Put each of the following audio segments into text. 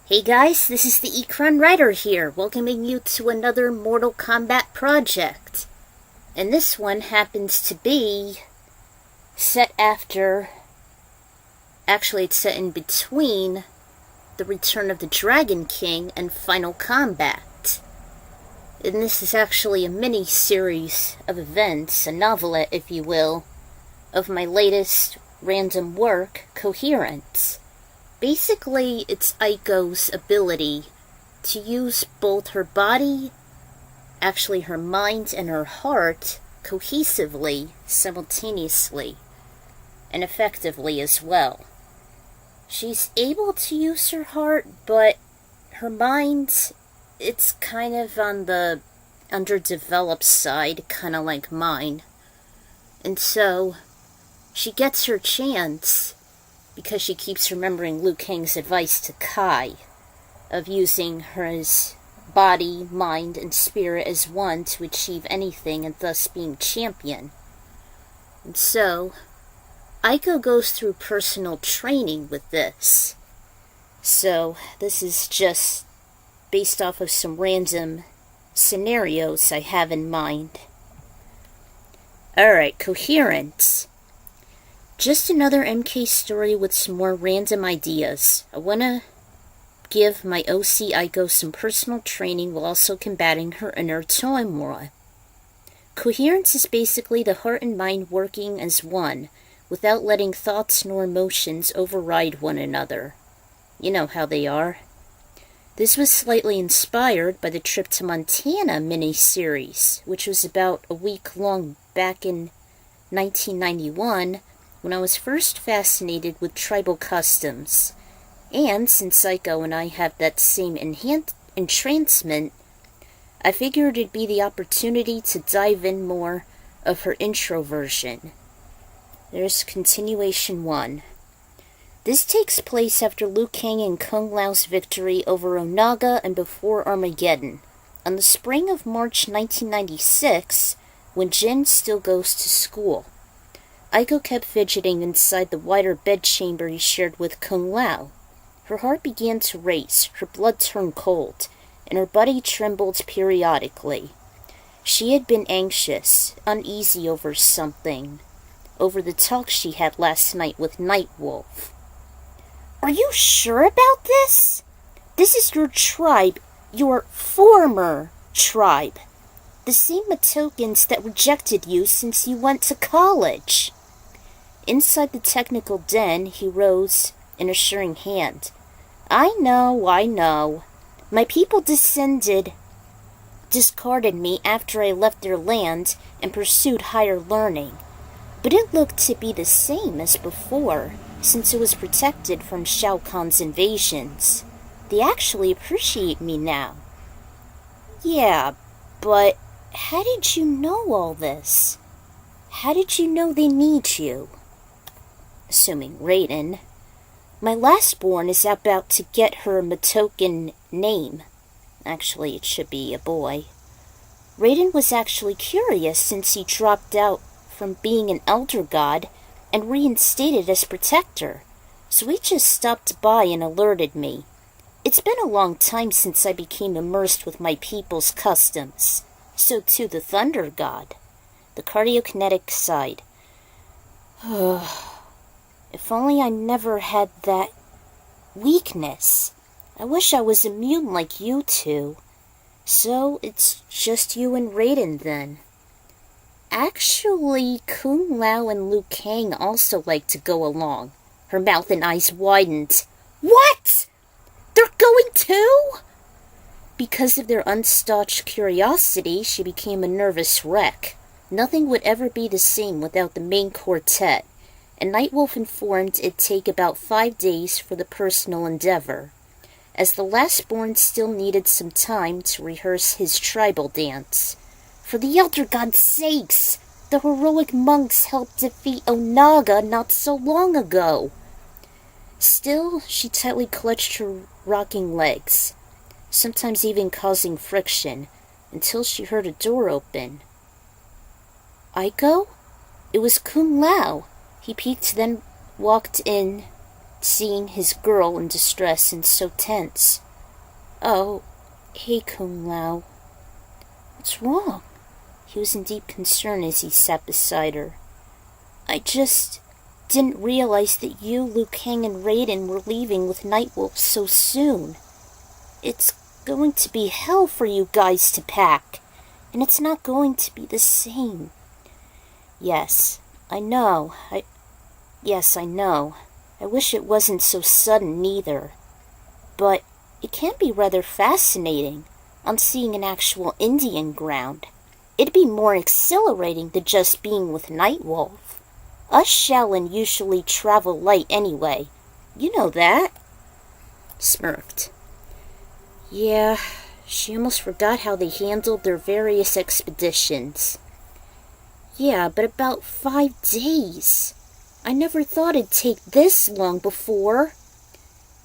Hey guys, this is the Ekron Writer here, welcoming you to another Mortal Kombat project. And this one happens to be set after... Actually, it's set in between The Return of the Dragon King and Final Combat. And this is actually a mini-series of events, a novelette, if you will, of my latest random work, Koherence. Basically, it's Aiko's ability to use both her body, actually her mind and her heart, cohesively, simultaneously, and effectively as well. She's able to use her heart, but her mind, it's kind of on the underdeveloped side, kind of like mine. And so, she gets her chance because she keeps remembering Liu Kang's advice to Kai of using his body, mind, and spirit as one to achieve anything and thus being champion. And so, Aiko goes through personal training with this. So, this is just based off of some random scenarios I have in mind. Alright, Koherence. Just another MK story with some more random ideas. I want to give my OC Aiko some personal training while also combating her inner turmoil. Koherence is basically the heart and mind working as one, without letting thoughts nor emotions override one another. You know how they are. This was slightly inspired by the Trip to Montana mini-series, which was about a week long back in 1991, when I was first fascinated with tribal customs. And since Aiko and I have that same entrancement, I figured it'd be the opportunity to dive in more of her introversion. There's continuation 1. This takes place after Liu Kang and Kung Lao's victory over Onaga and before Armageddon, on the spring of March 1996, when Jin still goes to school. Aiko kept fidgeting inside the wider bedchamber he shared with Kung Lao. Her heart began to race, her blood turned cold, and her body trembled periodically. She had been anxious, uneasy over something, over the talk she had last night with Nightwolf. "Are you sure about this? This is your tribe, your former tribe. The same Matokans that rejected you since you went to college." Inside the technical den, he rose, an assuring hand. I know. My people discarded me after I left their land and pursued higher learning. But it looked to be the same as before, since it was protected from Shao Kahn's invasions. They actually appreciate me now. Yeah, but how did you know all this? How did you know they need you? Assuming Raiden. My lastborn is about to get her Matoken name. Actually, it should be a boy. Raiden was actually curious since he dropped out from being an elder god and reinstated as protector, so he just stopped by and alerted me. It's been a long time since I became immersed with my people's customs. So too the thunder god. The cardiokinetic side. If only I never had that weakness. I wish I was immune like you two. So it's just you and Raiden then. Actually, Kung Lao and Liu Kang also like to go along. Her mouth and eyes widened. What? They're going too? Because of their unstaunched curiosity, she became a nervous wreck. Nothing would ever be the same without the main quartet, and Nightwolf informed it'd take about 5 days for the personal endeavor, as the lastborn still needed some time to rehearse his tribal dance. For the Elder God's sakes, the heroic monks helped defeat Onaga not so long ago. Still, she tightly clutched her rocking legs, sometimes even causing friction, until she heard a door open. Aiko? It was Kung Lao. He peeked, then walked in, seeing his girl in distress and so tense. Oh, hey Kung Lao. What's wrong? He was in deep concern as he sat beside her. I just didn't realize that you, Liu Kang, and Raiden were leaving with Nightwolf so soon. It's going to be hell for you guys to pack, and it's not going to be the same. Yes, I know. I know. I wish it wasn't so sudden either. But it can be rather fascinating on seeing an actual Indian ground. It'd be more exhilarating than just being with Nightwolf. Us Shaolin usually travel light anyway. You know that. Smirked. Yeah, she almost forgot how they handled their various expeditions. Yeah, but about 5 days. I never thought it'd take this long before.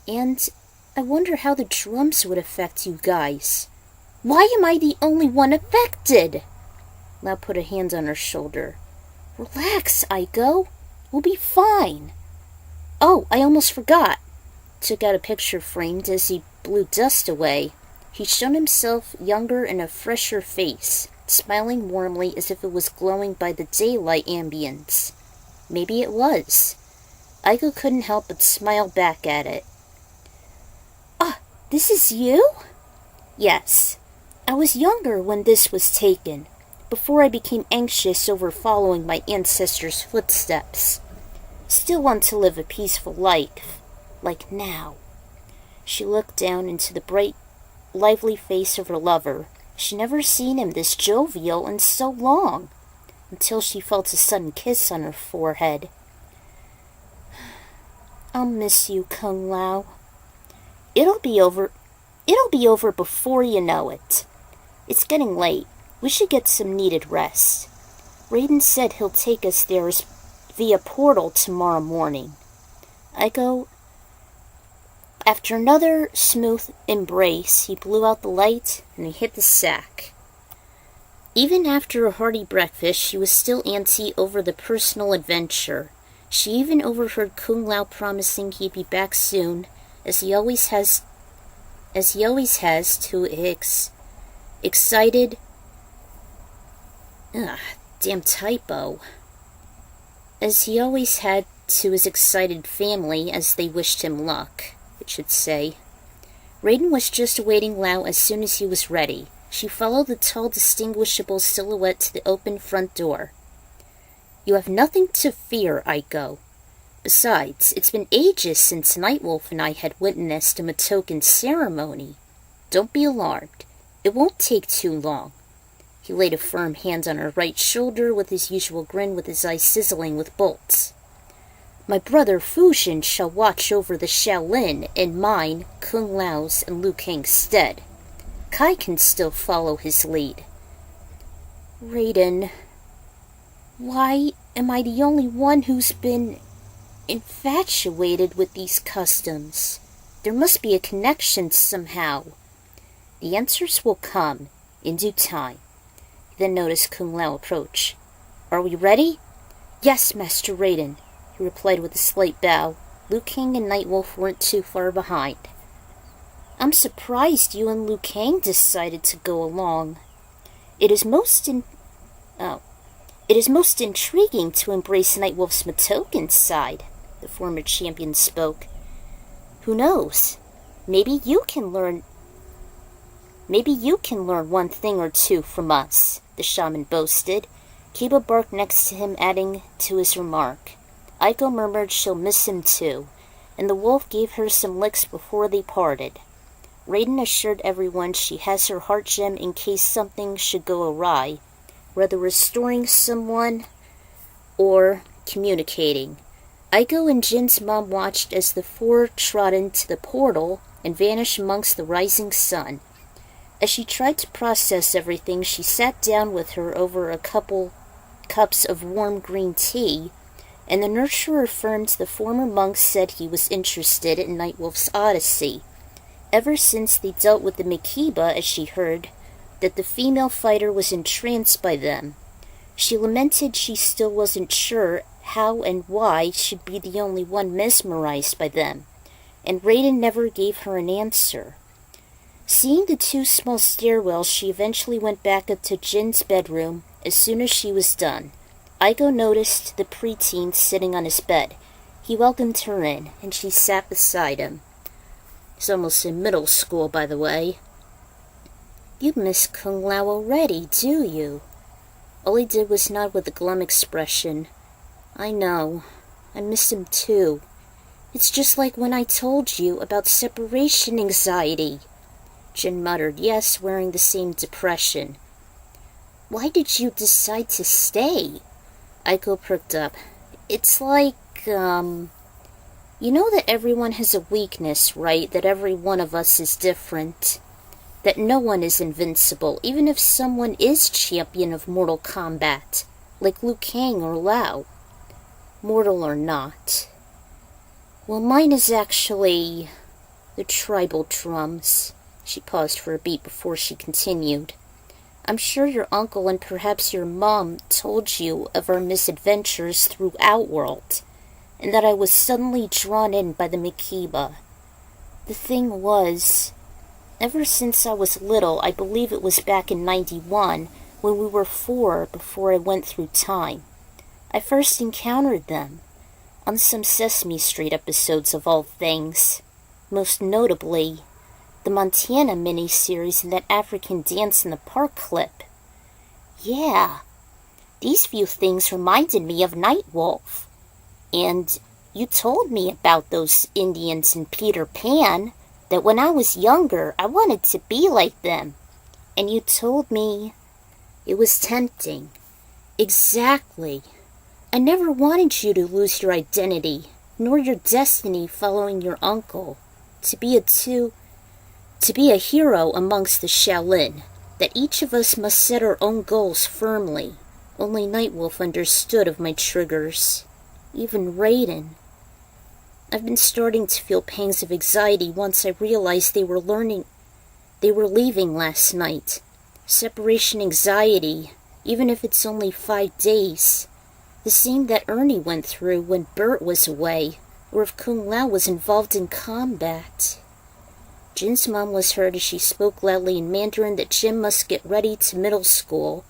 And I wonder how the drums would affect you guys. Why am I the only one affected? Lao put a hand on her shoulder. Relax, Aiko. We'll be fine. Oh, I almost forgot. Took out a picture framed as he blew dust away. He showed himself younger and a fresher face, smiling warmly as if it was glowing by the daylight ambience. Maybe it was. Aiko couldn't help but smile back at it. Ah, this is you? Yes. I was younger when this was taken, before I became anxious over following my ancestors' footsteps. Still want to live a peaceful life, like now. She looked down into the bright, lively face of her lover. She'd never seen him this jovial in so long, until she felt a sudden kiss on her forehead. I'll miss you, Kung Lao. It'll be over before you know it. It's getting late. We should get some needed rest. Raiden said he'll take us there via portal tomorrow morning. After another smooth embrace, he blew out the light and he hit the sack. Even after a hearty breakfast, she was still antsy over the personal adventure. She even overheard Kung Lao promising he'd be back soon, as he always has to excited... damn typo. As he always had to his excited family as they wished him luck, it should say. Raiden was just awaiting Lao as soon as he was ready. She followed the tall, distinguishable silhouette to the open front door. You have nothing to fear, Aiko. Besides, it's been ages since Nightwolf and I had witnessed a Matoken ceremony. Don't be alarmed. It won't take too long. He laid a firm hand on her right shoulder with his usual grin, with his eyes sizzling with bolts. My brother Fujin shall watch over the Shaolin in mine, Kung Lao's, and Liu Kang's stead. Kai can still follow his lead. Raiden, why am I the only one who's been infatuated with these customs? There must be a connection somehow. The answers will come in due time. He then noticed Kung Lao approach. Are we ready? Yes, Master Raiden, he replied with a slight bow. Liu Kang and Nightwolf weren't too far behind. I'm surprised you and Liu Kang decided to go along. It is most intriguing to embrace Nightwolf's Matoken side, the former champion spoke. Who knows? Maybe you can learn one thing or two from us, the shaman boasted. Kiba barked next to him, adding to his remark. Aiko murmured she'll miss him too, and the wolf gave her some licks before they parted. Raiden assured everyone she has her heart gem in case something should go awry, whether restoring someone or communicating. Aiko and Jin's mom watched as the four trod into the portal and vanished amongst the rising sun. As she tried to process everything, she sat down with her over a couple cups of warm green tea, and the nurturer affirmed the former monk said he was interested in Nightwolf's odyssey. Ever since they dealt with the Mikiba, as she heard, that the female fighter was entranced by them. She lamented she still wasn't sure how and why she'd be the only one mesmerized by them, and Raiden never gave her an answer. Seeing the two small stairwells, she eventually went back up to Jin's bedroom as soon as she was done. Aiko noticed the preteen sitting on his bed. He welcomed her in, and she sat beside him. He's almost in middle school, by the way. You miss Kung Lao already, do you? All he did was nod with a glum expression. I know. I miss him too. It's just like when I told you about separation anxiety. Jin muttered, yes, wearing the same depression. Why did you decide to stay? Aiko perked up. It's like, you know that everyone has a weakness, right? That every one of us is different. That no one is invincible, even if someone is champion of Mortal Kombat, like Liu Kang or Lao. Mortal or not. Well, mine is actually the tribal drums. She paused for a beat before she continued. I'm sure your uncle and perhaps your mom told you of our misadventures through Outworld, and that I was suddenly drawn in by the Mikiba. The thing was, ever since I was little, I believe it was back in 91, when we were 4 before I went through time, I first encountered them, on some Sesame Street episodes of all things, most notably the Montana miniseries and that African dance in the park clip. Yeah, these few things reminded me of Nightwolf. And you told me about those Indians in Peter Pan, that when I was younger I wanted to be like them. And you told me it was tempting. Exactly. I never wanted you to lose your identity, nor your destiny following your uncle, to be a hero amongst the Shaolin, that each of us must set our own goals firmly. Only Nightwolf understood of my triggers. Even Raiden. I've been starting to feel pangs of anxiety once I realized they were leaving last night. Separation anxiety, even if it's only 5 days. The same that Ernie went through when Bert was away, or if Kung Lao was involved in combat. Jin's mom was heard as she spoke loudly in Mandarin that Jin must get ready to middle school.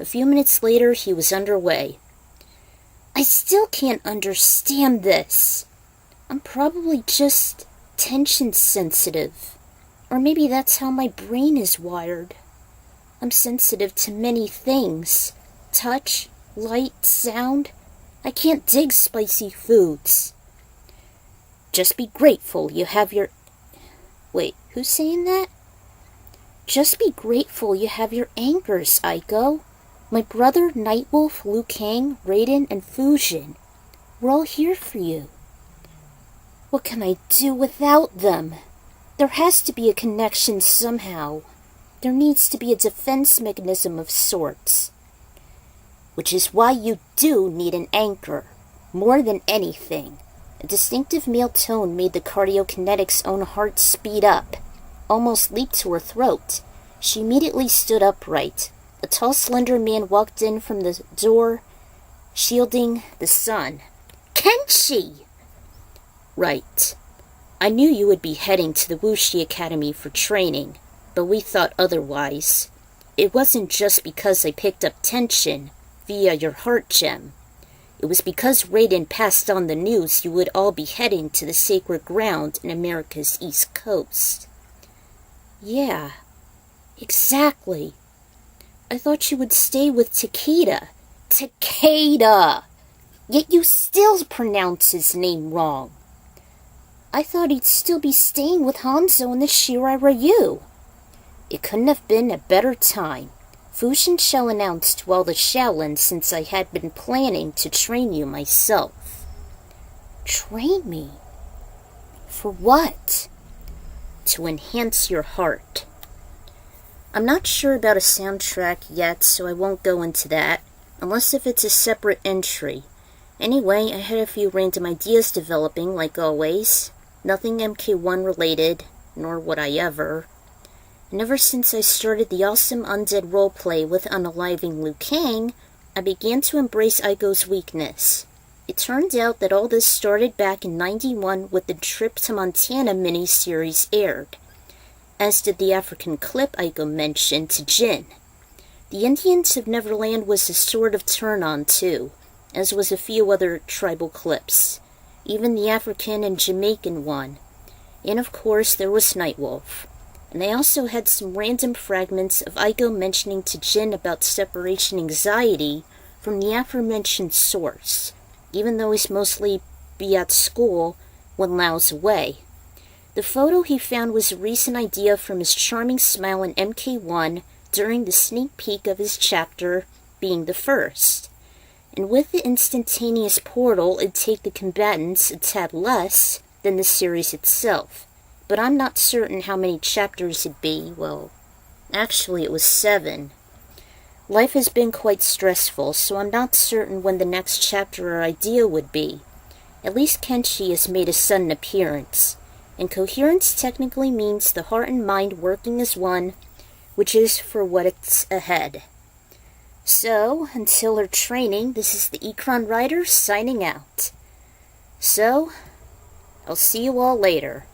A few minutes later, he was underway. I still can't understand this. I'm probably just tension sensitive. Or maybe that's how my brain is wired. I'm sensitive to many things. Touch, light, sound. I can't dig spicy foods. Just be grateful you have your... Wait, who's saying that? Just be grateful you have your anchors, Aiko. My brother, Nightwolf, Liu Kang, Raiden, and Fujin. We're all here for you. What can I do without them? There has to be a connection somehow. There needs to be a defense mechanism of sorts. Which is why you do need an anchor, more than anything. A distinctive male tone made the cardiokinetic's own heart speed up, almost leaped to her throat. She immediately stood upright. A tall, slender man walked in from the door, shielding the sun. Kenshi! Right. I knew you would be heading to the Wuxi Academy for training, but we thought otherwise. It wasn't just because I picked up tension via your heart gem. It was because Raiden passed on the news you would all be heading to the sacred ground in America's East Coast. Yeah, exactly. I thought you would stay with Takeda. Takeda! Yet you still pronounce his name wrong. I thought he'd still be staying with Hanzo in the Shirai Ryu. It couldn't have been a better time. Fushin Shell announced to all the Shaolin since I had been planning to train you myself. Train me? For what? To enhance your heart. I'm not sure about a soundtrack yet, so I won't go into that, unless if it's a separate entry. Anyway, I had a few random ideas developing, like always. Nothing MK1 related, nor would I ever. And ever since I started the awesome undead roleplay with unaliving Liu Kang, I began to embrace Aiko's weakness. It turned out that all this started back in '91 with the Trip to Montana miniseries aired, as did the African clip Aiko mentioned to Jin. The Indians of Neverland was a sort of turn-on too, as was a few other tribal clips, even the African and Jamaican one, and of course there was Nightwolf. And I also had some random fragments of Aiko mentioning to Jin about separation anxiety from the aforementioned source, even though he's mostly be at school when Lao's away. The photo he found was a recent idea from his charming smile in MK1 during the sneak peek of his chapter being the first. And with the instantaneous portal, it'd take the combatants a tad less than the series itself. But I'm not certain how many chapters it'd be. Well, actually it was 7. Life has been quite stressful, so I'm not certain when the next chapter or idea would be. At least Kenshi has made a sudden appearance, and coherence technically means the heart and mind working as one, which is for what's ahead. So, until her training, this is the Ecron Writer signing out. So, I'll see you all later.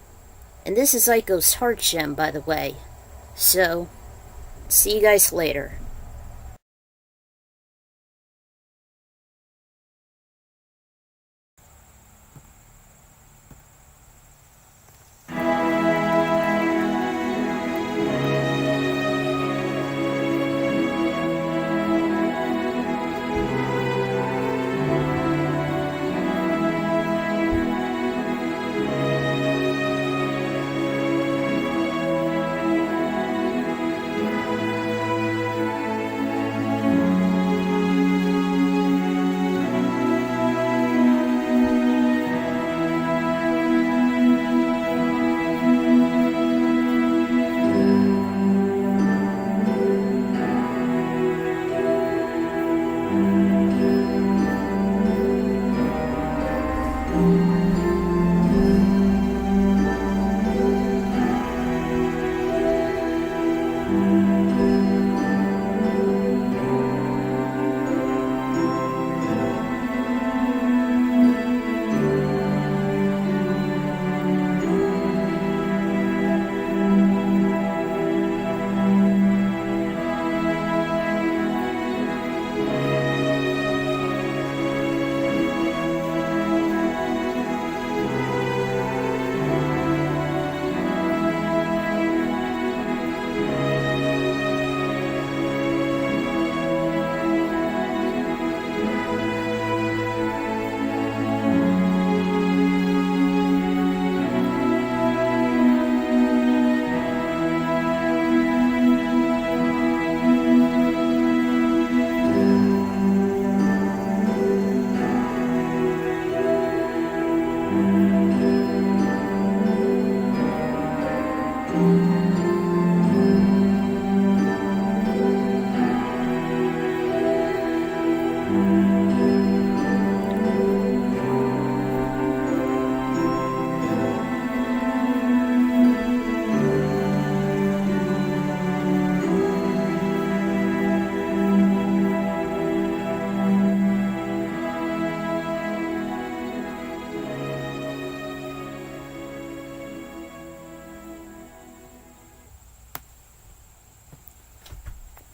And this is Aiko's heart gem, by the way. So, see you guys later.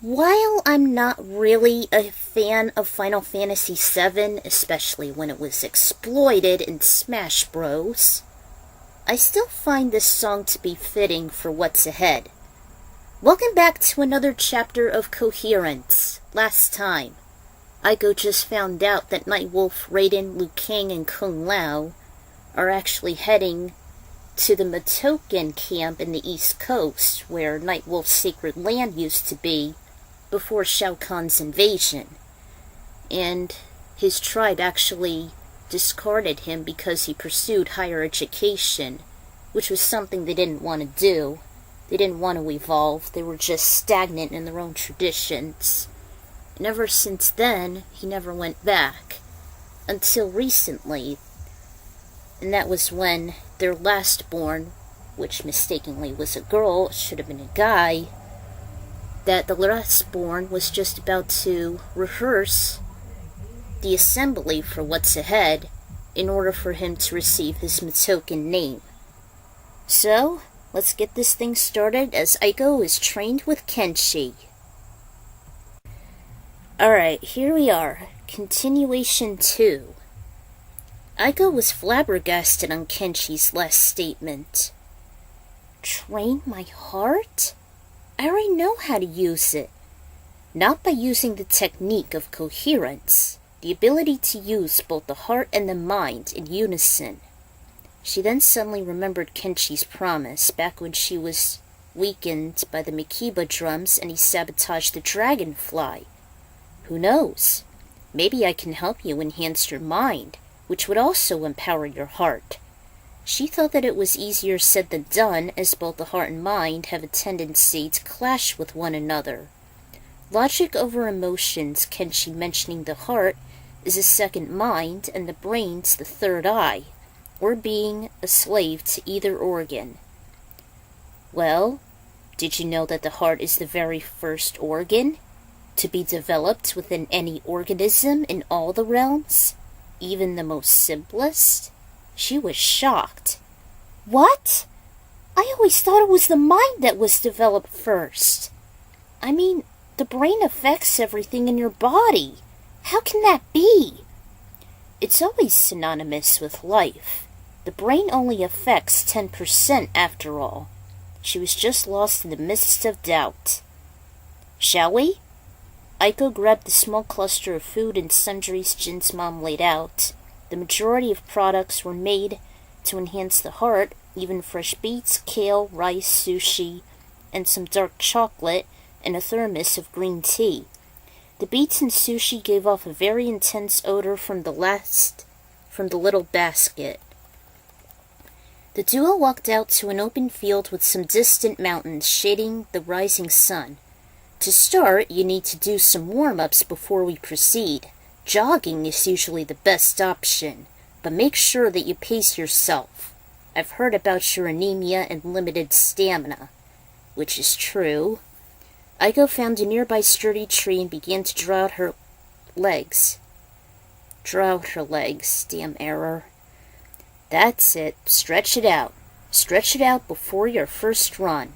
While I'm not really a fan of Final Fantasy VII, especially when it was exploited in Smash Bros., I still find this song to be fitting for what's ahead. Welcome back to another chapter of Koherence. Last time, Aiko just found out that Nightwolf, Raiden, Liu Kang, and Kung Lao are actually heading to the Matoken camp in the East Coast, where Nightwolf's sacred land used to be before Shao Kahn's invasion. And his tribe actually discarded him because he pursued higher education, which was something they didn't want to do. They didn't want to evolve. They were just stagnant in their own traditions. And ever since then, he never went back. Until recently. And that was when their last born, which mistakenly was a girl, should have been a guy, that the last born was just about to rehearse the assembly for what's ahead in order for him to receive his Matoken name. So, let's get this thing started as Aiko is trained with Kenshi. Alright, here we are. Continuation 2. Aiko was flabbergasted on Kenshi's last statement. Train my heart? I already know how to use it. Not by using the technique of coherence, the ability to use both the heart and the mind in unison. She then suddenly remembered Kenshi's promise back when she was weakened by the Mikiba drums and he sabotaged the dragonfly. Who knows? Maybe I can help you enhance your mind, which would also empower your heart. She thought that it was easier said than done, as both the heart and mind have a tendency to clash with one another. Logic over emotions, Kenshi mentioning the heart is a second mind and the brain's the third eye, or being a slave to either organ. Well, did you know that the heart is the very first organ to be developed within any organism in all the realms, even the most simplest? She was shocked. What? I always thought it was the mind that was developed first. I mean, the brain affects everything in your body. How can that be? It's always synonymous with life. The brain only affects 10% after all. She was just lost in the midst of doubt. Shall we? Aiko grabbed the small cluster of food and sundries Jin's mom laid out. The majority of products were made to enhance the heart, even fresh beets, kale, rice, sushi, and some dark chocolate, and a thermos of green tea. The beets and sushi gave off a very intense odor from the little basket. The duo walked out to an open field with some distant mountains shading the rising sun. To start, you need to do some warm-ups before we proceed. Jogging is usually the best option, but make sure that you pace yourself. I've heard about your anemia and limited stamina, which is true. Aiko found a nearby sturdy tree and began to draw out her legs. Damn error. That's it. Stretch it out. Stretch it out before your first run.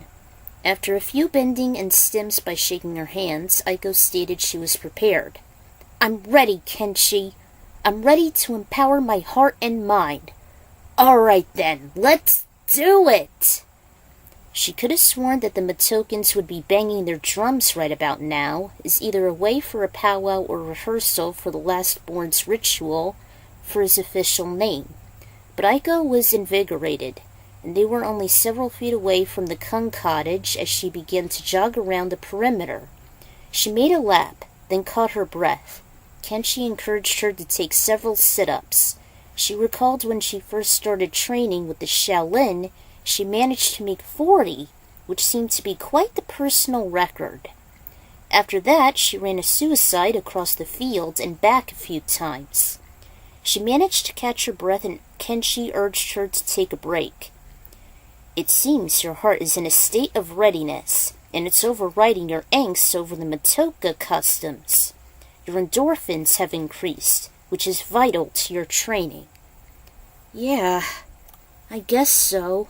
After a few bending and stims by shaking her hands, Aiko stated she was prepared. I'm ready, Kenshi. I'm ready to empower my heart and mind. All right then, let's do it! She could have sworn that the Matokens would be banging their drums right about now, as either a way for a powwow or rehearsal for the last-born's ritual for his official name. But Aiko was invigorated, and they were only several feet away from the Kung cottage as she began to jog around the perimeter. She made a lap, then caught her breath. Kenshi encouraged her to take several sit-ups. She recalled when she first started training with the Shaolin, she managed to make 40, which seemed to be quite the personal record. After that, she ran a suicide across the field and back a few times. She managed to catch her breath, and Kenshi urged her to take a break. It seems your heart is in a state of readiness, and it's overriding your angst over the Matoka customs. Your endorphins have increased, which is vital to your training. Yeah, I guess so.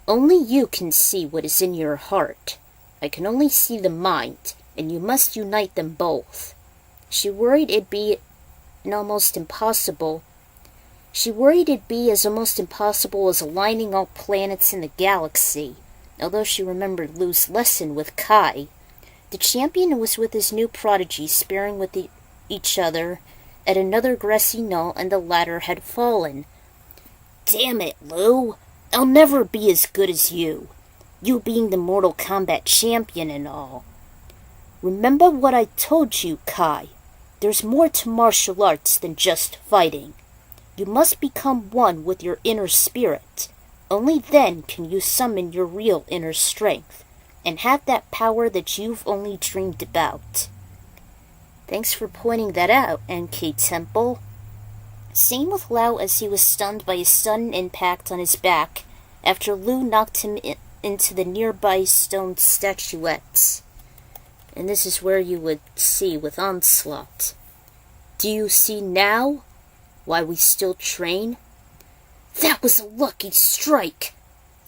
Only you can see what is in your heart. I can only see the mind, and you must unite them both. She worried it'd be as almost impossible as aligning all planets in the galaxy, although she remembered Lu's lesson with Kai. The champion was with his new prodigy, sparring with each other at another grassy knoll, and the latter had fallen. Damn it, Lu! I'll never be as good as you. You being the Mortal Kombat champion and all. Remember what I told you, Kai. There's more to martial arts than just fighting. You must become one with your inner spirit. Only then can you summon your real inner strength, and have that power that you've only dreamed about. Thanks for pointing that out, NK Temple. Same with Lao as he was stunned by a sudden impact on his back after Lu knocked him into the nearby stone statuettes. And this is where you would see with Onslaught. Do you see now why we still train? That was a lucky strike.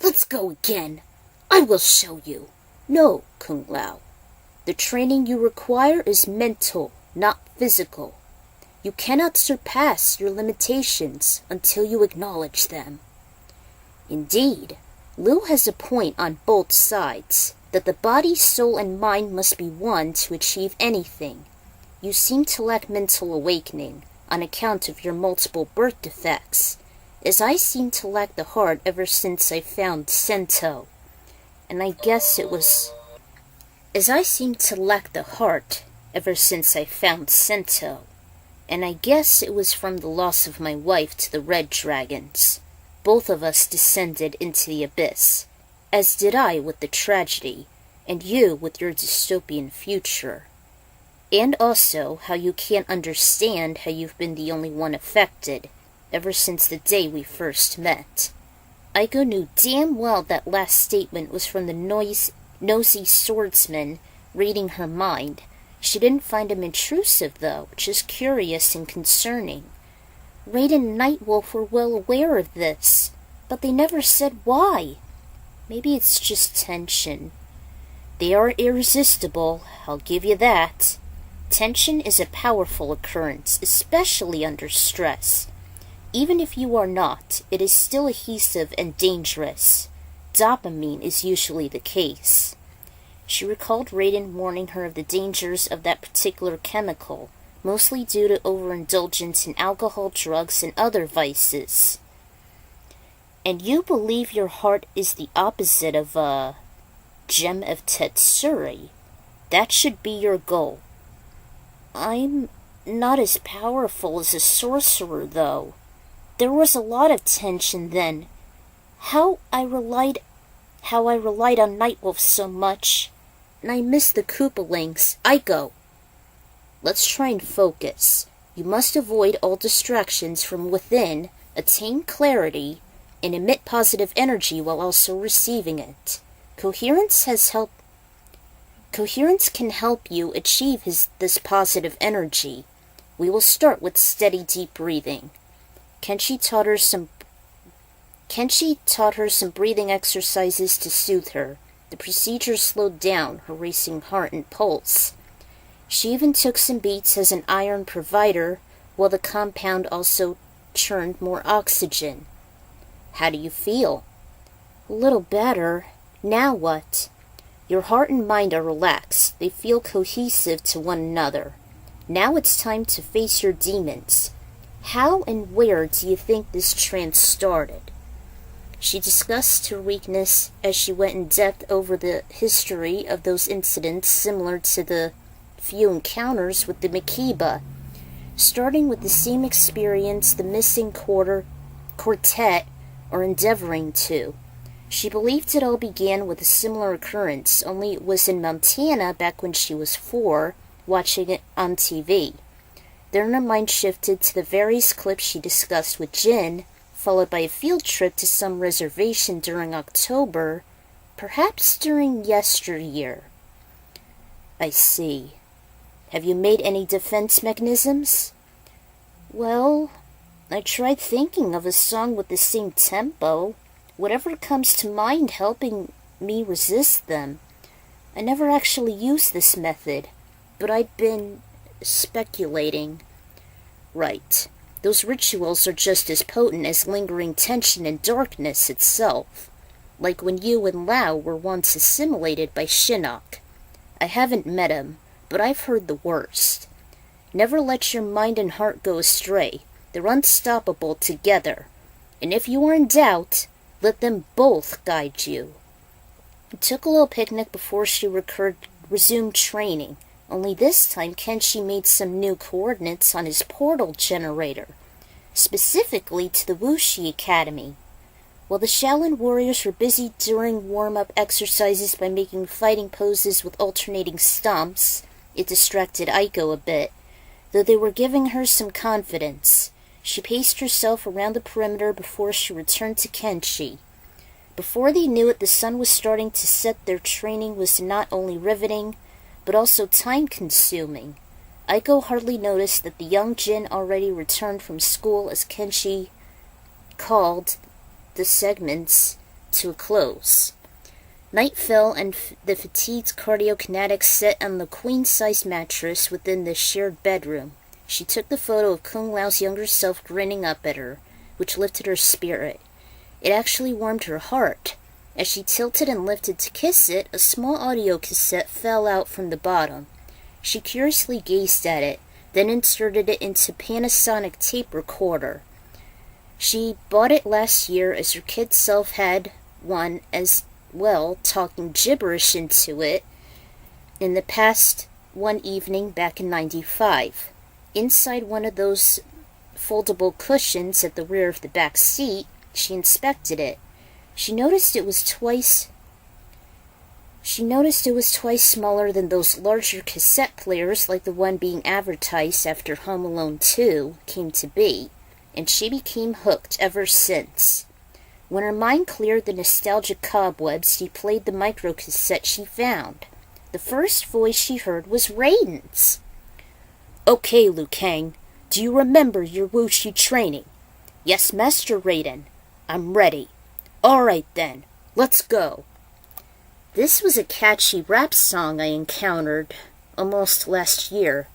Let's go again. I will show you. No, Kung Lao. The training you require is mental, not physical. You cannot surpass your limitations until you acknowledge them. Indeed, Lu has a point on both sides, that the body, soul, and mind must be one to achieve anything. You seem to lack mental awakening on account of your multiple birth defects, as I seem to lack the heart ever since I found Sento. And I guess it was... As I seem to lack the heart ever since I found Sento. And I guess it was from the loss of my wife to the Red Dragons. Both of us descended into the abyss, as did I with the tragedy, and you with your dystopian future. And also how you can't understand how you've been the only one affected, ever since the day we first met. Aiko knew damn well that last statement was from the nosy swordsman reading her mind. She didn't find him intrusive, though, just curious and concerning. Raiden and Nightwolf were well aware of this, but they never said why. Maybe it's just tension. They are irresistible, I'll give you that. Tension is a powerful occurrence, especially under stress. Even if you are not, it is still adhesive and dangerous. Dopamine is usually the case. She recalled Raiden warning her of the dangers of that particular chemical, mostly due to overindulgence in alcohol, drugs, and other vices. And you believe your heart is the opposite of a gem of Tetsuri. That should be your goal. I'm not as powerful as a sorcerer, though. There was a lot of tension then. How I relied on Nightwolf so much, and I missed the Koopalings. Aiko. Let's try and focus. You must avoid all distractions from within, attain clarity, and emit positive energy while also receiving it. Koherence can help you achieve this positive energy. We will start with steady deep breathing. Kenshi taught her some breathing exercises to soothe her. The procedure slowed down her racing heart and pulse. She even took some beats as an iron provider, while the compound also churned more oxygen. How do you feel? A little better. Now what? Your heart and mind are relaxed. They feel cohesive to one another. Now it's time to face your demons. How and where do you think this trance started? She discussed her weakness as she went in depth over the history of those incidents, similar to the few encounters with the Makiba, starting with the same experience the missing quartet are endeavoring to. She believed it all began with a similar occurrence, only it was in Montana back when she was 4, watching it on TV. Then her mind shifted to the various clips she discussed with Jin, followed by a field trip to some reservation during October, perhaps during yesteryear. I see. Have you made any defense mechanisms? Well, I tried thinking of a song with the same tempo, whatever comes to mind helping me resist them. I never actually used this method, but I've been speculating. Right. Those rituals are just as potent as lingering tension and darkness itself, like when you and Lao were once assimilated by Shinnok. I haven't met him, but I've heard the worst. Never let your mind and heart go astray. They're unstoppable together. And if you are in doubt, let them both guide you. We took a little picnic before she resumed training. Only this time Kenshi made some new coordinates on his portal generator, specifically to the Wuxi Academy. While the Shaolin warriors were busy during warm-up exercises by making fighting poses with alternating stomps, it distracted Aiko a bit, though they were giving her some confidence. She paced herself around the perimeter before she returned to Kenshi. Before they knew it, the sun was starting to set. Their training was not only riveting, but also time-consuming. Aiko hardly noticed that the young Jin already returned from school as Kenshi called the segments to a close. Night fell, and the fatigued cardio-kinetic sat on the queen-size mattress within the shared bedroom. She took the photo of Kung Lao's younger self grinning up at her, which lifted her spirit. It actually warmed her heart. As she tilted and lifted to kiss it, a small audio cassette fell out from the bottom. She curiously gazed at it, then inserted it into Panasonic tape recorder. She bought it last year as her kid self had one as well, talking gibberish into it in the past one evening back in '95. Inside one of those foldable cushions at the rear of the back seat, she inspected it. She noticed it was twice smaller than those larger cassette players like the one being advertised after Home Alone 2 came to be, and she became hooked ever since. When her mind cleared the nostalgic cobwebs, she played the microcassette she found. The first voice she heard was Raiden's. "Okay, Liu Kang, do you remember your Wuxi training?" "Yes, Master Raiden. I'm ready." "All right then, let's go." This was a catchy rap song I encountered almost last year.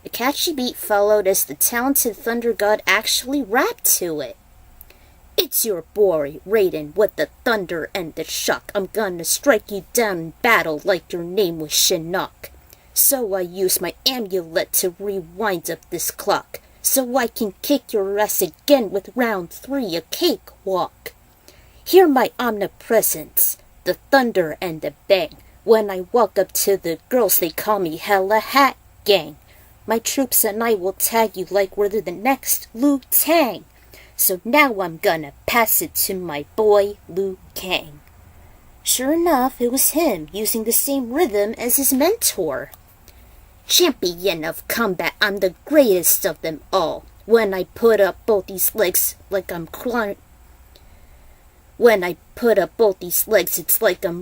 A catchy beat followed as the talented Thunder God actually rapped to it. "It's your boy, Raiden, with the thunder and the shock. I'm gonna strike you down in battle like your name was Shinnok. So I use my amulet to rewind up this clock, so I can kick your ass again with round 3, a cakewalk. Hear my omnipresence, the thunder and the bang. When I walk up to the girls, they call me Hella Hat Gang. My troops and I will tag you like we're the next Liu Tang. So now I'm gonna pass it to my boy, Liu Kang." Sure enough, it was him, using the same rhythm as his mentor. "Champion of combat, I'm the greatest of them all. When I put up both these legs, it's like I'm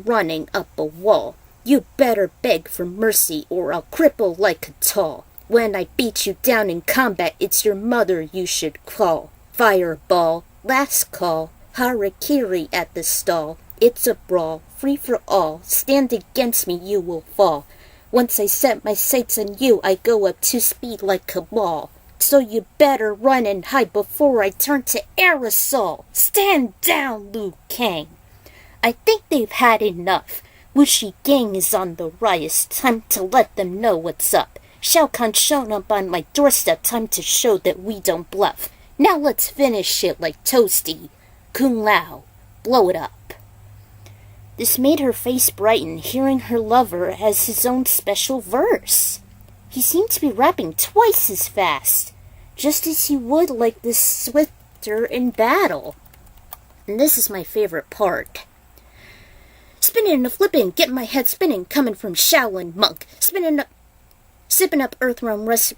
running up a wall. You better beg for mercy or I'll cripple like a tall. When I beat you down in combat, it's your mother you should call. Fireball, last call, harakiri at the stall. It's a brawl, free for all. Stand against me, you will fall. Once I set my sights on you, I go up to speed like a ball. So you better run and hide before I turn to aerosol. Stand down, Liu Kang. I think they've had enough. Wuxi gang is on the rise. Time to let them know what's up. Shao Kahn shown up on my doorstep. Time to show that we don't bluff. Now let's finish it like Toasty. Kung Lao, blow it up." This made her face brighten, hearing her lover as his own special verse. He seemed to be rapping twice as fast, just as he would like this swifter in battle. And this is my favorite part. Spinning and a flipping, getting my head spinning, coming from Shaolin monk. Sipping up Earthrealm's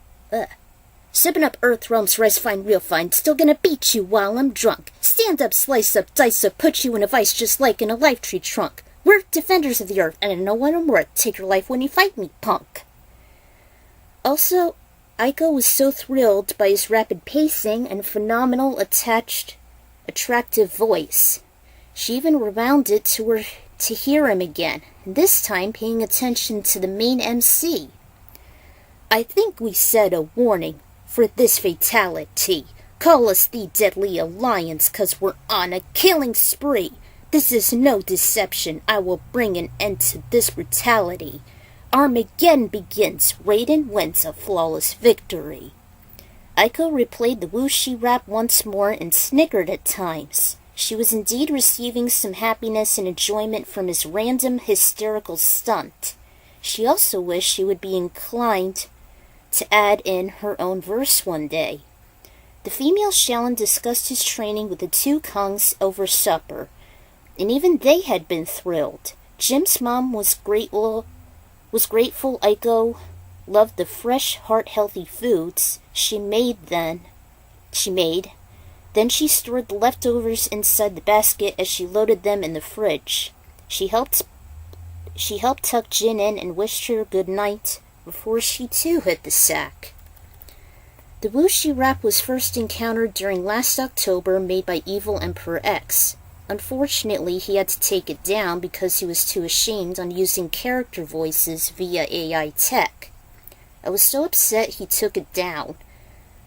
rice fine, real fine. Still gonna beat you while I'm drunk. Stand up, slice up, dice up, put you in a vice just like in a life tree trunk. We're defenders of the earth, and I know what I'm worth. Take your life when you fight me, punk. Also, Aiko was so thrilled by his rapid pacing and phenomenal attractive voice. She even rewound it to hear him again, this time paying attention to the main MC. I think we said a warning for this fatality. Call us the Deadly Alliance, 'cause we're on a killing spree. This is no deception. I will bring an end to this brutality. Armageddon begins. Raiden wins a flawless victory. Aiko replayed the whooshy rap once more and snickered at times. She was indeed receiving some happiness and enjoyment from his random hysterical stunt. She also wished she would be inclined to add in her own verse one day. The female Shaolin discussed his training with the two Kongs over supper, and even they had been thrilled. Jim's mom was grateful Aiko loved the fresh, heart-healthy foods she made. Then she stored the leftovers inside the basket as she loaded them in the fridge. She helped tuck Jin in and wished her good night before she too hit the sack. The whooshy rap was first encountered during last October, made by Evil Emperor X. Unfortunately, he had to take it down because he was too ashamed on using character voices via AI tech. I was so upset he took it down.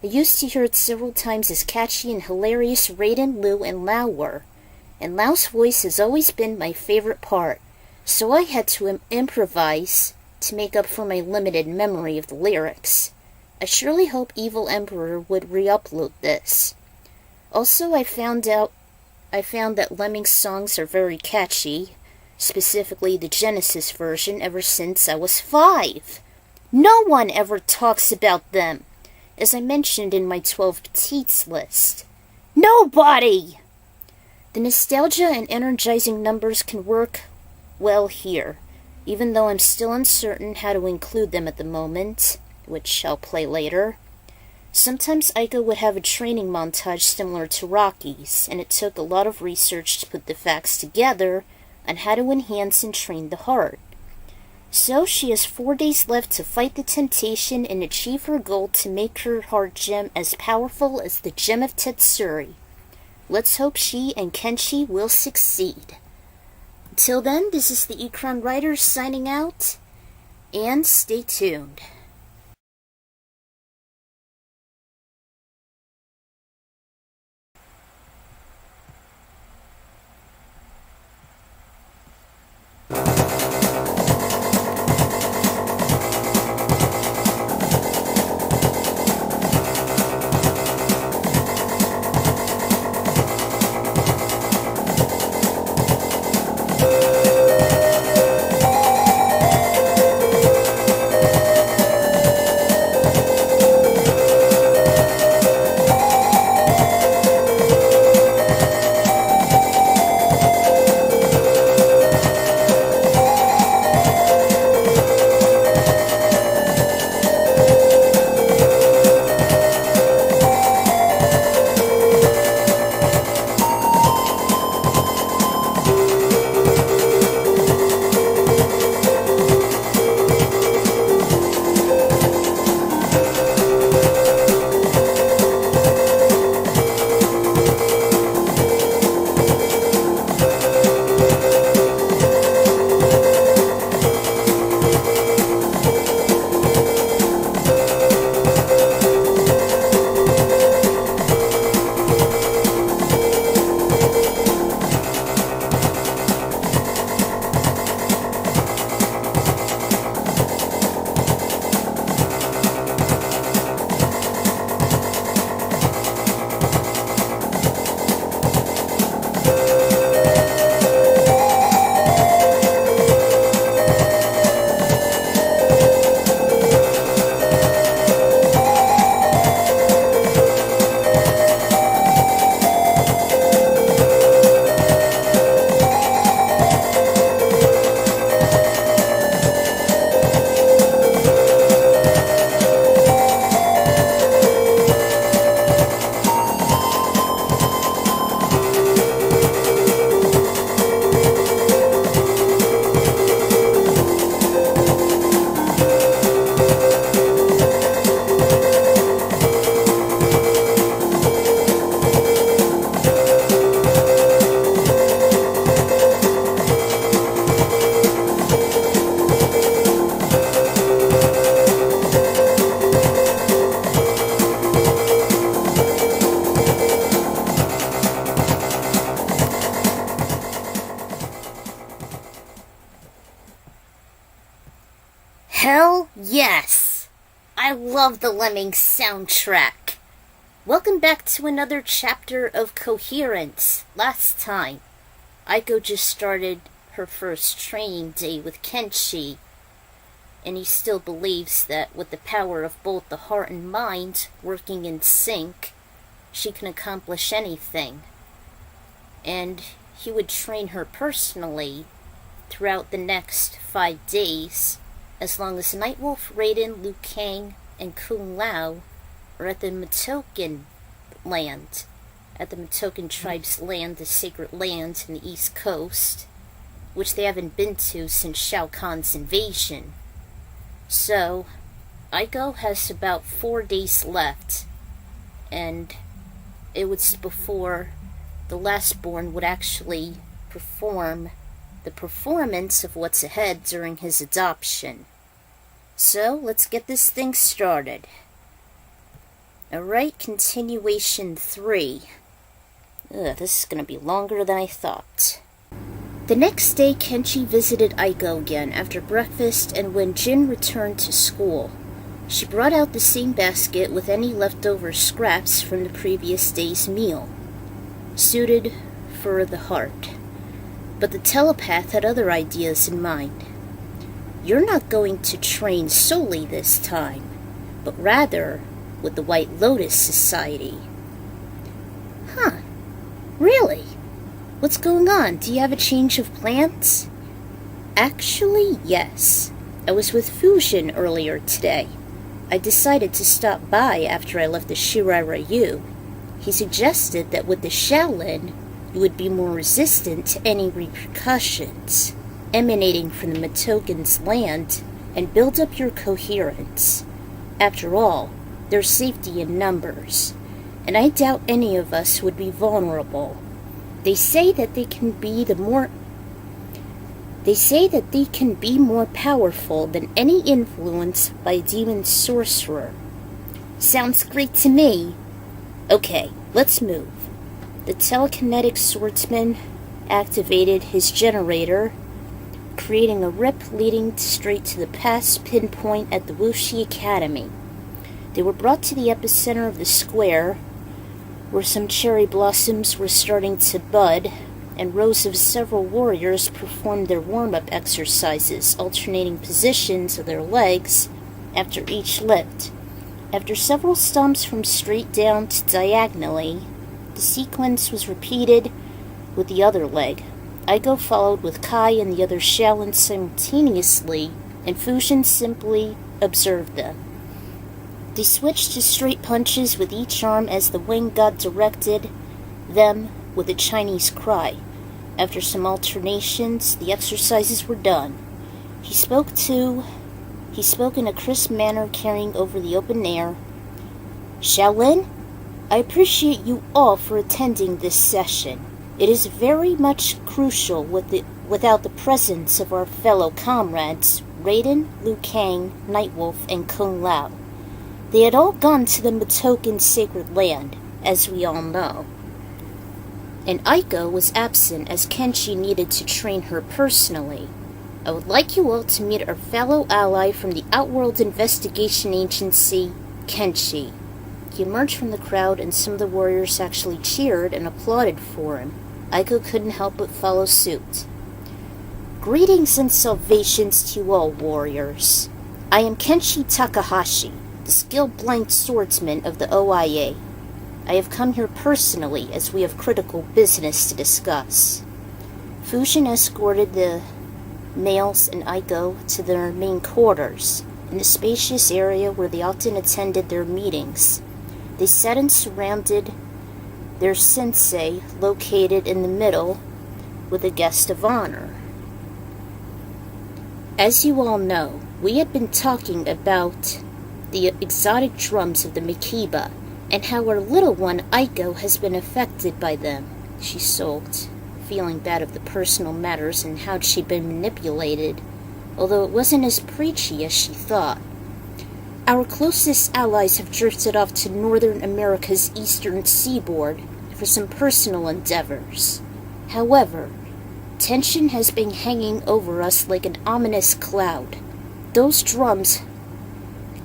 I used to hear it several times as catchy and hilarious Raiden, Liu, and Lao were, and Lao's voice has always been my favorite part, so I had to improvise to make up for my limited memory of the lyrics. I surely hope Evil Emperor would re-upload this. Also, I found that Lemming's songs are very catchy, specifically the Genesis version, ever since I was 5. No one ever talks about them, as I mentioned in my 12 Petites list. Nobody! The nostalgia and energizing numbers can work well here, even though I'm still uncertain how to include them at the moment, which I'll play later. Sometimes Aiko would have a training montage similar to Rocky's, and it took a lot of research to put the facts together on how to enhance and train the heart. So she has 4 days left to fight the temptation and achieve her goal to make her heart gem as powerful as the gem of Tetsuri. Let's hope she and Kenshi will succeed. Until then, this is the Ikran Writer signing out, and stay tuned. love the Lemmings soundtrack. Welcome back to another chapter of Koherence. Last time, Aiko just started her first training day with Kenshi, and he still believes that with the power of both the heart and mind working in sync, she can accomplish anything. And he would train her personally throughout the next 5 days, as long as Nightwolf, Raiden, Liu Kang, and Kung Lao are at the Matoken land, at the Matoken tribe's land, the sacred land in the East Coast, which they haven't been to since Shao Kahn's invasion. So, Aiko has about 4 days left, and it was before the lastborn would actually perform the performance of what's ahead during his adoption. So, let's get this thing started. Alright, continuation 3. This is going to be longer than I thought. The next day, Kenshi visited Aiko again after breakfast, and when Jin returned to school, she brought out the same basket with any leftover scraps from the previous day's meal, suited for the heart. But the telepath had other ideas in mind. You're not going to train solely this time, but rather with the White Lotus Society. Huh, really? What's going on? Do you have a change of plans? Actually, yes. I was with Fusion earlier today. I decided to stop by after I left the Shirai Ryu. He suggested that with the Shaolin, you would be more resistant to any repercussions emanating from the Matoken's land and build up your coherence. After all, there's safety in numbers, and I doubt any of us would be vulnerable. They say that they can be more powerful than any influence by a demon sorcerer. Sounds great to me. Okay, let's move. The telekinetic swordsman activated his generator, creating a rip leading straight to the past pinpoint at the Wuxi Academy. They were brought to the epicenter of the square, where some cherry blossoms were starting to bud, and rows of several warriors performed their warm-up exercises, alternating positions of their legs after each lift. After several stomps from straight down to diagonally, the sequence was repeated with the other leg. Aiko followed with Kai and the other Shaolin simultaneously, and Fusion simply observed them. They switched to straight punches with each arm as the wing god directed them with a Chinese cry. After some alternations, the exercises were done. He spoke in a crisp manner, carrying over the open air. Shaolin, I appreciate you all for attending this session. It is very much crucial without the presence of our fellow comrades, Raiden, Liu Kang, Nightwolf, and Kung Lao. They had all gone to the Matoken sacred land, as we all know. And Aiko was absent as Kenshi needed to train her personally. I would like you all to meet our fellow ally from the Outworld Investigation Agency, Kenshi. He emerged from the crowd, and some of the warriors actually cheered and applauded for him. Aiko couldn't help but follow suit. Greetings and salvations to you all, warriors. I am Kenshi Takahashi, the skilled blind swordsman of the OIA. I have come here personally as we have critical business to discuss. Fusion escorted the males and Aiko to their main quarters, in the spacious area where they often attended their meetings. They sat and surrounded their sensei, located in the middle, with a guest of honor. As you all know, we had been talking about the exotic drums of the Mikiba, and how our little one, Aiko, has been affected by them, she sulked, feeling bad of the personal matters and how she'd been manipulated, although it wasn't as preachy as she thought. Our closest allies have drifted off to Northern America's eastern seaboard for some personal endeavors. However, tension has been hanging over us like an ominous cloud. Those drums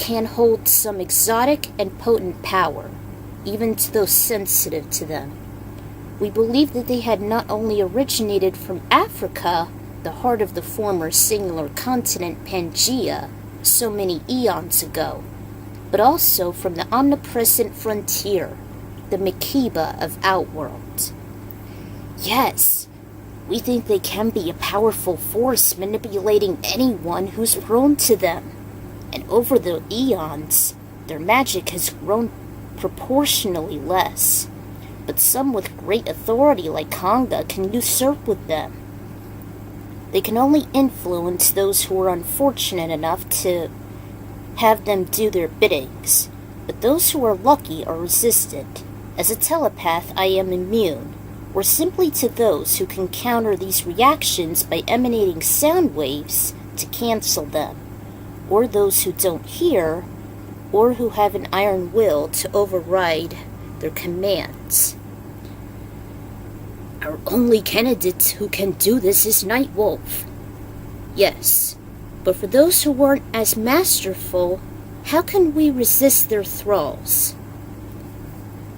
can hold some exotic and potent power, even to those sensitive to them. We believe that they had not only originated from Africa, the heart of the former singular continent Pangaea, so many eons ago, but also from the omnipresent frontier, the Makiba of Outworld. Yes, we think they can be a powerful force manipulating anyone who's prone to them, and over the eons, their magic has grown proportionally less, but some with great authority like Konga can usurp with them. They can only influence those who are unfortunate enough to have them do their biddings, but those who are lucky are resistant. As a telepath, I am immune, or simply to those who can counter these reactions by emanating sound waves to cancel them, or those who don't hear, or who have an iron will to override their commands. Our only candidate who can do this is Nightwolf. Yes, but for those who weren't as masterful, how can we resist their thralls?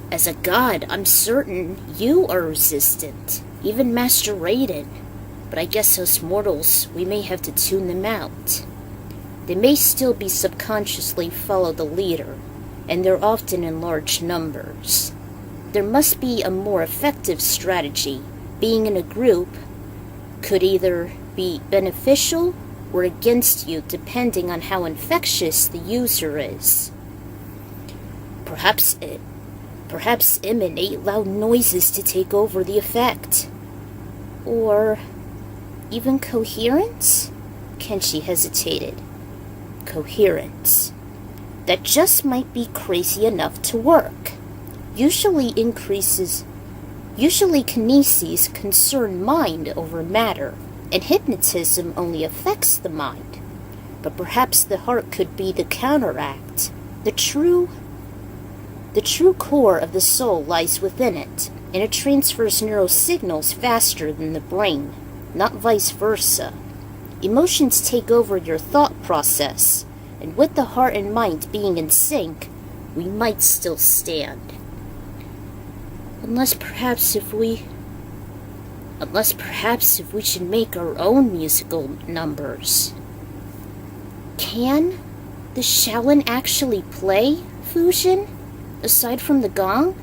As a god, I'm certain you are resistant, even Master Raiden, but I guess us mortals, we may have to tune them out. They may still be subconsciously follow the leader, and they're often in large numbers. There must be a more effective strategy. Being in a group could either be beneficial or against you depending on how infectious the user is. Perhaps emanate loud noises to take over the effect. Or even coherence? Kenshi hesitated. Coherence. That just might be crazy enough to work. Usually kineses concern mind over matter, and hypnotism only affects the mind. But perhaps the heart could be the counteract. The true core of the soul lies within it, and it transfers neurosignals faster than the brain, not vice versa. Emotions take over your thought process, and with the heart and mind being in sync, we might still stand. Unless perhaps if we should make our own musical numbers. Can the Shaolin actually play fusion, aside from the gong?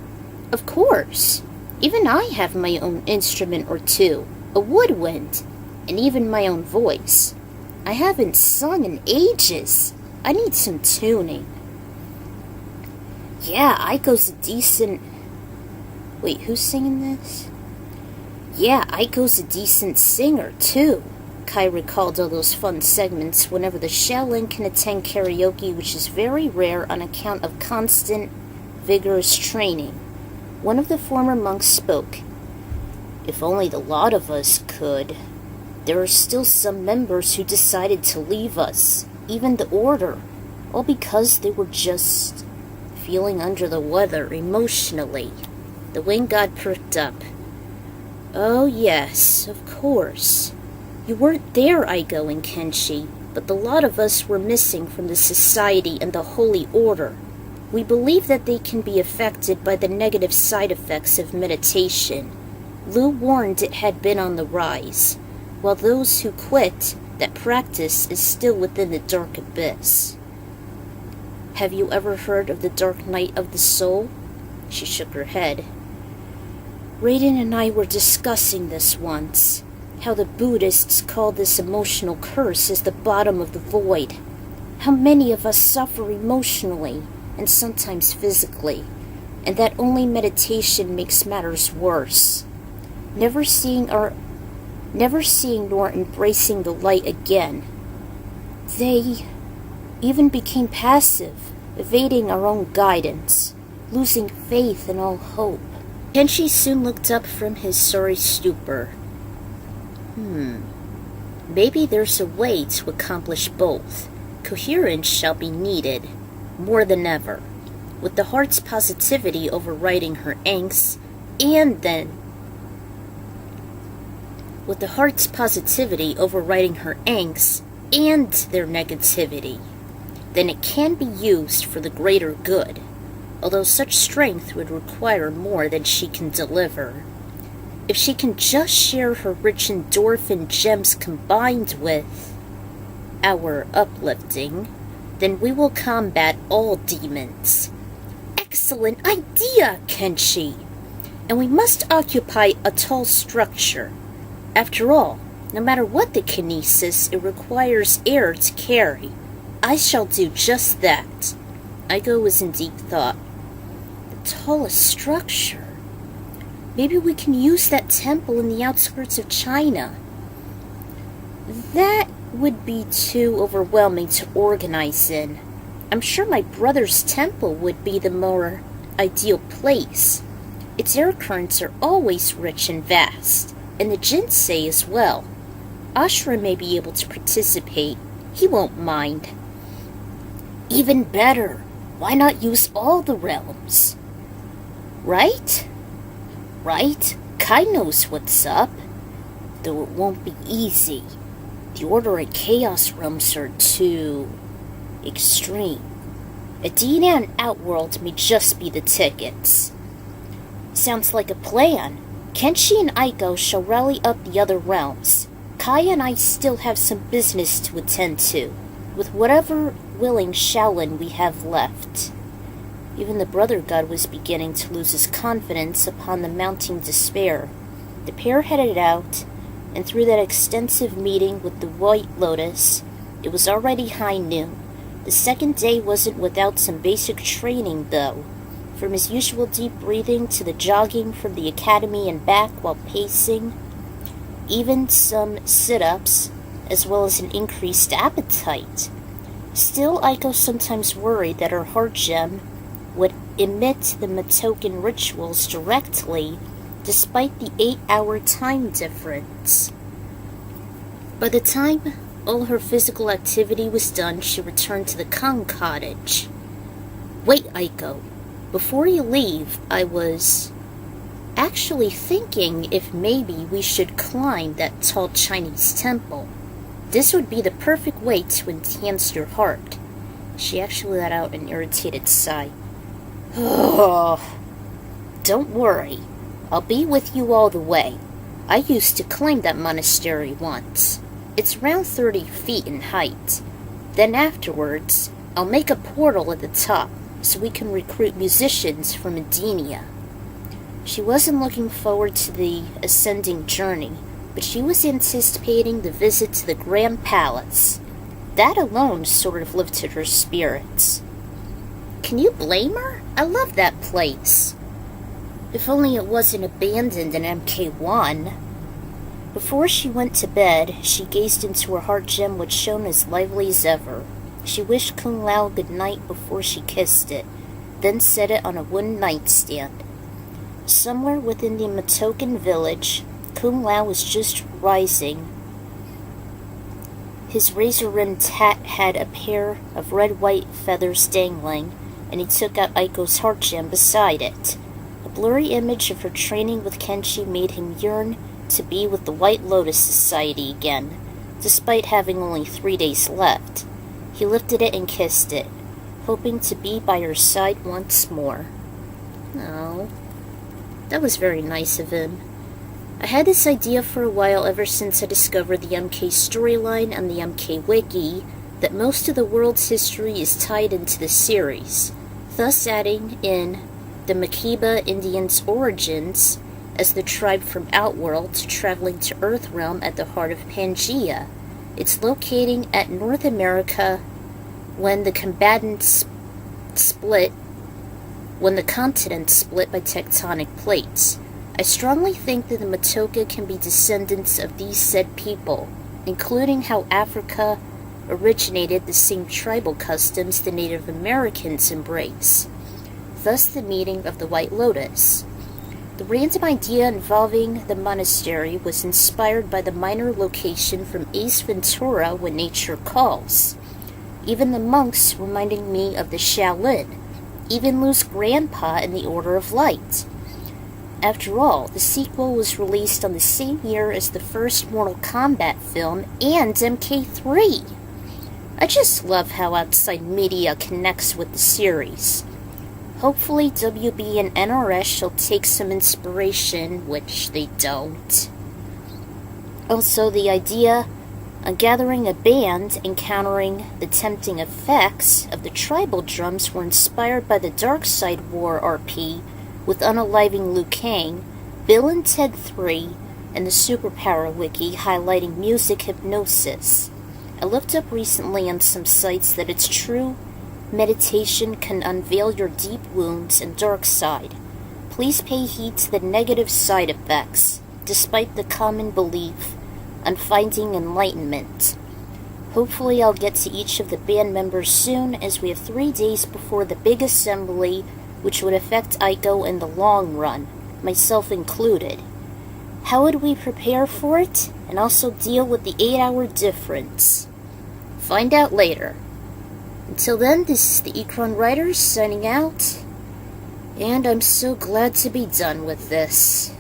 Of course. Even I have my own instrument or two, a woodwind, and even my own voice. I haven't sung in ages. I need some tuning. Yeah, Aiko's a decent... Wait, who's singing this? Yeah, Aiko's a decent singer, too. Kai recalled all those fun segments whenever the Shaolin can attend karaoke, which is very rare on account of constant, vigorous training. One of the former monks spoke. If only the lot of us could. There are still some members who decided to leave us, even the order, all because they were just feeling under the weather emotionally. The wind god perked up. Oh yes, of course. You weren't there, Aiko and Kenshi, but the lot of us were missing from the society and the holy order. We believe that they can be affected by the negative side effects of meditation. Lu warned it had been on the rise, while those who quit that practice is still within the dark abyss. Have you ever heard of the dark night of the soul? She shook her head. Raiden and I were discussing this once, how the Buddhists call this emotional curse as the bottom of the void. How many of us suffer emotionally, and sometimes physically, and that only meditation makes matters worse. Never seeing nor embracing the light again. They even became passive, evading our own guidance, losing faith and all hope. Kenshi soon looked up from his sorry stupor. Maybe there's a way to accomplish both. Coherence shall be needed, more than ever, with the heart's positivity overriding her angst, and their negativity. then it can be used for the greater good, although such strength would require more than she can deliver. If she can just share her rich endorphin gems combined with our uplifting, then we will combat all demons. Excellent idea, Kenshi! And we must occupy a tall structure. After all, no matter what the kinesis, it requires air to carry. I shall do just that. Aiko was in deep thought. The tallest structure? Maybe we can use that temple in the outskirts of China. That would be too overwhelming to organize in. I'm sure my brother's temple would be the more ideal place. Its air currents are always rich and vast, and the Jinsei as well. Ashura may be able to participate. He won't mind. Even better, why not use all the realms? Right? Right? Kai knows what's up, though it won't be easy. The Order and Chaos realms are too extreme. Adina and Outworld may just be the tickets. Sounds like a plan. Kenshi and Aiko shall rally up the other realms. Kaya and I still have some business to attend to, with whatever willing Shaolin we have left. Even the brother god was beginning to lose his confidence upon the mounting despair. The pair headed out, and through that extensive meeting with the White Lotus, it was already high noon. The second day wasn't without some basic training, though. From his usual deep breathing to the jogging from the academy and back while pacing, even some sit-ups, as well as an increased appetite. Still, Aiko sometimes worried that her heart gem would emit the Matoken rituals directly, despite the 8-hour time difference. By the time all her physical activity was done, she returned to the Kong cottage. Wait, Aiko. Before you leave, I was actually thinking if maybe we should climb that tall Chinese temple. This would be the perfect way to enhance your heart. She actually let out an irritated sigh. Oh, don't worry. I'll be with you all the way. I used to climb that monastery once. It's around 30 feet in height. Then afterwards, I'll make a portal at the top so we can recruit musicians from Adenia. She wasn't looking forward to the ascending journey, but she was anticipating the visit to the Grand Palace. That alone sort of lifted her spirits. Can you blame her? I love that place. If only it wasn't abandoned in MK1. Before she went to bed, she gazed into her heart gem which shone as lively as ever. She wished Kung Lao good night before she kissed it, then set it on a wooden nightstand. Somewhere within the Matoken village, Kung Lao was just rising. His razor-rimmed hat had a pair of red-white feathers dangling, and he took out Aiko's heart gem beside it. A blurry image of her training with Kenshi made him yearn to be with the White Lotus Society again, despite having only 3 days left. He lifted it and kissed it, hoping to be by her side once more. Oh, that was very nice of him. I had this idea for a while ever since I discovered the MK storyline on the MK Wiki that most of the world's history is tied into the series, thus adding in the Makiba Indians' origins as the tribe from Outworld traveling to Earthrealm at the heart of Pangea. It's locating at North America when the continents split by tectonic plates. I strongly think that the Matoka can be descendants of these said people, including how Africa originated the same tribal customs the Native Americans embrace. Thus the meeting of the White Lotus. The random idea involving the monastery was inspired by the minor location from Ace Ventura When Nature Calls. Even the monks reminding me of the Shaolin, even Lu's grandpa in the Order of Light. After all, the sequel was released on the same year as the first Mortal Kombat film and MK3. I just love how outside media connects with the series. Hopefully WB and NRS shall take some inspiration, which they don't. Also, the idea of gathering a band and countering the tempting effects of the tribal drums were inspired by the Dark Side War RP with Unaliving Liu Kang, Bill and Ted 3, and the Superpower Wiki highlighting music hypnosis. I looked up recently on some sites that it's true meditation can unveil your deep wounds and dark side. Please pay heed to the negative side effects, despite the common belief on finding enlightenment. Hopefully I'll get to each of the band members soon, as we have 3 days before the big assembly, which would affect Aiko in the long run, myself included. How would we prepare for it, and also deal with the 8-hour difference? Find out later. Until then, this is the Ecron Writers signing out, and I'm so glad to be done with this.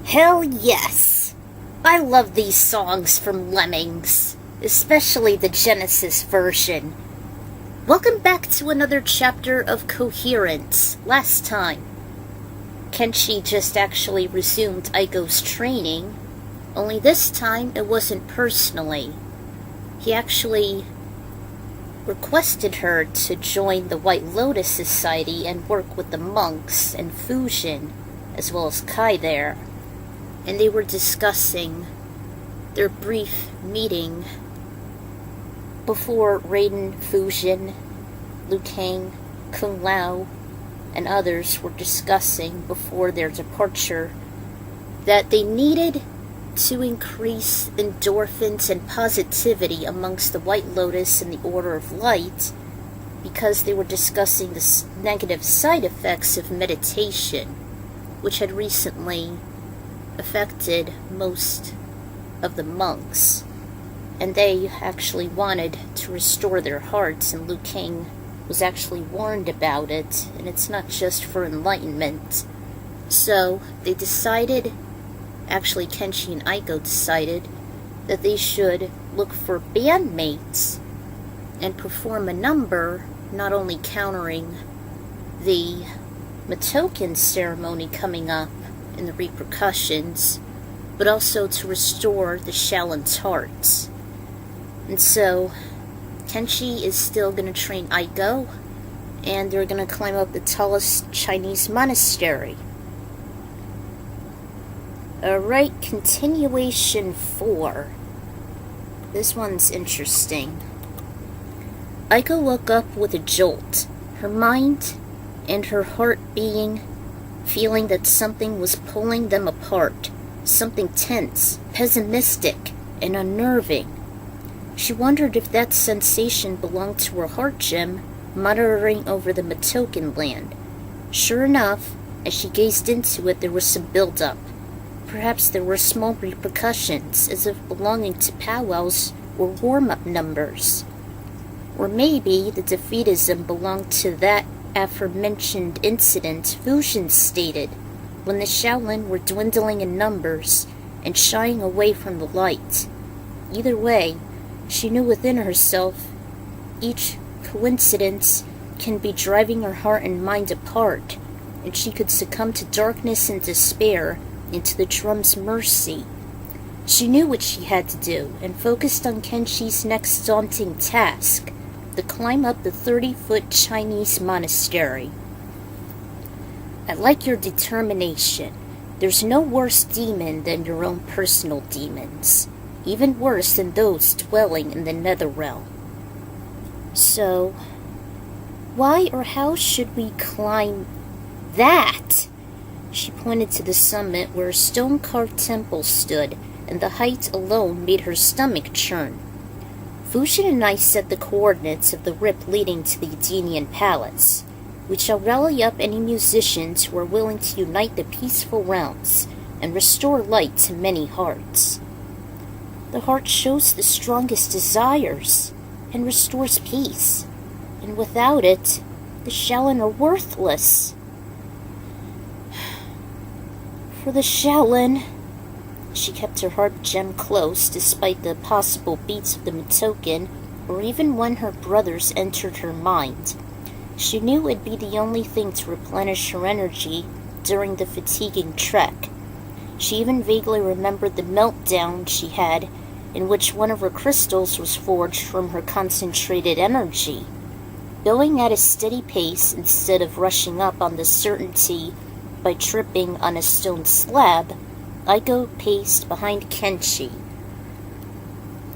Hell yes! I love these songs from Lemmings, especially the Genesis version. Welcome back to another chapter of Koherence. Last time, Kenshi just actually resumed Aiko's training, only this time it wasn't personally. He actually requested her to join the White Lotus Society and work with the monks and Fujin, as well as Kai there. And they were discussing their brief meeting before Raiden, Fujin, Liu Kang, Kung Lao, and others were discussing before their departure that they needed to increase endorphins and positivity amongst the White Lotus and the Order of Light, because they were discussing the negative side effects of meditation, which had recently affected most of the monks, and they actually wanted to restore their hearts, and Liu Kang was actually warned about it, and it's not just for enlightenment. So they decided, actually Kenshi and Aiko decided, that they should look for bandmates and perform a number, not only countering the Matoken ceremony coming up and the repercussions, but also to restore the Shaolin's hearts. And so Kenshi is still going to train Aiko, and they're going to climb up the tallest Chinese monastery. Alright, continuation 4. This one's interesting. Aiko woke up with a jolt, her mind and her heart feeling that something was pulling them apart, something tense, pessimistic, and unnerving. She wondered if that sensation belonged to her heart gem, muttering over the Matoken land. Sure enough, as she gazed into it, there was some build-up. Perhaps there were small repercussions, as if belonging to powwows or warm-up numbers. Or maybe the defeatism belonged to that aforementioned incident Fusion stated, when the Shaolin were dwindling in numbers and shying away from the light. Either way, she knew within herself each coincidence can be driving her heart and mind apart, and she could succumb to darkness and despair and to the drum's mercy. She knew what she had to do, and focused on Kenshi's next daunting task, to climb up the 30-foot Chinese monastery. I like your determination. There's no worse demon than your own personal demons, even worse than those dwelling in the netherrealm. So, why or how should we climb that? She pointed to the summit where a stone-carved temple stood, and the height alone made her stomach churn. Fusion and I set the coordinates of the rip leading to the Edenian Palace. We shall rally up any musicians who are willing to unite the peaceful realms and restore light to many hearts. The heart shows the strongest desires and restores peace, and without it, the Shaolin are worthless. For the Shaolin, she kept her heart gem close despite the possible beats of the Matoken, or even when her brothers entered her mind. She knew it'd be the only thing to replenish her energy during the fatiguing trek. She even vaguely remembered the meltdown she had, in which one of her crystals was forged from her concentrated energy. Going at a steady pace instead of rushing up on the certainty by tripping on a stone slab, Aiko paced behind Kenshi.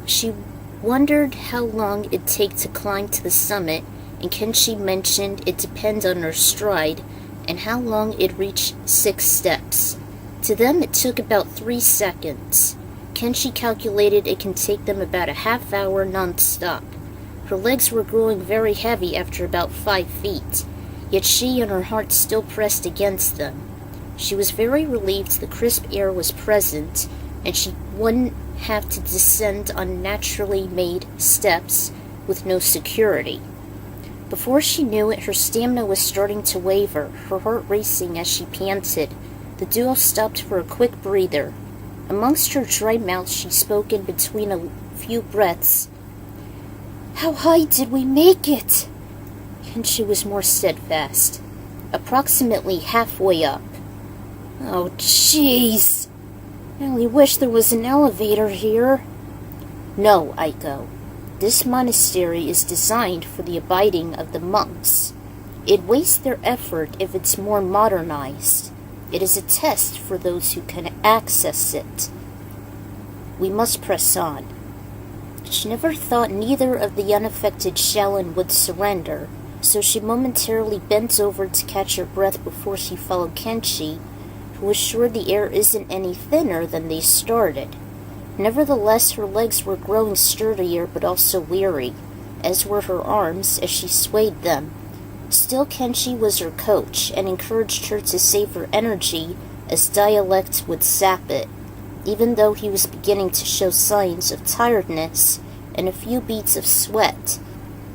She wondered how long it'd take to climb to the summit, and Kenshi mentioned it depend on her stride and how long it'd reach 6 steps. To them it took about 3 seconds. Kenshi calculated it can take them about a half hour non-stop. Her legs were growing very heavy after about 5 feet, yet she and her heart still pressed against them. She was very relieved the crisp air was present, and she wouldn't have to descend on naturally made steps with no security. Before she knew it, her stamina was starting to waver, her heart racing as she panted. The duo stopped for a quick breather. Amongst her dry mouth, she spoke in between a few breaths. "How high did we make it?" Kenshi was more steadfast. "Approximately halfway up." "Oh, jeez. I only wish there was an elevator here." "No, Aiko. This monastery is designed for the abiding of the monks. It wastes their effort if it's more modernized. It is a test for those who can access it. We must press on." She never thought neither of the unaffected Shaolin would surrender, so she momentarily bent over to catch her breath before she followed Kenshi, who was sure the air isn't any thinner than they started. Nevertheless, her legs were growing sturdier but also weary, as were her arms as she swayed them. Still, Kenshi was her coach and encouraged her to save her energy, as dialect would sap it, even though he was beginning to show signs of tiredness and a few beads of sweat.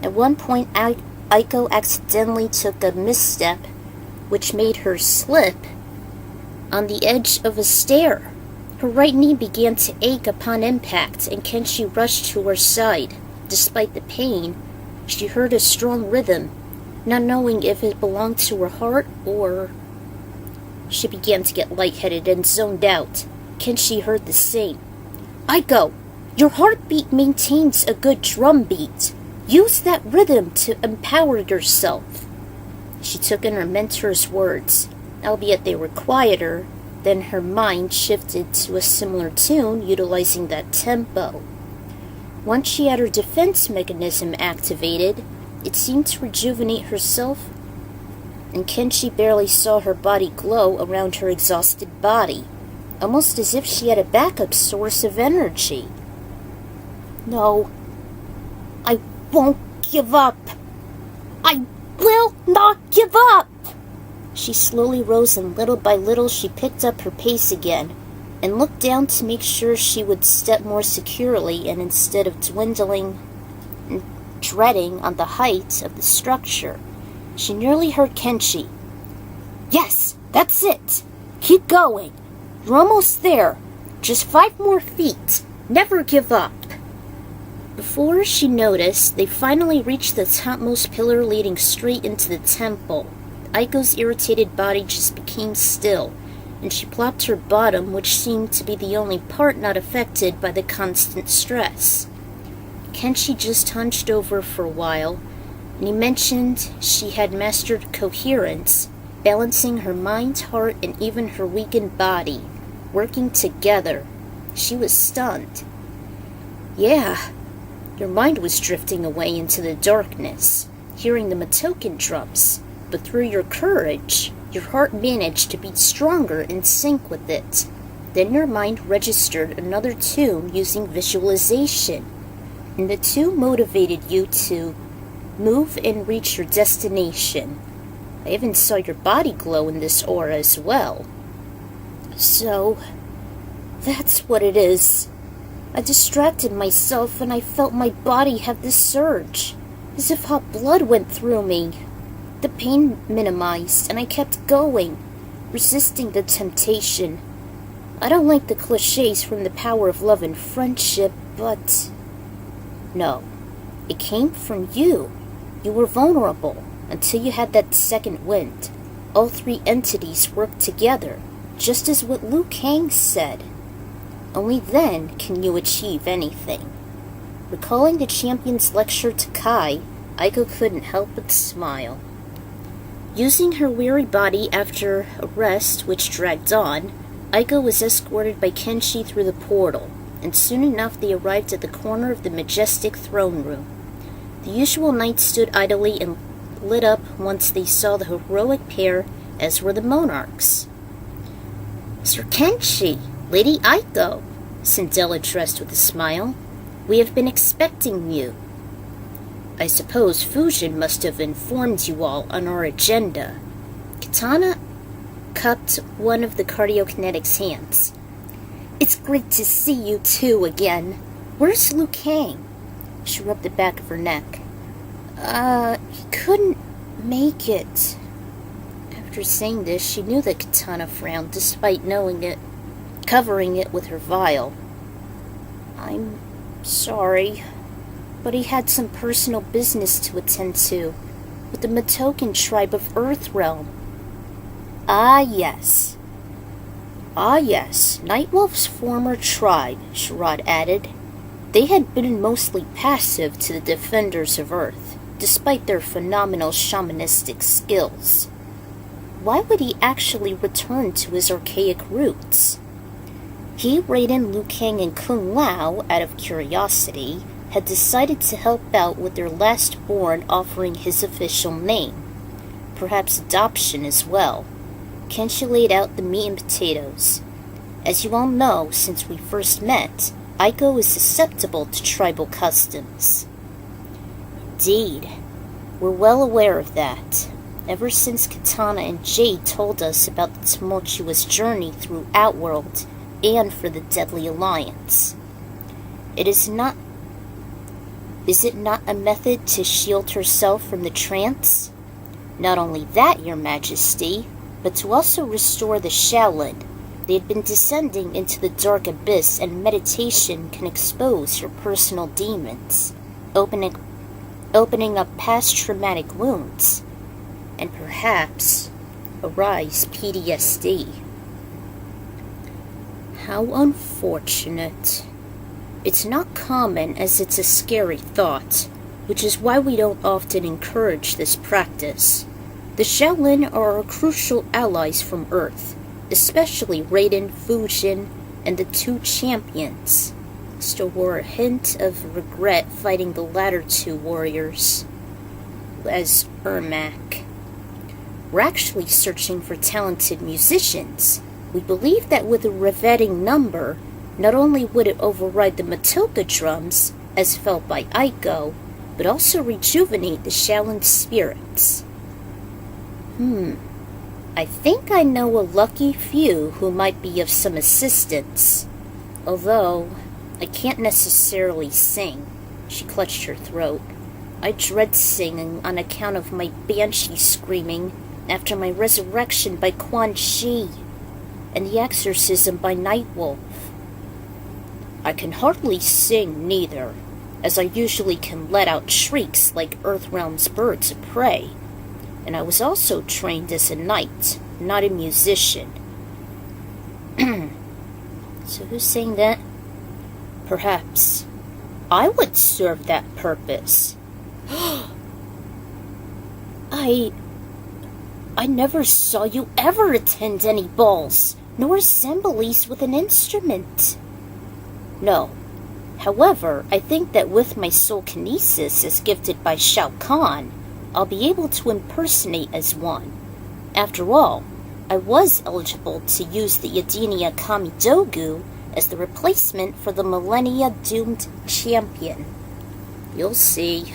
At one point, Aiko accidentally took a misstep, which made her slip on the edge of a stair. Her right knee began to ache upon impact, and Kenshi rushed to her side. Despite the pain, she heard a strong rhythm, not knowing if it belonged to her heart or... She began to get lightheaded and zoned out. Kenshi heard the same. "Aiko, your heartbeat maintains a good drum beat. Use that rhythm to empower yourself. She took in her mentor's words, albeit they were quieter. Then her mind shifted to a similar tune, utilizing that tempo. Once she had her defense mechanism activated, it seemed to rejuvenate herself, and Kenshi barely saw her body glow around her exhausted body, almost as if she had a backup source of energy. No, I won't give up. I will not give up. She slowly rose, and little by little she picked up her pace again, and looked down to make sure she would step more securely, and instead of dwindling and dreading on the height of the structure, she nearly heard Kenshi. Yes, that's it. Keep going. You're almost there. Just 5 more feet. Never give up. Before she noticed, they finally reached the topmost pillar leading straight into the temple. Aiko's irritated body just became still, and she plopped her bottom, which seemed to be the only part not affected by the constant stress. Kenshi just hunched over for a while, and he mentioned she had mastered coherence, balancing her mind, heart, and even her weakened body, working together. She was stunned. Yeah, your mind was drifting away into the darkness, hearing the Matoken drums, but through your courage, your heart managed to beat stronger in sync with it. Then your mind registered another tune using visualization, and the two motivated you to move and reach your destination. I even saw your body glow in this aura as well. So, that's what it is. I distracted myself and I felt my body have this surge, as if hot blood went through me. The pain minimized and I kept going, resisting the temptation. I don't like the cliches from The Power of Love and Friendship, but... No, it came from you. You were vulnerable until you had that second wind. All 3 entities worked together, just as what Liu Kang said. Only then can you achieve anything. Recalling the champion's lecture to Kai, Aiko couldn't help but smile. Using her weary body after a rest which dragged on, Aiko was escorted by Kenshi through the portal, and soon enough they arrived at the corner of the majestic throne room. The usual knights stood idly and lit up once they saw the heroic pair, as were the monarchs. Sir Kenshi, Lady Aiko, Sindel addressed with a smile. We have been expecting you. I suppose Fujin must have informed you all on our agenda. Katana cupped one of the cardiokinetic's hands. It's great to see you two again. Where's Liu Kang? She rubbed the back of her neck. He couldn't make it. After saying this, she knew that Katana frowned, despite knowing it, covering it with her vial. I'm sorry, but he had some personal business to attend to with the Matoken tribe of Earthrealm. Ah, yes, Nightwolf's former tribe, Sharad added. They had been mostly passive to the defenders of Earth, despite their phenomenal shamanistic skills. Why would he actually return to his archaic roots? He, Raiden, Liu Kang, and Kung Lao, out of curiosity, had decided to help out with their last born offering his official name. Perhaps adoption as well. Kenshi laid out the meat and potatoes. As you all know, since we first met, Aiko is susceptible to tribal customs. Indeed, we're well aware of that, ever since Katana and Jade told us about the tumultuous journey through Outworld and for the Deadly Alliance. Is it not a method to shield herself from the trance? Not only that, Your Majesty, but to also restore the Shaolin. They had been descending into the dark abyss, and meditation can expose your personal demons, opening up past traumatic wounds, and perhaps arise PTSD. How unfortunate. It's not common, as it's a scary thought. which is why we don't often encourage this practice. The Shaolin are our crucial allies from Earth, especially Raiden, Fujin, and the two champions. Still wore a hint of regret fighting the latter two warriors as Ermac. We're actually searching for talented musicians. We believe that with a revetting number, not only would it override the Matoka drums, as felt by Aiko, but also rejuvenate the Shaolin spirits. I think I know a lucky few who might be of some assistance. Although, I can't necessarily sing. She clutched her throat. I dread singing on account of my banshee screaming after my resurrection by Quan Chi and the exorcism by Nightwolf. I can hardly sing neither, as I usually can let out shrieks like Earthrealm's birds of prey. And I was also trained as a knight, not a musician. So who's saying that? Perhaps I would serve that purpose. I never saw you ever attend any balls, nor assemblies with an instrument. No. However, I think that with my soul kinesis as gifted by Shao Kahn, I'll be able to impersonate as one. After all, I was eligible to use the Yadenia Kamidogu as the replacement for the millennia-doomed champion. You'll see.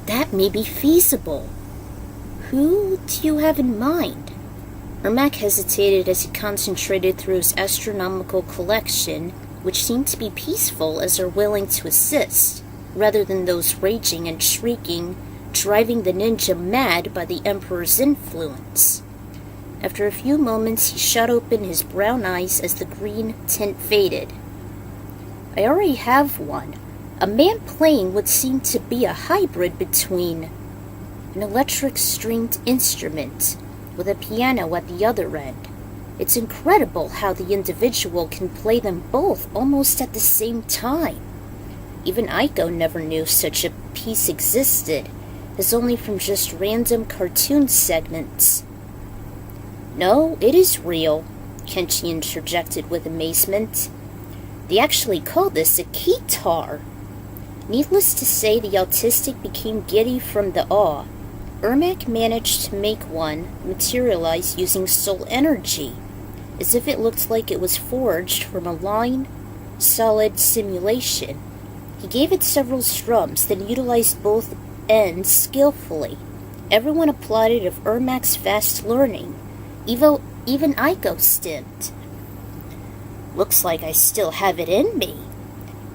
That may be feasible. Who do you have in mind? Ermac hesitated as he concentrated through his astronomical collection, which seemed to be peaceful as are willing to assist, rather than those raging and shrieking, driving the ninja mad by the Emperor's influence. After a few moments, he shut open his brown eyes as the green tint faded. I already have one. A man playing what seemed to be a hybrid between an electric-stringed instrument with a piano at the other end. It's incredible how the individual can play them both almost at the same time. Even Aiko never knew such a piece existed, as only from just random cartoon segments. No, it is real, Kenshi interjected with amazement. They actually call this a keytar. Needless to say, the autistic became giddy from the awe. Ermac managed to make one materialize using soul energy, as if it looked like it was forged from a solid simulation. He gave it several strums, then utilized both ends skillfully. Everyone applauded of Ermac's fast learning. Even Aiko stimmed. Looks like I still have it in me.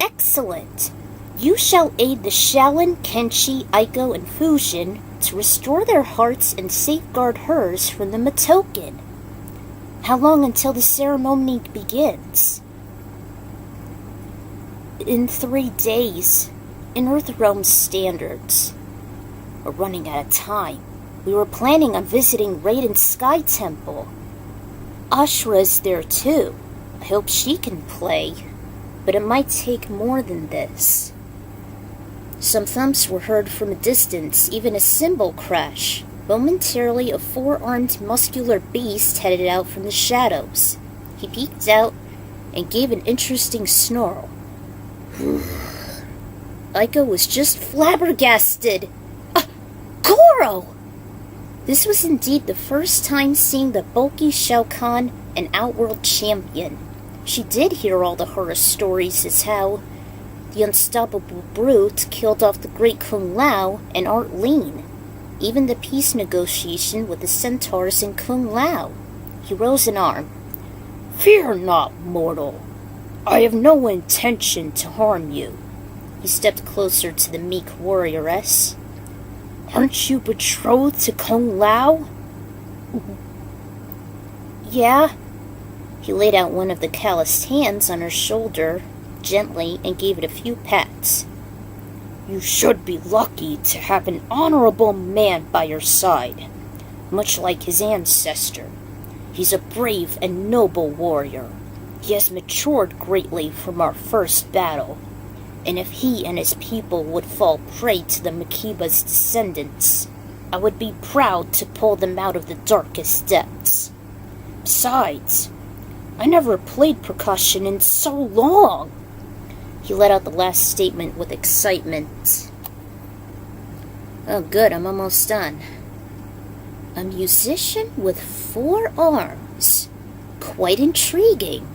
Excellent! You shall aid the Shaolin, Kenshi, Aiko, and Fujin to restore their hearts and safeguard hers from the Matoken. How long until the ceremony begins? In 3 days, in Earthrealm standards. We're running out of time. We were planning on visiting Raiden's Sky Temple. Ashura's there too. I hope she can play, but it might take more than this. Some thumps were heard from a distance, even a cymbal crash. Momentarily, a 4-armed muscular beast headed out from the shadows. He peeked out and gave an interesting snarl. Aiko was just flabbergasted. Koro! This was indeed the first time seeing the bulky Shao Kahn, an Outworld champion. She did hear all the horror stories as how the unstoppable brute killed off the great Kung Lao and Art Lean. Even the peace negotiation with the centaurs in Kung Lao. He rose an arm. Fear not, mortal. I have no intention to harm you. He stepped closer to the meek warrioress. Aren't you betrothed to Kung Lao? Yeah. He laid out one of the calloused hands on her shoulder gently and gave it a few pats. You should be lucky to have an honorable man by your side, much like his ancestor. He's a brave and noble warrior. He has matured greatly from our first battle. And if he and his people would fall prey to the Makiba's descendants, I would be proud to pull them out of the darkest depths. Besides, I never played percussion in so long. He let out the last statement with excitement. Oh good, I'm almost done. A musician with 4 arms. Quite intriguing.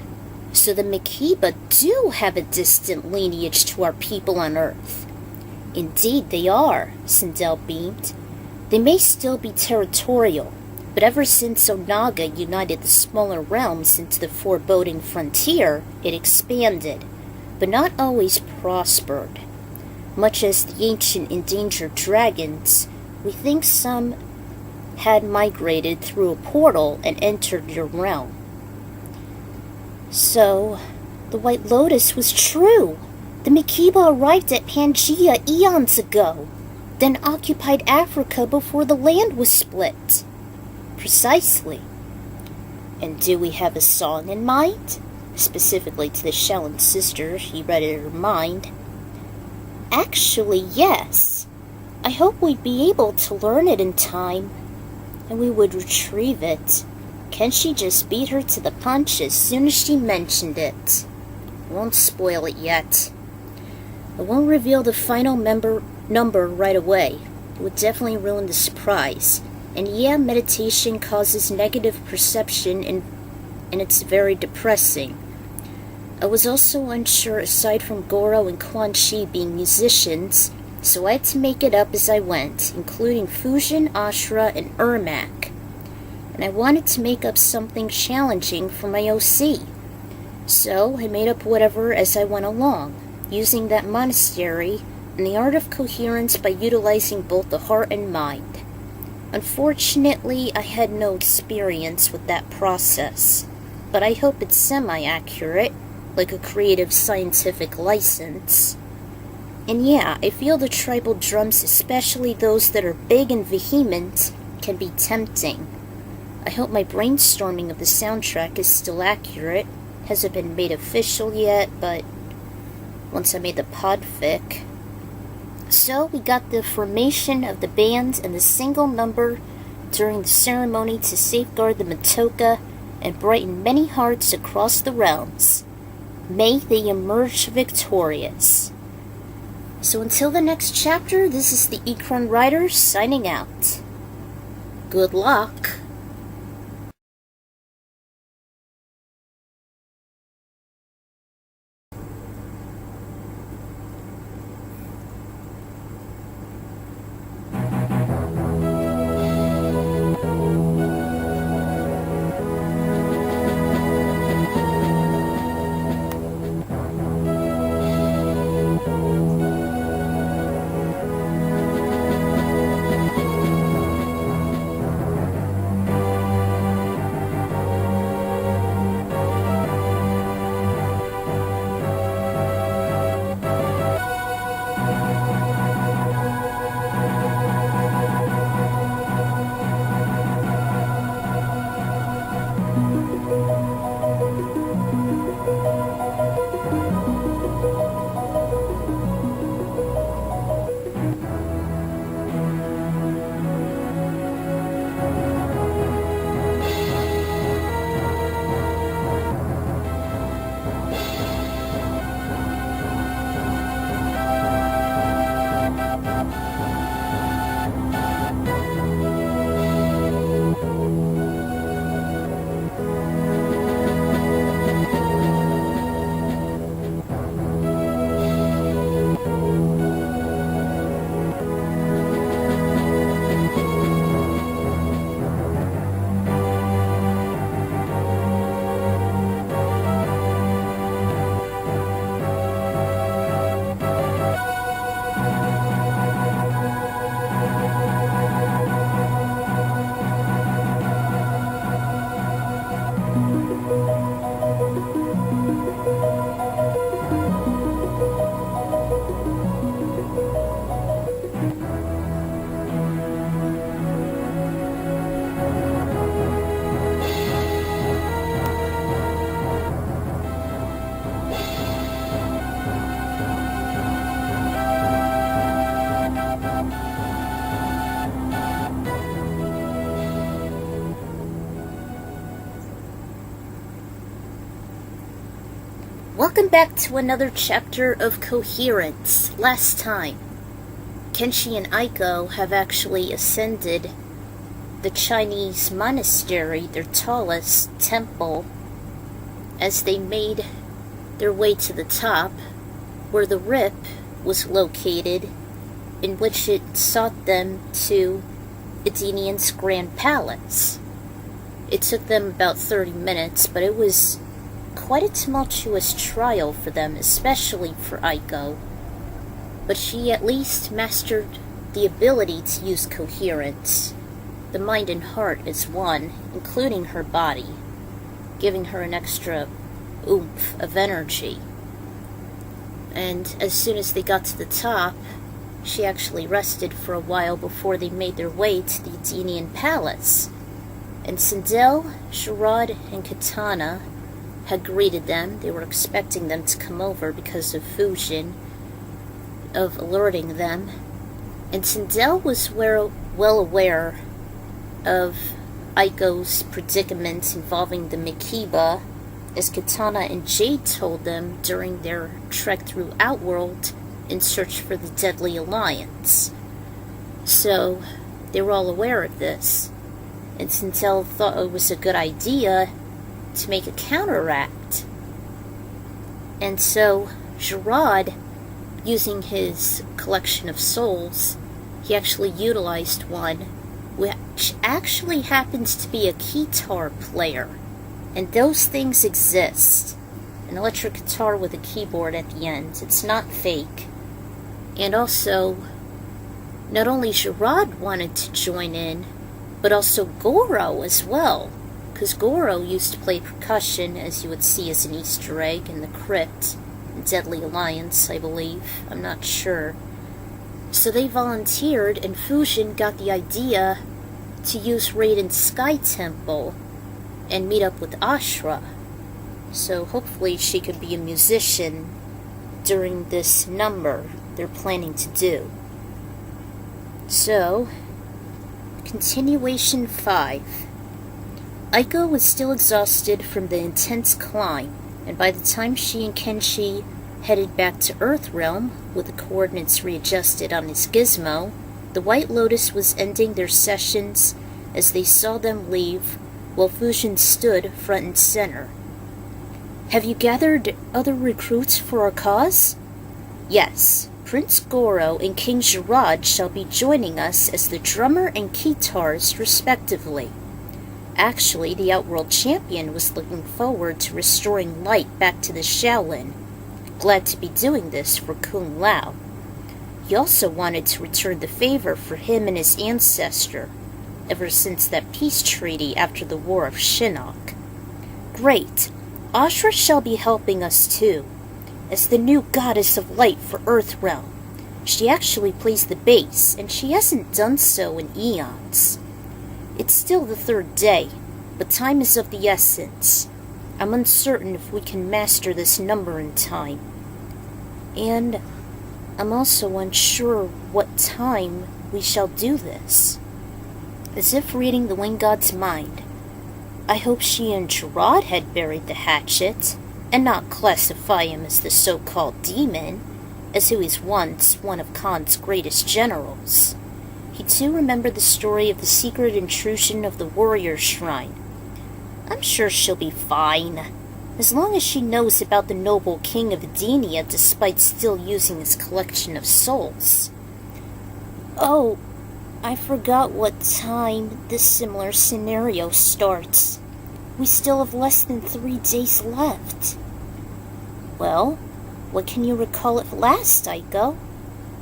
So the Makiba do have a distant lineage to our people on Earth. Indeed they are, Sindel beamed. They may still be territorial, but ever since Onaga united the smaller realms into the foreboding frontier, it expanded, but not always prospered. Much as the ancient endangered dragons, we think some had migrated through a portal and entered your realm. So, the White Lotus was true. The Makiba arrived at Pangea eons ago, then occupied Africa before the land was split. Precisely. And do we have a song in mind? Specifically to the Shellan sister, he read in her mind. Actually, yes. I hope we'd be able to learn it in time, and we would retrieve it. Kenshi just beat her to the punch as soon as she mentioned it. I won't spoil it yet. I won't reveal the final number right away. It would definitely ruin the surprise. And yeah, meditation causes negative perception and it's very depressing. I was also unsure aside from Goro and Quan Chi being musicians, so I had to make it up as I went, including Fujin, Ashura, and Ermac. And I wanted to make up something challenging for my OC. So I made up whatever as I went along, using that monastery and the art of coherence by utilizing both the heart and mind. Unfortunately, I had no experience with that process, but I hope it's semi-accurate, like a creative scientific license. And yeah, I feel the tribal drums, especially those that are big and vehement, can be tempting. I hope my brainstorming of the soundtrack is still accurate. Hasn't been made official yet, but once I made the podfic. So we got the formation of the band and the single number during the ceremony to safeguard the Matoka and brighten many hearts across the realms. May they emerge victorious. So until the next chapter, this is the Ikran Writer signing out. Good luck. Welcome back to another chapter of Koherence. Last time, Kenshi and Aiko have actually ascended the Chinese monastery, their tallest temple, as they made their way to the top, where the rip was located, in which it sought them to Edenian's Grand Palace. It took them about 30 minutes, but it was quite a tumultuous trial for them, especially for Aiko. But she at least mastered the ability to use coherence. The mind and heart is one, including her body, giving her an extra oomph of energy. And as soon as they got to the top, she actually rested for a while before they made their way to the Edenian Palace. And Sindel, Gerard, and Katana had greeted them. They were expecting them to come over because of Fujin, of alerting them. And Sindel was well aware of Aiko's predicament involving the Mikiba, as Katana and Jade told them during their trek through Outworld in search for the Deadly Alliance. So, they were all aware of this, and Sindel thought it was a good idea to make a counteract. And so, Gerard, using his collection of souls, he actually utilized one, which actually happens to be a guitar player. And those things exist. An electric guitar with a keyboard at the end. It's not fake. And also, not only Gerard wanted to join in, but also Goro as well. Because Goro used to play percussion, as you would see as an Easter egg in the crypt. In Deadly Alliance, I believe. I'm not sure. So they volunteered, and Fujin got the idea to use Raiden's Sky Temple and meet up with Ashra. So hopefully she could be a musician during this number they're planning to do. So, continuation 5. Aiko was still exhausted from the intense climb, and by the time she and Kenshi headed back to Earthrealm, with the coordinates readjusted on his gizmo, the White Lotus was ending their sessions as they saw them leave, while Fujin stood front and center. "Have you gathered other recruits for our cause?" "Yes. Prince Goro and King Gerard shall be joining us as the drummer and guitarist, respectively. Actually, the Outworld Champion was looking forward to restoring light back to the Shaolin. Glad to be doing this for Kung Lao. He also wanted to return the favor for him and his ancestor, ever since that peace treaty after the War of Shinnok. Great. Ashra shall be helping us too, as the new goddess of light for Earthrealm. She actually plays the bass, and she hasn't done so in eons. It's still the 3rd day, but time is of the essence. I'm uncertain if we can master this number in time. And I'm also unsure what time we shall do this." As if reading the Wind God's mind, "I hope she and Gerard had buried the hatchet, and not classify him as the so-called demon, as who is once one of Khan's greatest generals. He too remembered the story of the secret intrusion of the warrior shrine. I'm sure she'll be fine, as long as she knows about the noble king of Edenia despite still using his collection of souls. Oh, I forgot what time this similar scenario starts. We still have less than 3 days left." "Well, what can you recall at last, Aiko?"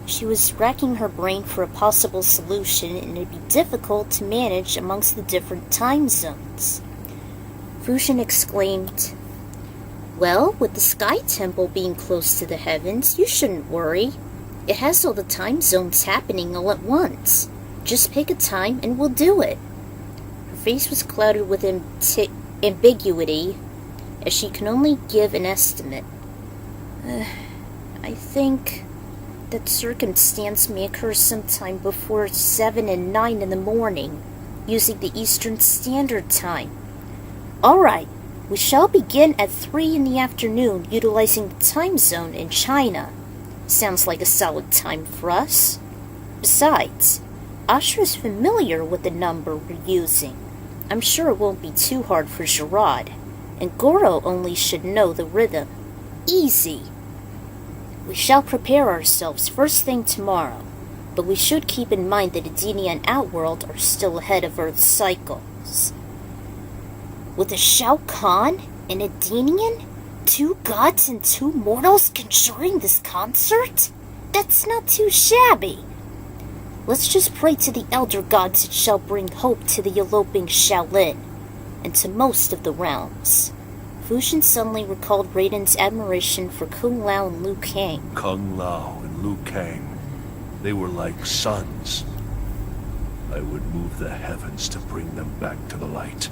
She was racking her brain for a possible solution, and it'd be difficult to manage amongst the different time zones. Fujin exclaimed, "Well, with the Sky Temple being close to the heavens, you shouldn't worry. It has all the time zones happening all at once. Just pick a time and we'll do it." Her face was clouded with ambiguity, as she can only give an estimate. "I think that circumstance may occur sometime before 7 and 9 in the morning, using the Eastern Standard Time." "All right, We shall begin at 3 in the afternoon, utilizing the time zone in China. Sounds like a solid time for us. Besides, Ashra's familiar with the number we're using. I'm sure it won't be too hard for Gerard, and Goro only should know the rhythm. Easy. We shall prepare ourselves first thing tomorrow, but we should keep in mind that Edenia and Outworld are still ahead of Earth's cycles. With a Shao Kahn and Edenian? 2 gods and 2 mortals conjuring this concert? That's not too shabby. Let's just pray to the elder gods it shall bring hope to the eloping Shaolin, and to most of the realms. Fushin suddenly recalled Raiden's admiration for Kung Lao and Liu Kang. Kung Lao and Liu Kang, they were like suns. I would move the heavens to bring them back to the light.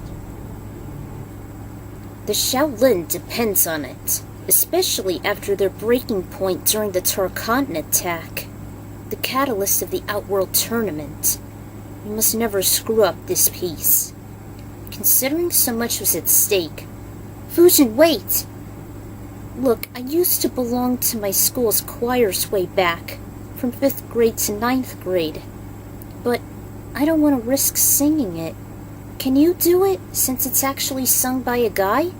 The Shaolin depends on it, especially after their breaking point during the Turkana attack, the catalyst of the Outworld tournament. We must never screw up this piece. Considering so much was at stake. Fushin, wait! Look, I used to belong to my school's choirs way back, from 5th grade to 9th grade, but I don't want to risk singing it. Can you do it, since it's actually sung by a guy?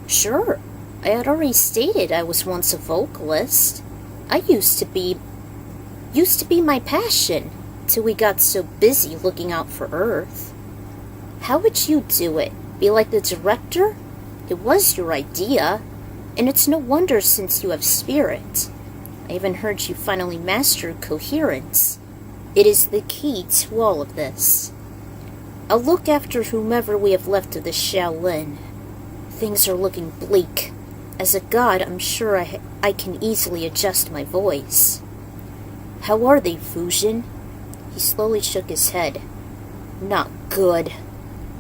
Sure. I had already stated I was once a vocalist. I used to be my passion, till we got so busy looking out for Earth. How would you do it? Be like the director? It was your idea, and it's no wonder since you have spirit. I even heard you finally mastered Koherence. It is the key to all of this. I'll look after whomever we have left of the Shaolin. Things are looking bleak. As a god, I'm sure I can easily adjust my voice. How are they, Fushin? He slowly shook his head. Not good.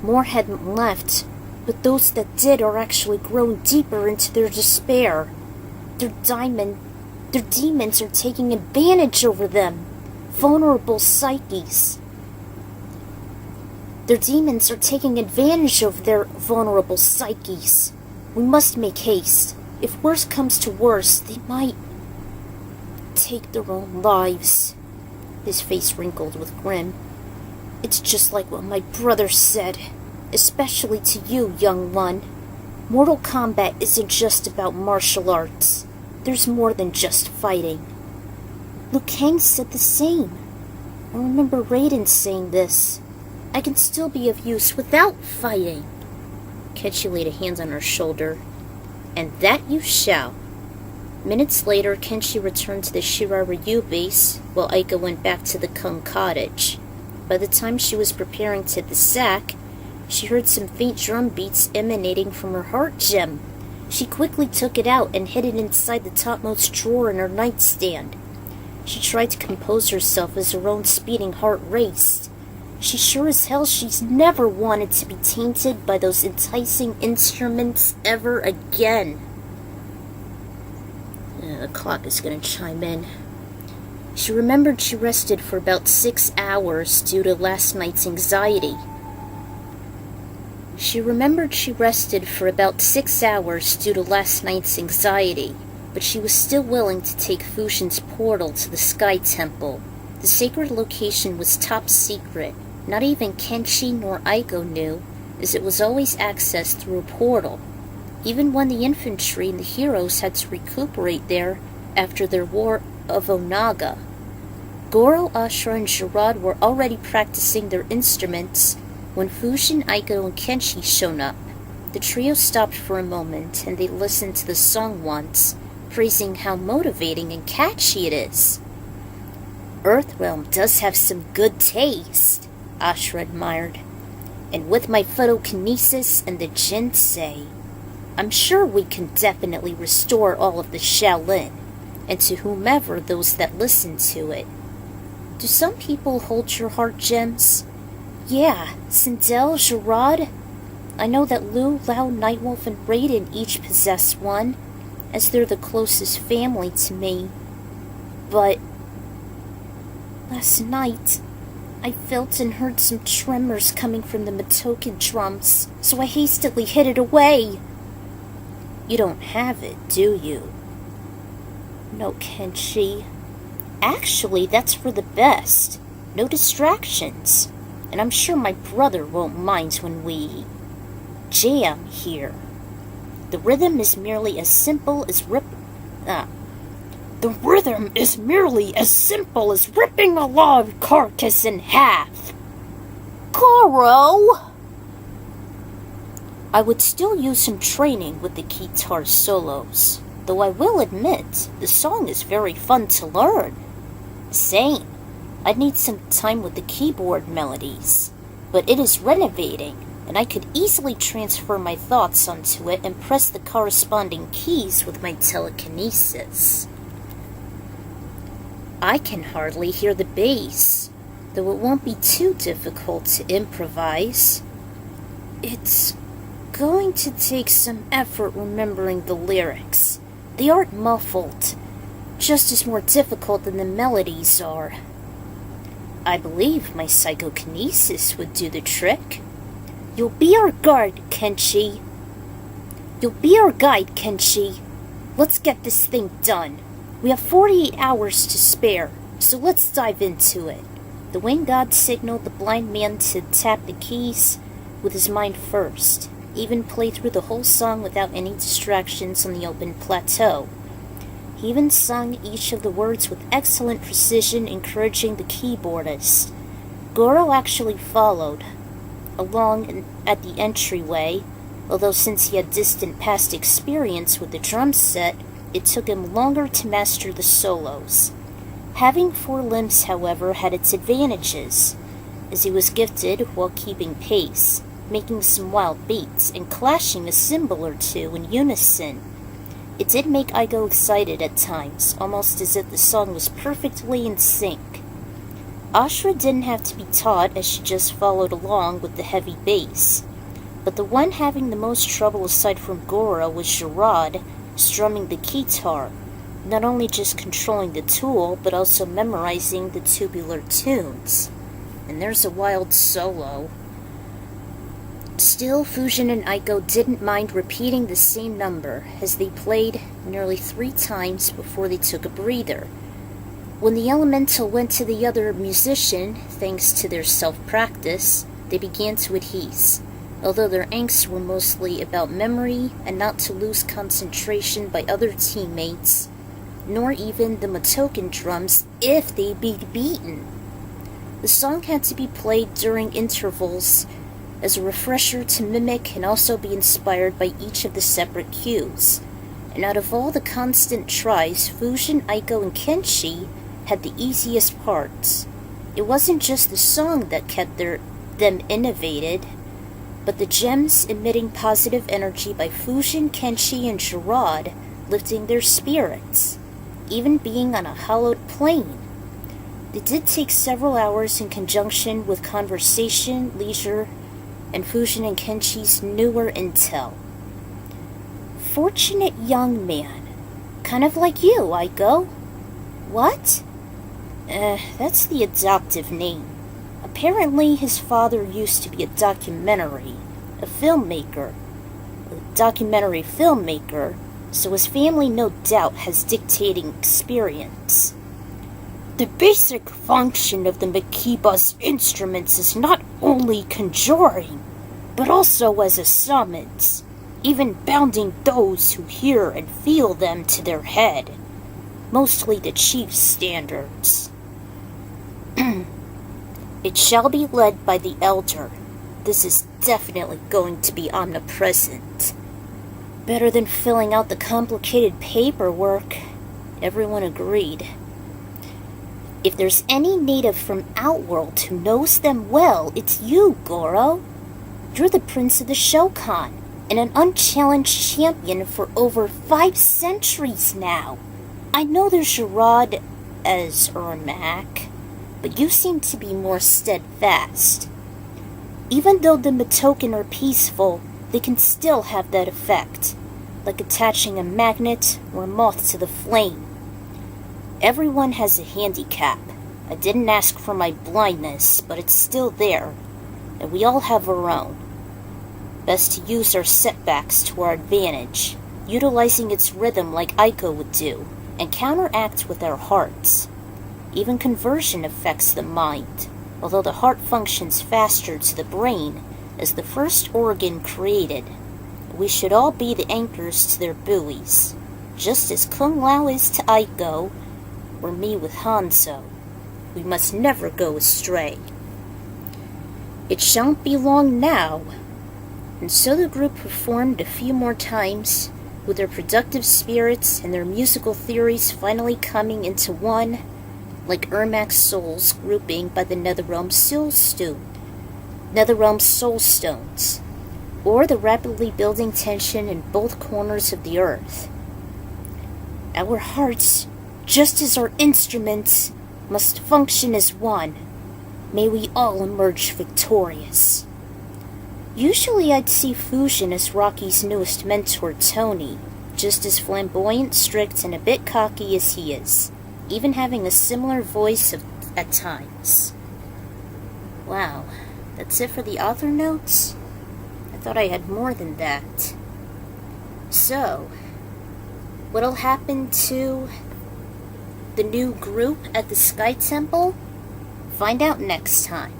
More hadn't left, but those that did are actually growing deeper into their despair. Their demons are taking advantage over them. Vulnerable psyches. Their demons are taking advantage of their vulnerable psyches. We must make haste. If worse comes to worse, they might take their own lives. His face wrinkled with grin. It's just like what my brother said, especially to you, young one. Mortal Kombat isn't just about martial arts. There's more than just fighting. Liu Kang said the same. I remember Raiden saying this. I can still be of use without fighting. Kenshi laid a hand on her shoulder. And that you shall. Minutes later, Kenshi returned to the Shiraryu base, while Aika went back to the Kung cottage. By the time she was preparing to hit the sack, she heard some faint drum beats emanating from her heart gem. She quickly took it out and hid it inside the topmost drawer in her nightstand. She tried to compose herself as her own speeding heart raced. She sure as hell she's never wanted to be tainted by those enticing instruments ever again. The clock is going to chime in. She remembered she rested for about 6 hours due to last night's anxiety. But she was still willing to take Fushin's portal to the Sky Temple. The sacred location was top secret. Not even Kenshi nor Aiko knew, as it was always accessed through a portal. Even when the infantry and the heroes had to recuperate there after their war of Onaga. Goro, Ashra, and Gerard were already practicing their instruments when Fushin, Aiko, and Kenshi showed up. The trio stopped for a moment, and they listened to the song once, praising how motivating and catchy it is. Earthrealm does have some good taste, Ashra admired. And with my photokinesis and the Jinsei, I'm sure we can definitely restore all of the Shaolin, and to whomever those that listen to it. Do some people hold your heart gems? Yeah, Sindel, Gerard. I know that Liu, Lao, Nightwolf, and Raiden each possess one, as they're the closest family to me. But last night, I felt and heard some tremors coming from the Matoken drums, so I hastily hid it away. You don't have it, do you? No, Kenshi. Actually, that's for the best. No distractions. And I'm sure my brother won't mind when we jam here. The rhythm is merely as simple as The rhythm is merely as simple as ripping a log carcass in half. Goro! I would still use some training with the guitar solos, though I will admit, the song is very fun to learn. Same. I'd need some time with the keyboard melodies, but it is renovating, and I could easily transfer my thoughts onto it and press the corresponding keys with my telekinesis. I can hardly hear the bass, though it won't be too difficult to improvise. It's going to take some effort remembering the lyrics. They aren't muffled, just as more difficult than the melodies are. I believe my psychokinesis would do the trick. You'll be our guide, Kenshi. Let's get this thing done. We have 48 hours to spare, so let's dive into it. The wind god signaled the blind man to tap the keys with his mind first, even play through the whole song without any distractions on the open plateau. He even sung each of the words with excellent precision, encouraging the keyboardist. Goro actually followed along at the entryway, although since he had distant past experience with the drum set, it took him longer to master the solos. Having 4 limbs, however, had its advantages, as he was gifted while keeping pace, making some wild beats, and clashing a cymbal or two in unison. It did make Igo excited at times, almost as if the song was perfectly in sync. Ashra didn't have to be taught, as she just followed along with the heavy bass. But the one having the most trouble aside from Goro was Gerard, strumming the guitar, not only just controlling the tool, but also memorizing the tubular tunes. And there's a wild solo. Still, Fujin and Aiko didn't mind repeating the same number, as they played nearly 3 times before they took a breather. When the elemental went to the other musician, thanks to their self-practice, they began to adhere, although their angst were mostly about memory and not to lose concentration by other teammates, nor even the Motoken drums if they'd be beaten. The song had to be played during intervals as a refresher to mimic and also be inspired by each of the separate cues. And out of all the constant tries, Fujin, Aiko, and Kenshi had the easiest parts. It wasn't just the song that kept them innovated, but the gems emitting positive energy by Fujin, Kenshi, and Gerard lifting their spirits, even being on a hallowed plane. They did take several hours in conjunction with conversation, leisure, and Fujin and Kenshi's newer intel. Fortunate young man. Kind of like you, Aiko. What? That's the adoptive name. Apparently his father used to be a documentary filmmaker, so his family no doubt has dictating experience. The basic function of the Makiba's instruments is not only conjuring, but also as a summons, even bounding those who hear and feel them to their head, mostly the chief's standards. It shall be led by the elder. This is definitely going to be omnipresent. Better than filling out the complicated paperwork. Everyone agreed. If there's any native from Outworld who knows them well, it's you, Goro. You're the Prince of the Shokan, and an unchallenged champion for over 5 centuries now. I know there's Gerard as Ermac, but you seem to be more steadfast. Even though the Motoken are peaceful, they can still have that effect, like attaching a magnet or a moth to the flame. Everyone has a handicap. I didn't ask for my blindness, but it's still there, and we all have our own. Best to use our setbacks to our advantage, utilizing its rhythm like Aiko would do, and counteract with our hearts. Even conversion affects the mind, although the heart functions faster to the brain as the first organ created. We should all be the anchors to their buoys, just as Kung Lao is to Aiko, or me with Hanzo. We must never go astray. It shan't be long now. And so the group performed a few more times, with their productive spirits and their musical theories finally coming into one, like Ermac's souls grouping by the Netherrealm Soul Stones, or the rapidly building tension in both corners of the earth. Our hearts, just as our instruments, must function as one. May we all emerge victorious. Usually I'd see Fusion as Rocky's newest mentor, Tony, just as flamboyant, strict, and a bit cocky as he is, even having a similar voice at times. Wow, that's it for the author notes? I thought I had more than that. So, what'll happen to the new group at the Sky Temple? Find out next time.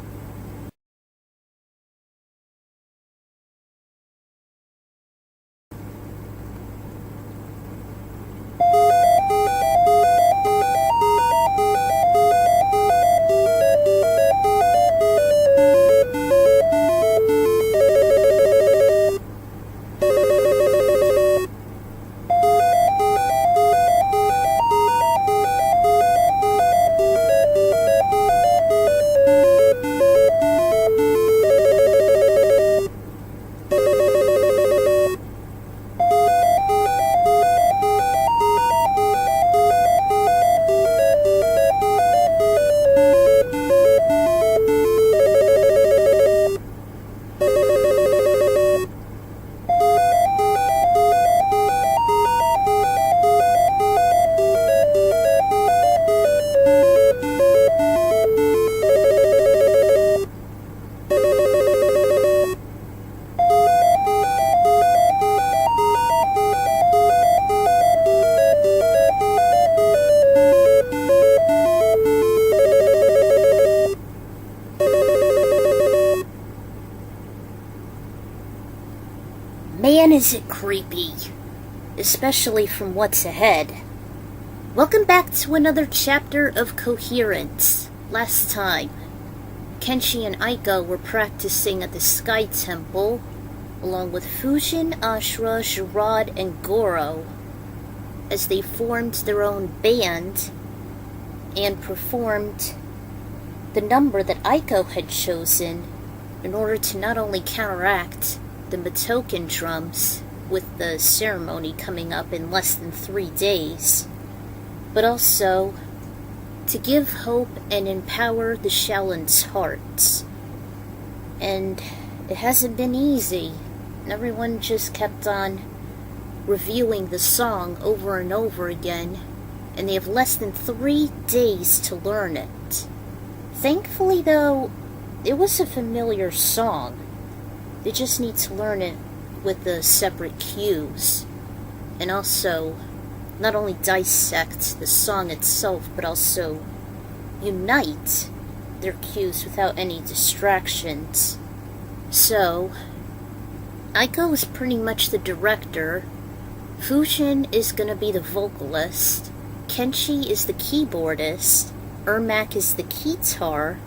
Man, is it creepy, especially from what's ahead. Welcome back to another chapter of Koherence. Last time, Kenshi and Aiko were practicing at the Sky Temple, along with Fujin, Ashura, Gerard, and Goro, as they formed their own band and performed the number that Aiko had chosen in order to not only counteract the Matoken drums with the ceremony coming up in less than 3 days, but also to give hope and empower the Shaolin's hearts. And it hasn't been easy. Everyone just kept on reviewing the song over and over again, and they have less than 3 days to learn it. Thankfully, though, it was a familiar song. They just need to learn it with the separate cues, and also not only dissect the song itself, but also unite their cues without any distractions. So, Aiko is pretty much the director, Fujin is gonna be the vocalist, Kenshi is the keyboardist, Ermac is the keytar,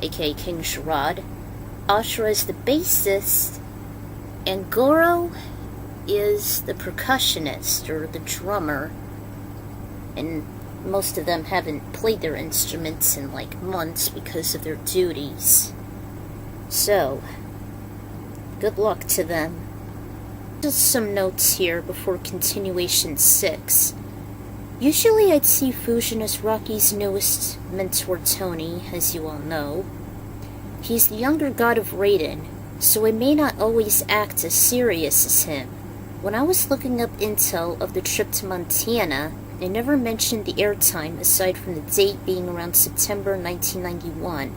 aka King Gerard, Ashura is the bassist, and Goro is the percussionist, or the drummer. And most of them haven't played their instruments in like months because of their duties. So, good luck to them. Just some notes here before continuation 6. Usually I'd see Fujin as Rocky's newest mentor, Tony, as you all know. He's the younger god of Raiden, so it may not always act as serious as him. When I was looking up intel of the trip to Montana, they never mentioned the airtime aside from the date being around September 1991.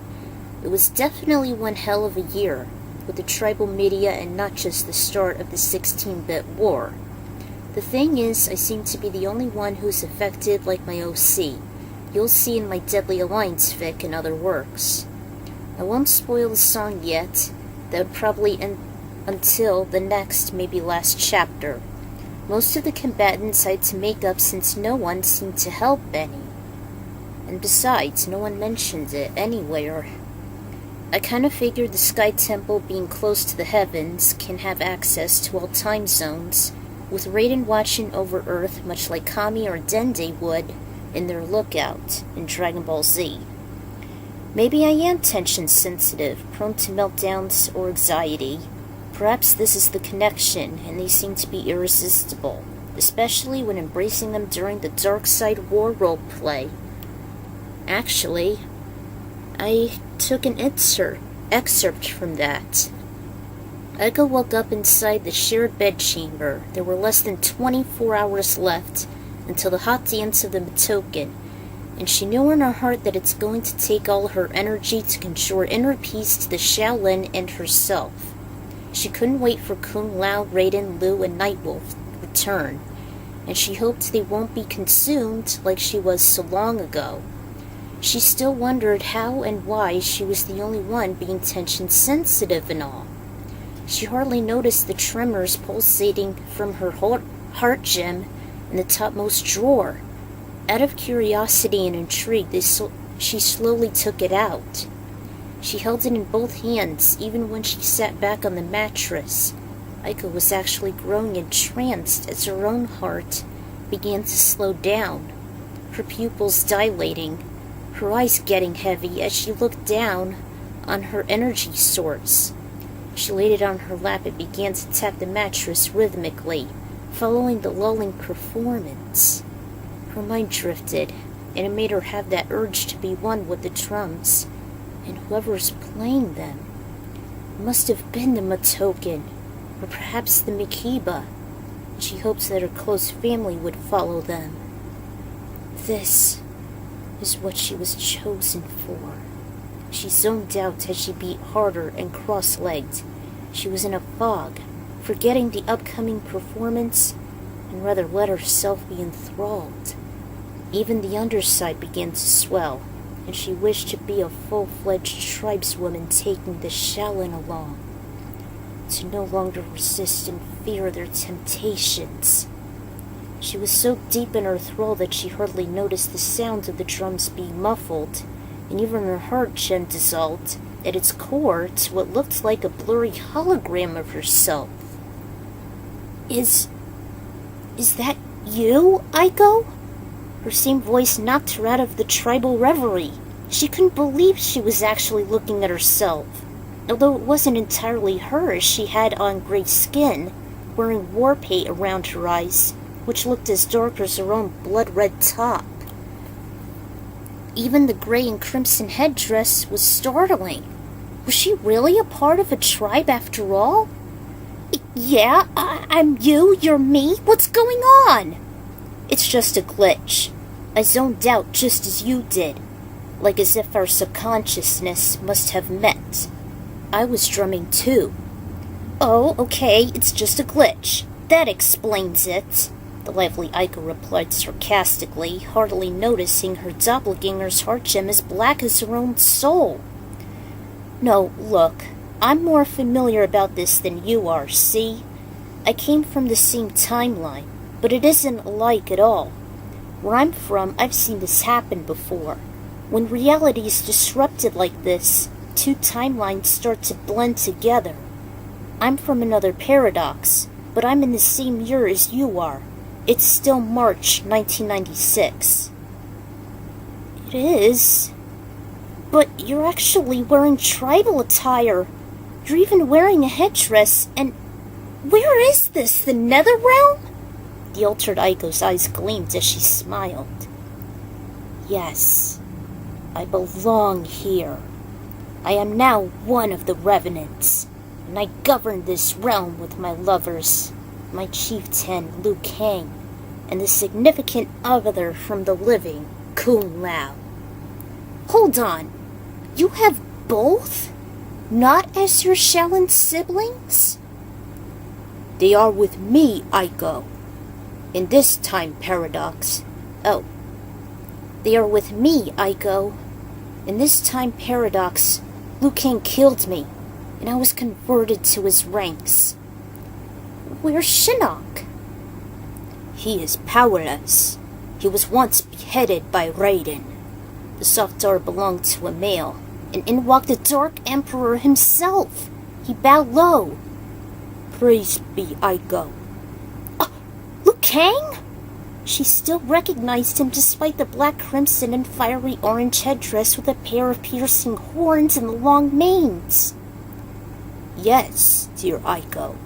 It was definitely one hell of a year, with the tribal media and not just the start of the 16-bit war. The thing is, I seem to be the only one who's affected like my OC. You'll see in my Deadly Alliance fic and other works. I won't spoil the song yet. That would probably end until the next, maybe last chapter. Most of the combatants I had to make up since no one seemed to help any. And besides, no one mentioned it anywhere. I kind of figured the Sky Temple being close to the heavens can have access to all time zones, with Raiden watching over Earth much like Kami or Dende would in their Lookout in Dragon Ball Z. Maybe I am tension sensitive, prone to meltdowns or anxiety. Perhaps this is the connection, and they seem to be irresistible, especially when embracing them during the Dark Side War roleplay. Actually, I took an excerpt from that. Eiko woke up inside the shared bedchamber. There were less than 24 hours left until the hot dance of the Matoken, and she knew in her heart that it's going to take all her energy to conjure inner peace to the Shaolin and herself. She couldn't wait for Kung Lao, Raiden, Liu, and Nightwolf to return, and she hoped they won't be consumed like she was so long ago. She still wondered how and why she was the only one being tension-sensitive and all. She hardly noticed the tremors pulsating from her heart gem in the topmost drawer. Out of curiosity and intrigue, she slowly took it out. She held it in both hands, even when she sat back on the mattress. Eiko was actually growing entranced as her own heart began to slow down, her pupils dilating, her eyes getting heavy as she looked down on her energy source. She laid it on her lap and began to tap the mattress rhythmically, following the lulling performance. Her mind drifted, and it made her have that urge to be one with the drums, and whoever's playing them. It must have been the Matoken, or perhaps the Mikiba, and she hoped that her close family would follow them. This is what she was chosen for. She zoned out as she beat harder and cross-legged. She was in a fog, forgetting the upcoming performance, and rather let herself be enthralled. Even the underside began to swell, and she wished to be a full-fledged tribeswoman taking the Shaolin along, to no longer resist and fear their temptations. She was so deep in her thrall that she hardly noticed the sound of the drums being muffled, and even her heart gem dissolved at its core to what looked like a blurry hologram of herself. Is that you, Eiko? Her same voice knocked her out of the tribal reverie. She couldn't believe she was actually looking at herself, although it wasn't entirely her, as she had on gray skin, wearing war paint around her eyes, which looked as dark as her own blood-red top. Even the gray and crimson headdress was startling. Was she really a part of a tribe after all? Yeah, I'm you, you're me, what's going on? It's just a glitch. I zoned out just as you did, like as if our subconsciousness must have met. I was drumming too. Oh, okay, it's just a glitch. That explains it. The lively Eiko replied sarcastically, hardly noticing her doppelganger's heart gem as black as her own soul. No, look, I'm more familiar about this than you are, see? I came from the same timeline, but it isn't alike at all. Where I'm from, I've seen this happen before. When reality is disrupted like this, two timelines start to blend together. I'm from another paradox, but I'm in the same year as you are. It's still March 1996. It is? But you're actually wearing tribal attire. You're even wearing a headdress, and where is this, the Netherrealm? The altered Eiko's eyes gleamed as she smiled. Yes, I belong here. I am now one of the Revenants, and I govern this realm with my lovers, my chieftain Liu Kang, and the significant other from the living, Kung Lao. Hold on, you have both? Not as your Shaolin siblings? They are with me, Eiko. In this time paradox. Oh. They are with me, Aiko. In this time paradox, Liu Kang killed me, and I was converted to his ranks. Where's Shinnok? He is powerless. He was once beheaded by Raiden. The soft door belonged to a male, and in walked the Dark Emperor himself. He bowed low. Praise be Aiko. Liu Kang? She still recognized him despite the black crimson and fiery orange headdress with a pair of piercing horns and the long manes. Yes, dear Aiko.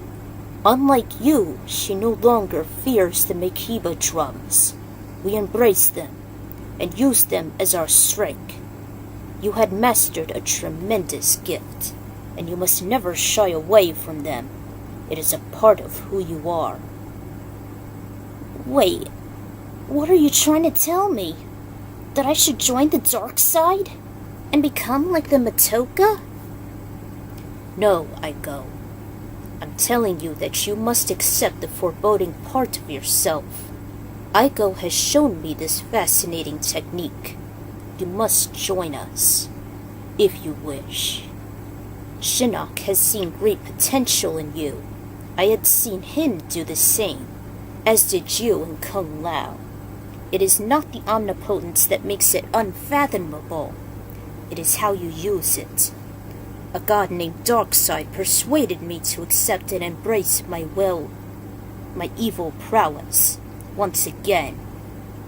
Unlike you, she no longer fears the Makiba drums. We embrace them and use them as our strength. You had mastered a tremendous gift, and you must never shy away from them. It is a part of who you are. Wait, what are you trying to tell me? That I should join the dark side? And become like the Matoka? No, Aiko. I'm telling you that you must accept the foreboding part of yourself. Aiko has shown me this fascinating technique. You must join us, if you wish. Shinnok has seen great potential in you. I had seen him do the same, as did you and Kung Lao. It is not the omnipotence that makes it unfathomable. It is how you use it. A god named Darkseid persuaded me to accept and embrace my evil prowess once again,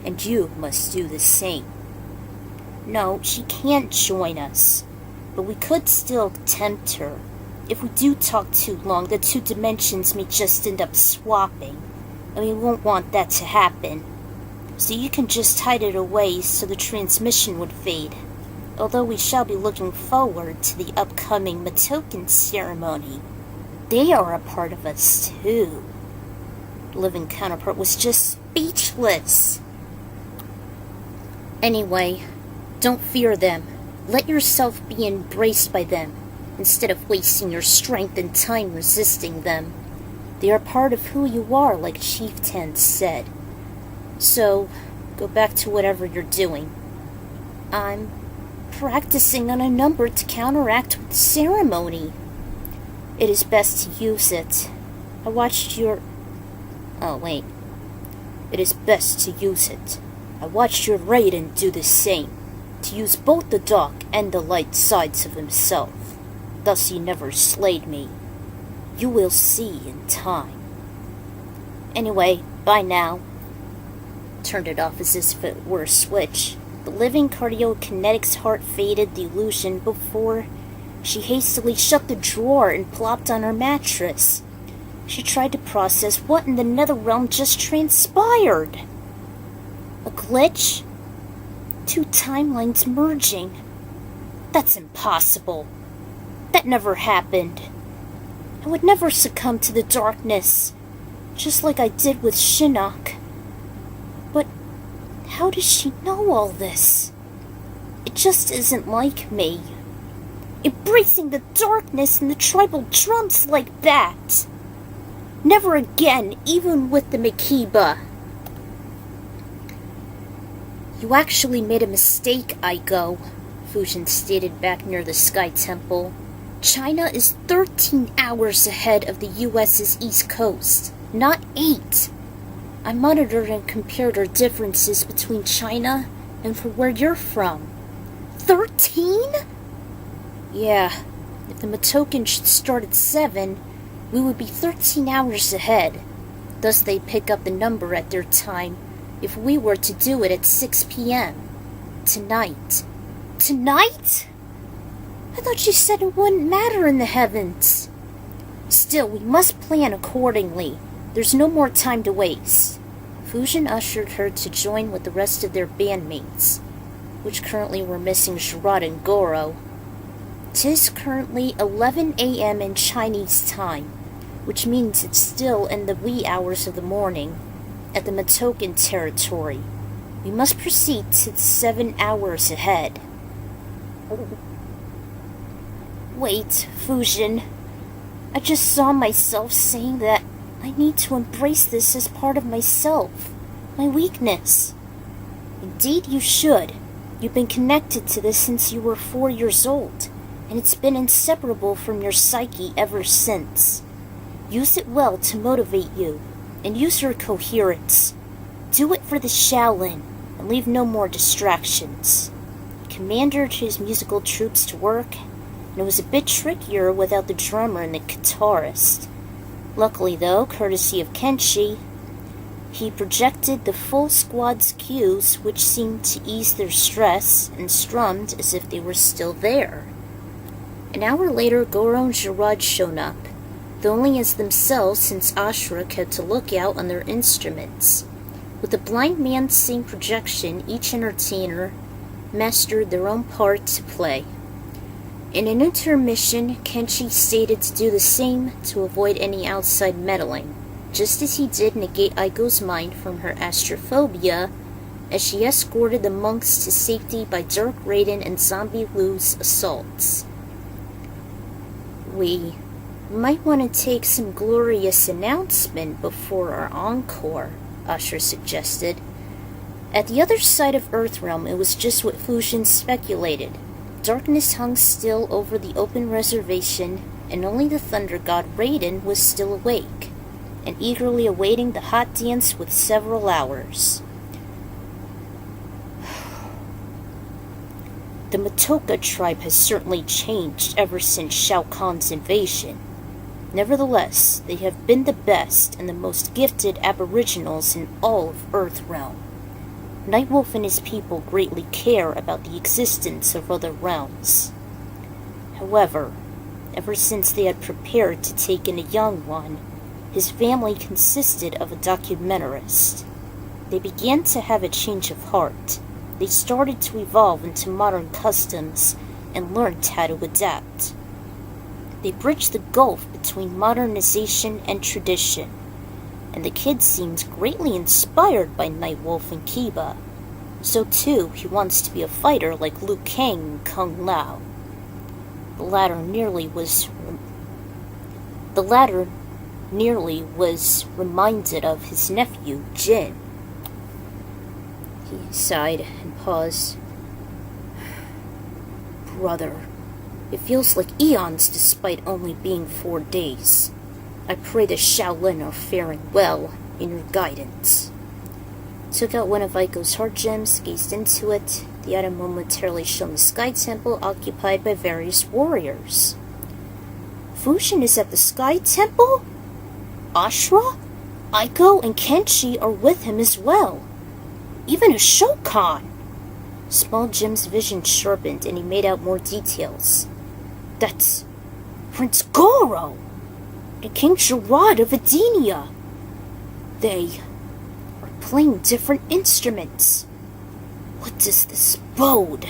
and you must do the same. No, she can't join us, but we could still tempt her. If we do talk too long, the two dimensions may just end up swapping, and we won't want that to happen. So you can just hide it away so the transmission would fade. Although we shall be looking forward to the upcoming Matoken ceremony. They are a part of us too. The living counterpart was just speechless. Anyway, don't fear them. Let yourself be embraced by them, instead of wasting your strength and time resisting them. They are part of who you are, like Chief Tan said. So, go back to whatever you're doing. I'm practicing on a number to counteract with the ceremony. It is best to use it. I watched your... Oh, wait. It is best to use it. I watched your Raiden do the same, to use both the dark and the light sides of himself. Thus he never slayed me. You will see in time. Anyway, bye now. Turned it off as if it were a switch. The living cardiokinetics heart faded the illusion before she hastily shut the drawer and plopped on her mattress. She tried to process what in the nether realm just transpired. A glitch? Two timelines merging. That's impossible. That never happened. I would never succumb to the darkness, just like I did with Shinnok. But how does she know all this? It just isn't like me. Embracing the darkness and the tribal drums like that. Never again, even with the Makiba. You actually made a mistake, Aiko, Fujin stated back near the Sky Temple. China is 13 hours ahead of the U.S.'s East Coast, not 8. I monitored and compared our differences between China and from where you're from. 13? Yeah, if the Matoken should start at 7, we would be 13 hours ahead. Thus they pick up the number at their time if we were to do it at 6 p.m. Tonight. Tonight? I thought you said it wouldn't matter in the heavens. Still, we must plan accordingly. There's no more time to waste. Fujin ushered her to join with the rest of their bandmates, which currently were missing Gerard and Goro. 'Tis currently 11 a.m. in Chinese time, which means it's still in the wee hours of the morning at the Matoken territory. We must proceed to the 7 hours ahead. Wait, Fujin. I just saw myself saying that I need to embrace this as part of myself, my weakness. Indeed you should. You've been connected to this since you were 4 years old, and it's been inseparable from your psyche ever since. Use it well to motivate you, and use your coherence. Do it for the Shaolin, and leave no more distractions. He commanded his musical troops to work, and it was a bit trickier without the drummer and the guitarist. Luckily though, courtesy of Kenshi, he projected the full squad's cues, which seemed to ease their stress, and strummed as if they were still there. An hour later, Goro and Gerard showed up, though only as themselves since Ashura kept to look out on their instruments. With the blind man's same projection, each entertainer mastered their own part to play. In an intermission, Kenshi stated to do the same to avoid any outside meddling, just as he did negate Aiko's mind from her astrophobia, as she escorted the monks to safety by Dark Raiden and Zombie Lou's assaults. We might want to take some glorious announcement before our encore, Ashura suggested. At the other side of Earthrealm, it was just what Fujin speculated. Darkness hung still over the open reservation, and only the Thunder God Raiden was still awake, and eagerly awaiting the hot dance with several hours. The Matoka tribe has certainly changed ever since Shao Kahn's invasion. Nevertheless, they have been the best and the most gifted aboriginals in all of Earthrealm. Nightwolf and his people greatly care about the existence of other realms. However, ever since they had prepared to take in a young one, his family consisted of a documentarist. They began to have a change of heart. They started to evolve into modern customs and learned how to adapt. They bridged the gulf between modernization and tradition, and the kid seems greatly inspired by Nightwolf and Kiba. So too, he wants to be a fighter like Liu Kang and Kung Lao. The latter nearly was reminded of his nephew, Jin. He sighed and paused. Brother, it feels like eons despite only being 4 days. I pray the Shaolin are faring well in your guidance. Took out one of Aiko's heart gems, gazed into it. The item momentarily shone the Sky Temple occupied by various warriors. Fujin is at the Sky Temple? Ashura, Aiko, and Kenshi are with him as well. Even a Shokan. Small Jim's vision sharpened and he made out more details. That's Prince Goro and King Gerard of Edenia. They are playing different instruments. What does this bode?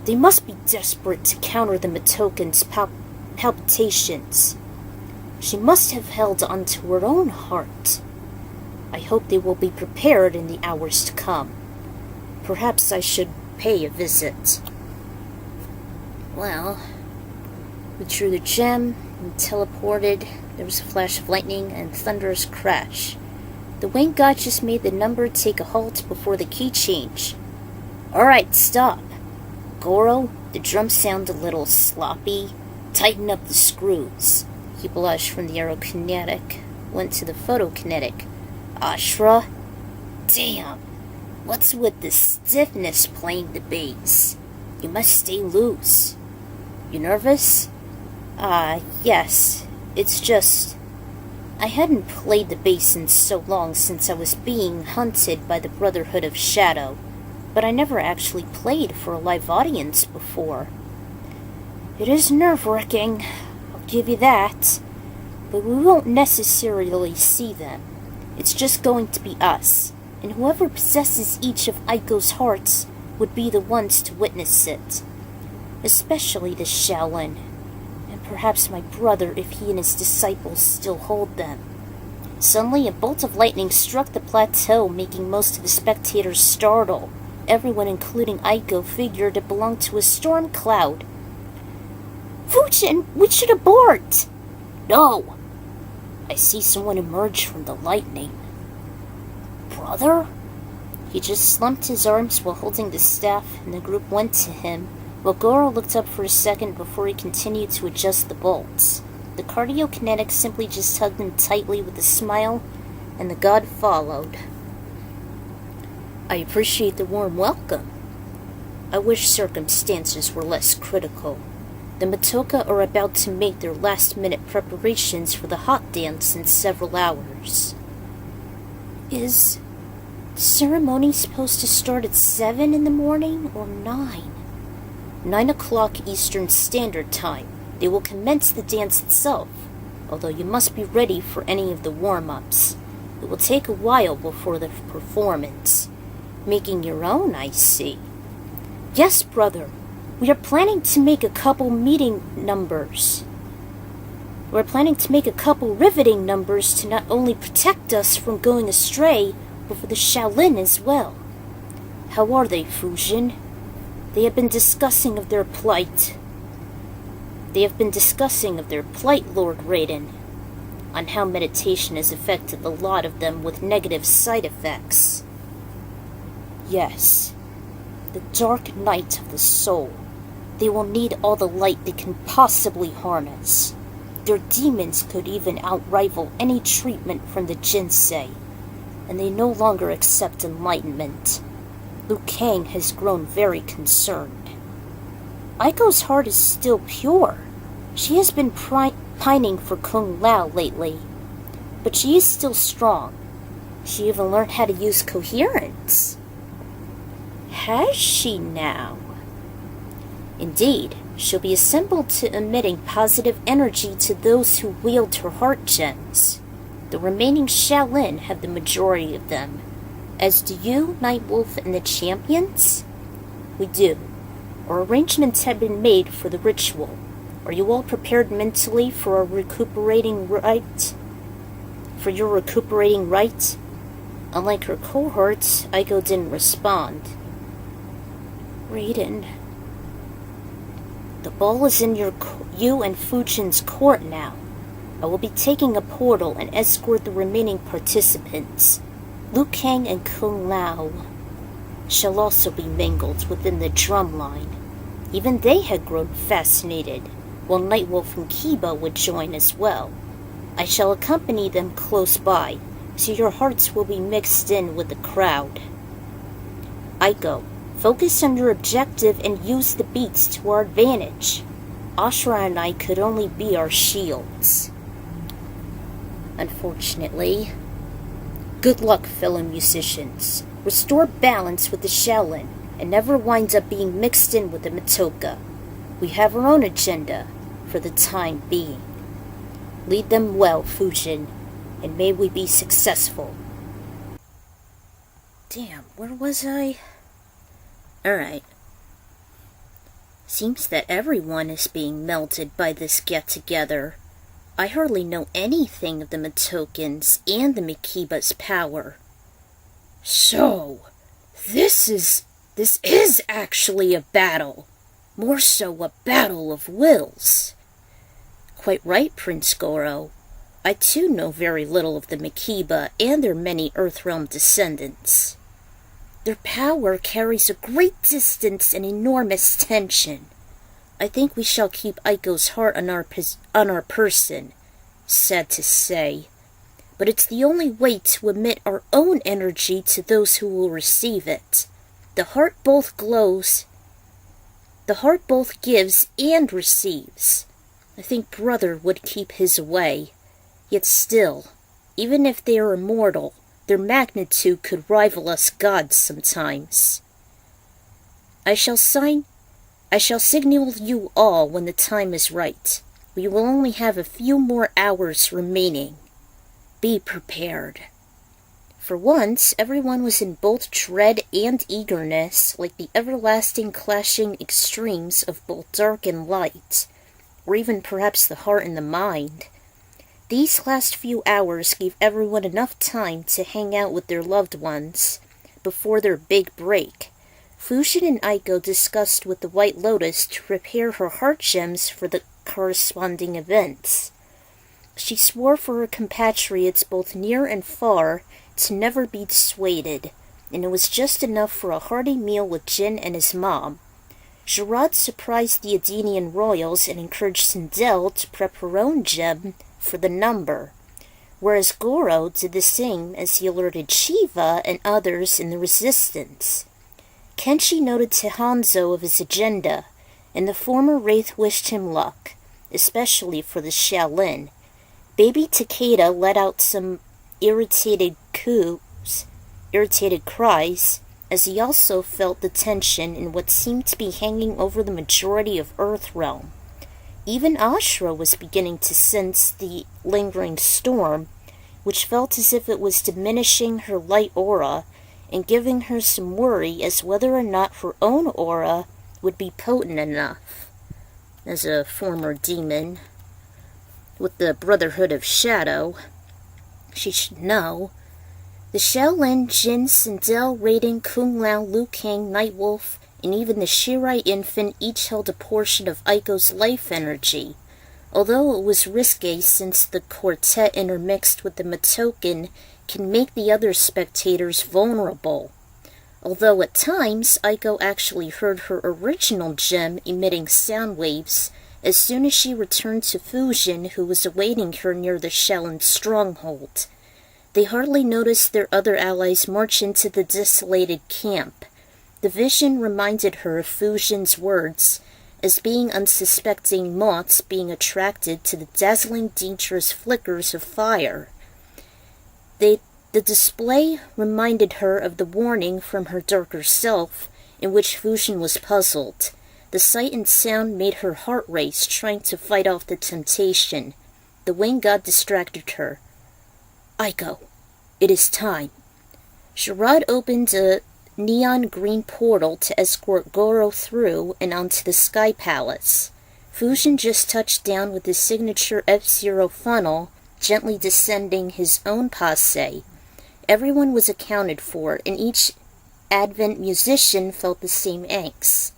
They must be desperate to counter the Matokan's palpitations. She must have held on to her own heart. I hope they will be prepared in the hours to come. Perhaps I should pay a visit. Well, we drew the gem and teleported. There was a flash of lightning and thunderous crash. The Wayne god just made the number take a halt before the key change. Alright, stop. Goro, the drums sound a little sloppy. Tighten up the screws. He blushed from the aerokinetic, went to the photokinetic. Ashura? Damn! What's with the stiffness playing the bass? You must stay loose. You nervous? Yes. It's just... I hadn't played the bass in so long since I was being hunted by the Brotherhood of Shadow, but I never actually played for a live audience before. It is nerve-wracking, I'll give you that, but we won't necessarily see them. It's just going to be us, and whoever possesses each of Aiko's hearts would be the ones to witness it. Especially the Shaolin, and perhaps my brother if he and his disciples still hold them. Suddenly, a bolt of lightning struck the plateau, making most of the spectators startle. Everyone, including Aiko, figured it belonged to a storm cloud. Fujin, we should abort! No! I see someone emerge from the lightning. Brother? He just slumped his arms while holding the staff, and the group went to him, while Goro looked up for a second before he continued to adjust the bolts. The cardiokinetic simply just hugged him tightly with a smile, and the god followed. I appreciate the warm welcome. I wish circumstances were less critical. The Matoka are about to make their last-minute preparations for the hot dance in several hours. Is the ceremony supposed to start at 7 in the morning or 9? 9 o'clock Eastern Standard Time. They will commence the dance itself, although you must be ready for any of the warm-ups. It will take a while before the performance. Making your own, I see. Yes, brother. We are planning to make a couple riveting numbers to not only protect us from going astray, but for the Shaolin as well. How are they, Fujin? They have been discussing of their plight, Lord Raiden, on how meditation has affected a lot of them with negative side effects. Yes, the dark night of the soul. They will need all the light they can possibly harness. Their demons could even outrival any treatment from the Jinsei, and they no longer accept enlightenment. Liu Kang has grown very concerned. Aiko's heart is still pure. She has been pining for Kung Lao lately, but she is still strong. She even learned how to use coherence. Has she now? Indeed, she'll be assembled to emitting positive energy to those who wield her heart gems. The remaining Shaolin have the majority of them, as do you, Nightwolf, and the champions? We do. Our arrangements have been made for the ritual. Are you all prepared mentally for your recuperating rite? Unlike her cohorts, Aiko didn't respond. Raiden, the ball is in you and Fujin's court now. I will be taking a portal and escort the remaining participants. Liu Kang and Kung Lao shall also be mingled within the drumline. Even they had grown fascinated, while Nightwolf and Kiba would join as well. I shall accompany them close by, so your hearts will be mixed in with the crowd. Aiko, focus on your objective and use the beats to our advantage. Ashura and I could only be our shields. Unfortunately. Good luck, fellow musicians. Restore balance with the Shaolin, and never wind up being mixed in with the Matoka. We have our own agenda, for the time being. Lead them well, Fujin, and may we be successful. Damn, where was I? Alright. Seems that everyone is being melted by this get-together. I hardly know anything of the Matokans and the Mikiba's power. So, this is actually a battle. More so a battle of wills. Quite right, Prince Goro. I too know very little of the Mikiba and their many Earthrealm descendants. Their power carries a great distance and enormous tension. I think we shall keep Aiko's heart on our person, sad to say. But it's the only way to emit our own energy to those who will receive it. The heart both gives and receives. I think Brother would keep his away. Yet still, even if they are immortal, their magnitude could rival us gods sometimes. I shall signal you all when the time is right. We will only have a few more hours remaining. Be prepared. For once, everyone was in both dread and eagerness, like the everlasting clashing extremes of both dark and light, or even perhaps the heart and the mind. These last few hours gave everyone enough time to hang out with their loved ones before their big break. Fujin and Aiko discussed with the White Lotus to prepare her heart gems for the corresponding events. She swore for her compatriots both near and far to never be dissuaded, and it was just enough for a hearty meal with Jin and his mom. Gerard surprised the Adenian royals and encouraged Sindel to prep her own gem for the number, whereas Goro did the same as he alerted Shiva and others in the resistance. Kenshi noted to Hanzo of his agenda, and the former wraith wished him luck, especially for the Shaolin. Baby Takeda let out some irritated cries, as he also felt the tension in what seemed to be hanging over the majority of Earthrealm. Even Ashura was beginning to sense the lingering storm, which felt as if it was diminishing her light aura and giving her some worry as whether or not her own aura would be potent enough. As a former demon with the Brotherhood of Shadow, she should know. The Shaolin, Jin, Sindel, Raiden, Kung Lao, Liu Kang, Nightwolf, and even the Shirai infant each held a portion of Aiko's life energy, although it was risky since the quartet intermixed with the Matoken can make the other spectators vulnerable. Although at times Aiko actually heard her original gem emitting sound waves as soon as she returned to Fujin, who was awaiting her near the Shaolin stronghold. They hardly noticed their other allies march into the desolated camp. The vision reminded her of Fujin's words, as being unsuspecting moths being attracted to the dazzling dangerous flickers of fire. The display reminded her of the warning from her darker self, in which Fujin was puzzled. The sight and sound made her heart race, trying to fight off the temptation. The wind god distracted her. Aiko, it is time. Gerard opened a neon green portal to escort Goro through and onto the Sky Palace. Fujin just touched down with his signature F-Zero funnel, gently descending his own passe. Everyone was accounted for, and each Advent musician felt the same angst.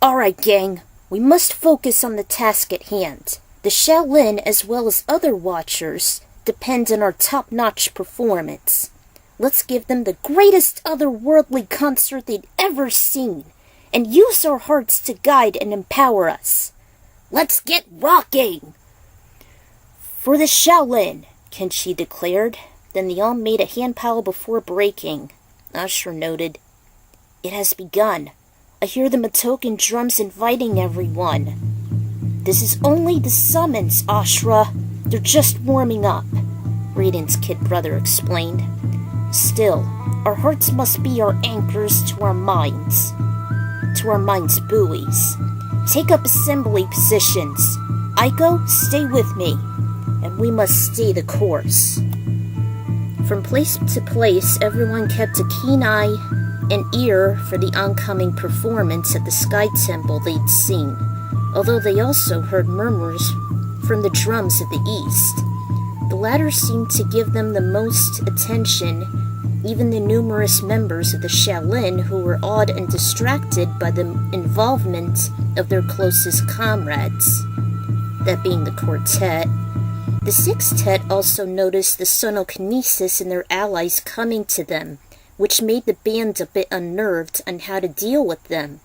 Alright, gang, we must focus on the task at hand. The Shaolin, as well as other watchers, depend on our top-notch performance. Let's give them the greatest otherworldly concert they'd ever seen, and use our hearts to guide and empower us. Let's get rocking! For the Shaolin, Kenshi declared. Then they all made a hand pile before breaking. Ashura noted, It has begun. I hear the Matoken drums inviting everyone. This is only the summons, Ashura. They're just warming up, Raiden's kid brother explained. Still, our hearts must be our anchors to our minds buoys. Take up assembly positions. Aiko, stay with me, and we must stay the course. From place to place, everyone kept a keen eye and ear for the oncoming performance at the Sky Temple they'd seen, although they also heard murmurs from the drums of the east. The latter seemed to give them the most attention, even the numerous members of the Shaolin who were awed and distracted by the involvement of their closest comrades, that being the quartet. The sextet also noticed the sonokinesis and their allies coming to them, which made the band a bit unnerved on how to deal with them.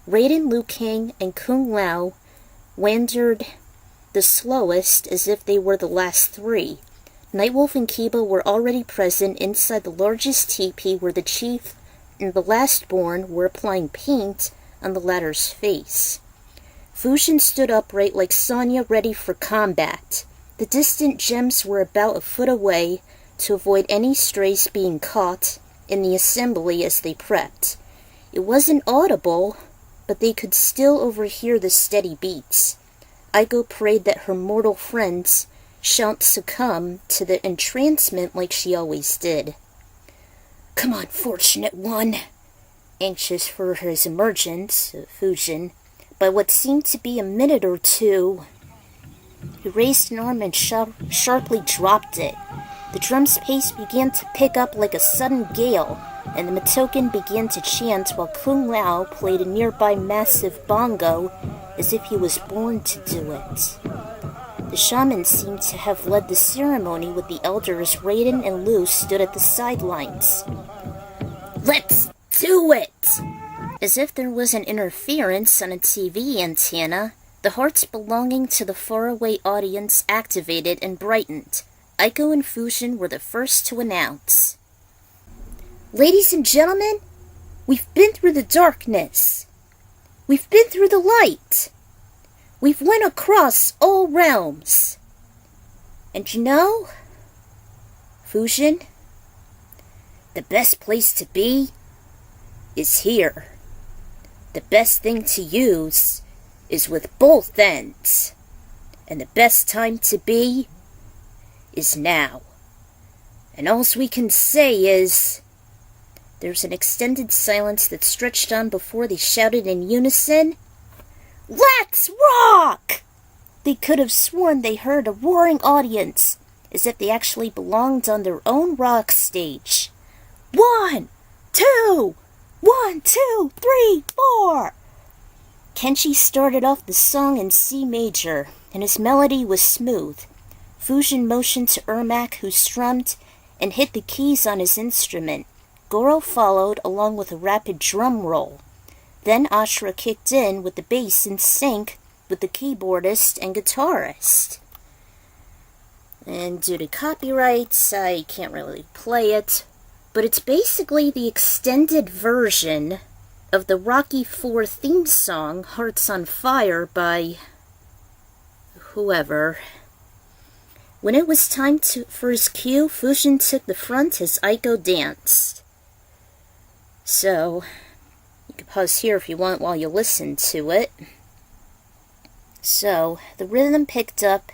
Raiden, Liu Kang, and Kung Lao wandered the slowest, as if they were the last three. Nightwolf and Kiba were already present inside the largest teepee where the chief and the lastborn were applying paint on the latter's face. Fujin stood upright like Sonya ready for combat. The distant gems were about a foot away to avoid any strays being caught in the assembly as they prepped. It wasn't audible, but they could still overhear the steady beats. Aiko prayed that her mortal friends shan't succumb to the entrancement like she always did. Come on, fortunate one! Anxious for his emergence, Fujin, by what seemed to be a minute or two, he raised an arm and sharply dropped it. The drum's pace began to pick up like a sudden gale, and the Matoken began to chant while Kung Lao played a nearby massive bongo as if he was born to do it. The shaman seemed to have led the ceremony with the elders. Raiden and Lou stood at the sidelines. "Let's do it!" As if there was an interference on a TV antenna, the hearts belonging to the faraway audience activated and brightened. Aiko and Fujin were the first to announce. "Ladies and gentlemen, we've been through the darkness. We've been through the light. We've went across all realms. And you know, Fujin, the best place to be is here. The best thing to use is with both ends. And the best time to be is now. And all we can say is..." There's an extended silence that stretched on before they shouted in unison, "Let's rock!" They could have sworn they heard a roaring audience, as if they actually belonged on their own rock stage. 1, 2, 1, 2, 3, 4. Kenshi started off the song in C major, and his melody was smooth. Fujin motioned to Ermac, who strummed and hit the keys on his instrument. Goro followed, along with a rapid drum roll. Then Ashura kicked in with the bass in sync with the keyboardist and guitarist. And due to copyrights, I can't really play it, but it's basically the extended version of the Rocky IV theme song, Hearts on Fire, by whoever. When it was time for his cue, Fujin took the front as Aiko danced. So, you can pause here if you want while you listen to it. So, the rhythm picked up,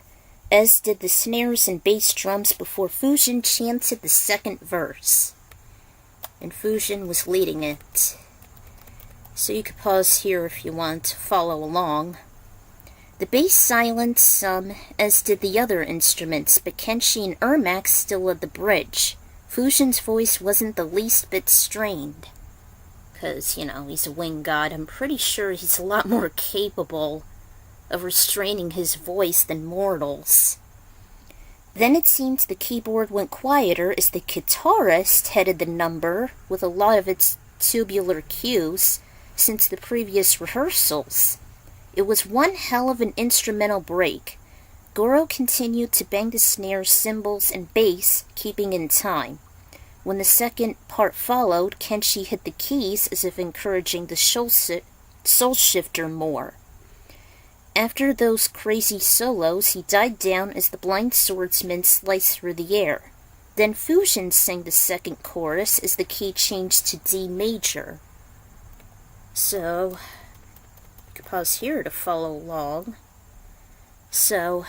as did the snares and bass drums, before Fujin chanted the second verse. And Fujin was leading it. So you can pause here if you want to follow along. The bass silenced some, as did the other instruments, but Kenshi and Ermac still led the bridge. Fujin's voice wasn't the least bit strained. Because, he's a winged god. I'm pretty sure he's a lot more capable of restraining his voice than mortals. Then it seemed the keyboard went quieter as the guitarist headed the number with a lot of its tubular cues since the previous rehearsals. It was one hell of an instrumental break. Goro continued to bang the snares, cymbals, and bass, keeping in time. When the second part followed, Kenshi hit the keys as if encouraging the soul shifter more. After those crazy solos, he died down as the blind swordsman sliced through the air. Then Fujin sang the second chorus as the key changed to D major. So, you can pause here to follow along. So,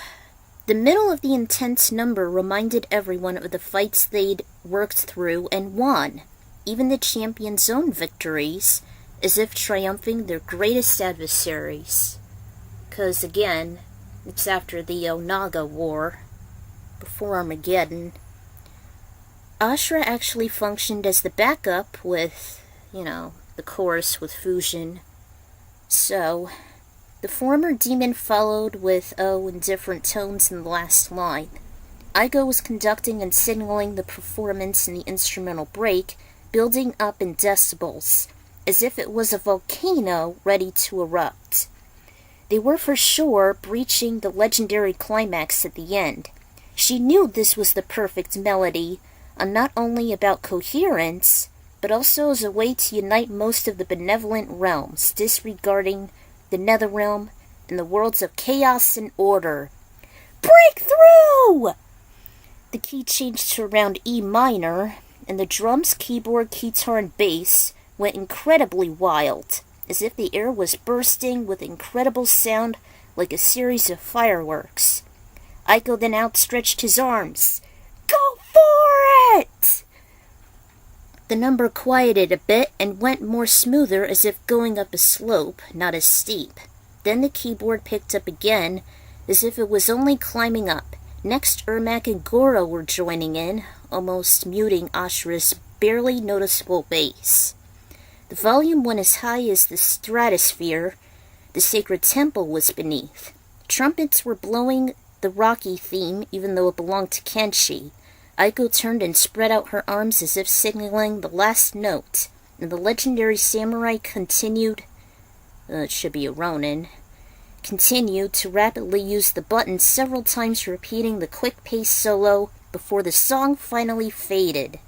the middle of the intense number reminded everyone of the fights they'd worked through and won, even the champion's own victories, as if triumphing their greatest adversaries. 'Cause again, it's after the Onaga War, before Armageddon. Ashura actually functioned as the backup with, the chorus with Fujin. So, the former demon followed with in different tones in the last line. Aiko was conducting and signaling the performance in the instrumental break, building up in decibels, as if it was a volcano ready to erupt. They were for sure breaching the legendary climax at the end. She knew this was the perfect melody, not only about coherence, but also as a way to unite most of the benevolent realms, disregarding the Netherrealm and the worlds of chaos and order. Breakthrough! The key changed to around E minor, and the drums, keyboard, guitar, and bass went incredibly wild, as if the air was bursting with incredible sound like a series of fireworks. Aiko then outstretched his arms. Go for it! The number quieted a bit and went more smoother, as if going up a slope, not as steep. Then the keyboard picked up again, as if it was only climbing up. Next, Ermac and Goro were joining in, almost muting Ashura's barely noticeable bass. The volume went as high as the stratosphere, The sacred temple was beneath. Trumpets were blowing the Rocky theme, even though it belonged to Kenshi. Aiko turned and spread out her arms as if signaling the last note, and the legendary samurai continued, it should be a Ronin, continued to rapidly use the button several times, repeating the quick-paced solo before the song finally faded.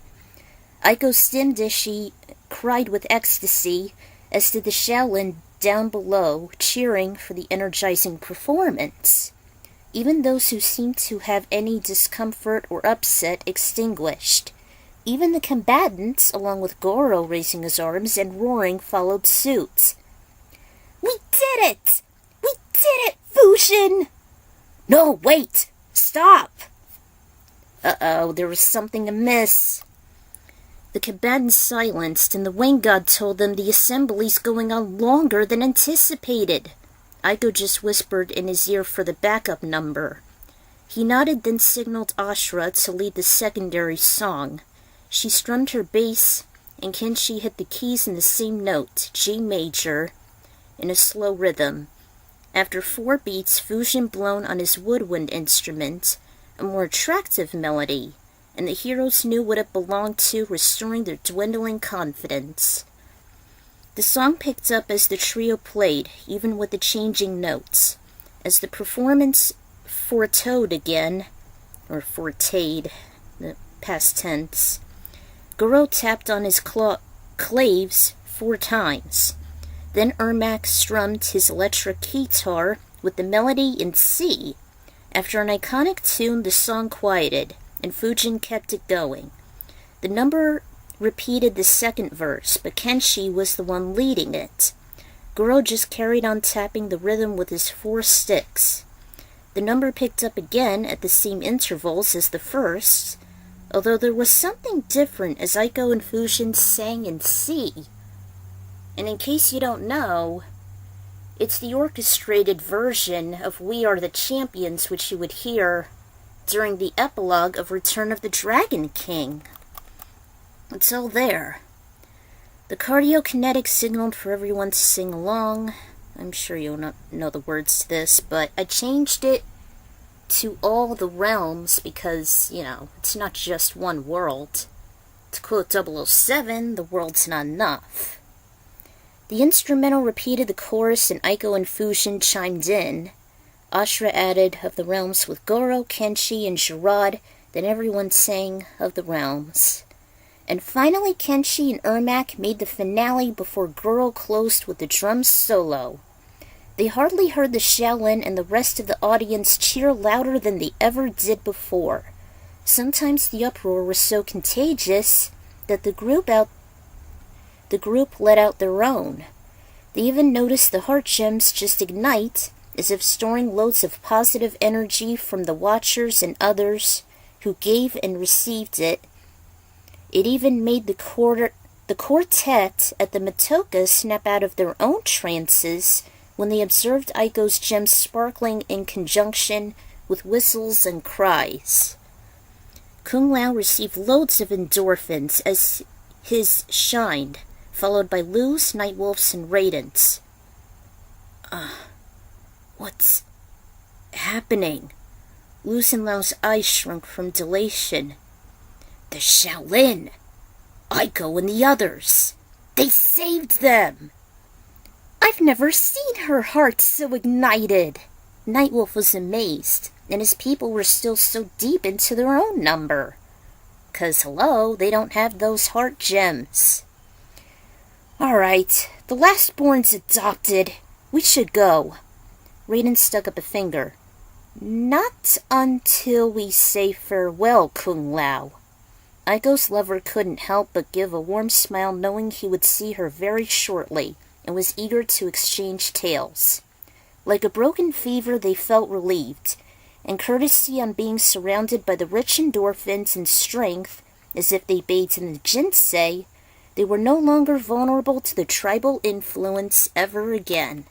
Aiko stemmed as she cried with ecstasy, as did the Shaolin down below, cheering for the energizing performance. Even those who seemed to have any discomfort or upset extinguished. Even the combatants, along with Goro raising his arms and roaring, followed suit. "We did it! We did it, Fushin!" "No, wait! Stop!" Uh-oh, there was something amiss. The combatants silenced, and the Wayne God told them the assembly's going on longer than anticipated. Aiko just whispered in his ear for the backup number. He nodded, then signaled Ashura to lead the secondary song. She strummed her bass, and Kenshi hit the keys in the same note, G major, in a slow rhythm. After 4 beats, Fushin blown on his woodwind instrument, a more attractive melody, and the heroes knew what it belonged to, restoring their dwindling confidence. The song picked up as the trio played, even with the changing notes. As the performance foretoed again, or fortayed, the past tense, Goro tapped on his claves 4 times. Then Ermac strummed his electric guitar with the melody in C. After an iconic tune, the song quieted, and Fujin kept it going. The number repeated the second verse, but Kenshi was the one leading it. Goro just carried on tapping the rhythm with his 4 sticks. The number picked up again at the same intervals as the first, although there was something different as Aiko and Fushin sang in C. And in case you don't know, it's the orchestrated version of We Are the Champions, which you would hear during the epilogue of Return of the Dragon King. It's all there. The cardiokinetic signaled for everyone to sing along. I'm sure you'll not know the words to this, but I changed it to all the realms because, it's not just one world. To quote 007, the world's not enough. The instrumental repeated the chorus and Aiko and Fushin chimed in. Ashura added of the realms with Goro, Kenshi, and Girard, then everyone sang of the realms. And finally Kenshi and Ermac made the finale before Goro closed with the drum solo. They hardly heard the Shaolin and the rest of the audience cheer louder than they ever did before. Sometimes the uproar was so contagious that the group let out their own. They even noticed the heart gems just ignite, as if storing loads of positive energy from the watchers and others who gave and received it. It even made the quartet at the Matoka snap out of their own trances when they observed Aiko's gems sparkling in conjunction with whistles and cries. Kung Lao received loads of endorphins as his shined, followed by Lu's, Nightwolf's, and Raiden's. What's happening? Lu's and Lao's eyes shrunk from dilation. The Shaolin! Aiko and the others! They saved them! I've never seen her heart so ignited! Nightwolf was amazed, and his people were still so deep into their own number. 'Cause hello, they don't have those heart gems. Alright, the lastborn's adopted. We should go. Raiden stuck up a finger. Not until we say farewell, Kung Lao. Aiko's lover couldn't help but give a warm smile knowing he would see her very shortly, and was eager to exchange tales. Like a broken fever, they felt relieved, and courtesy on being surrounded by the rich endorphins and strength, as if they bathed in the jinsei, they were no longer vulnerable to the tribal influence ever again.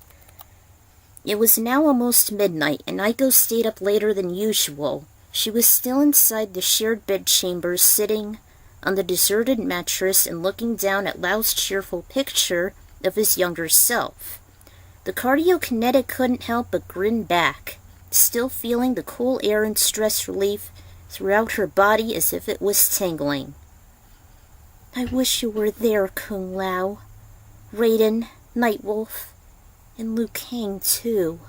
It was now almost midnight, and Aiko stayed up later than usual. She was still inside the shared bedchamber, sitting on the deserted mattress and looking down at Lao's cheerful picture of his younger self. The cardiokinetic couldn't help but grin back, still feeling the cool air and stress relief throughout her body as if it was tingling. I wish you were there, Kung Lao. Raiden, Nightwolf, and Liu Kang, too.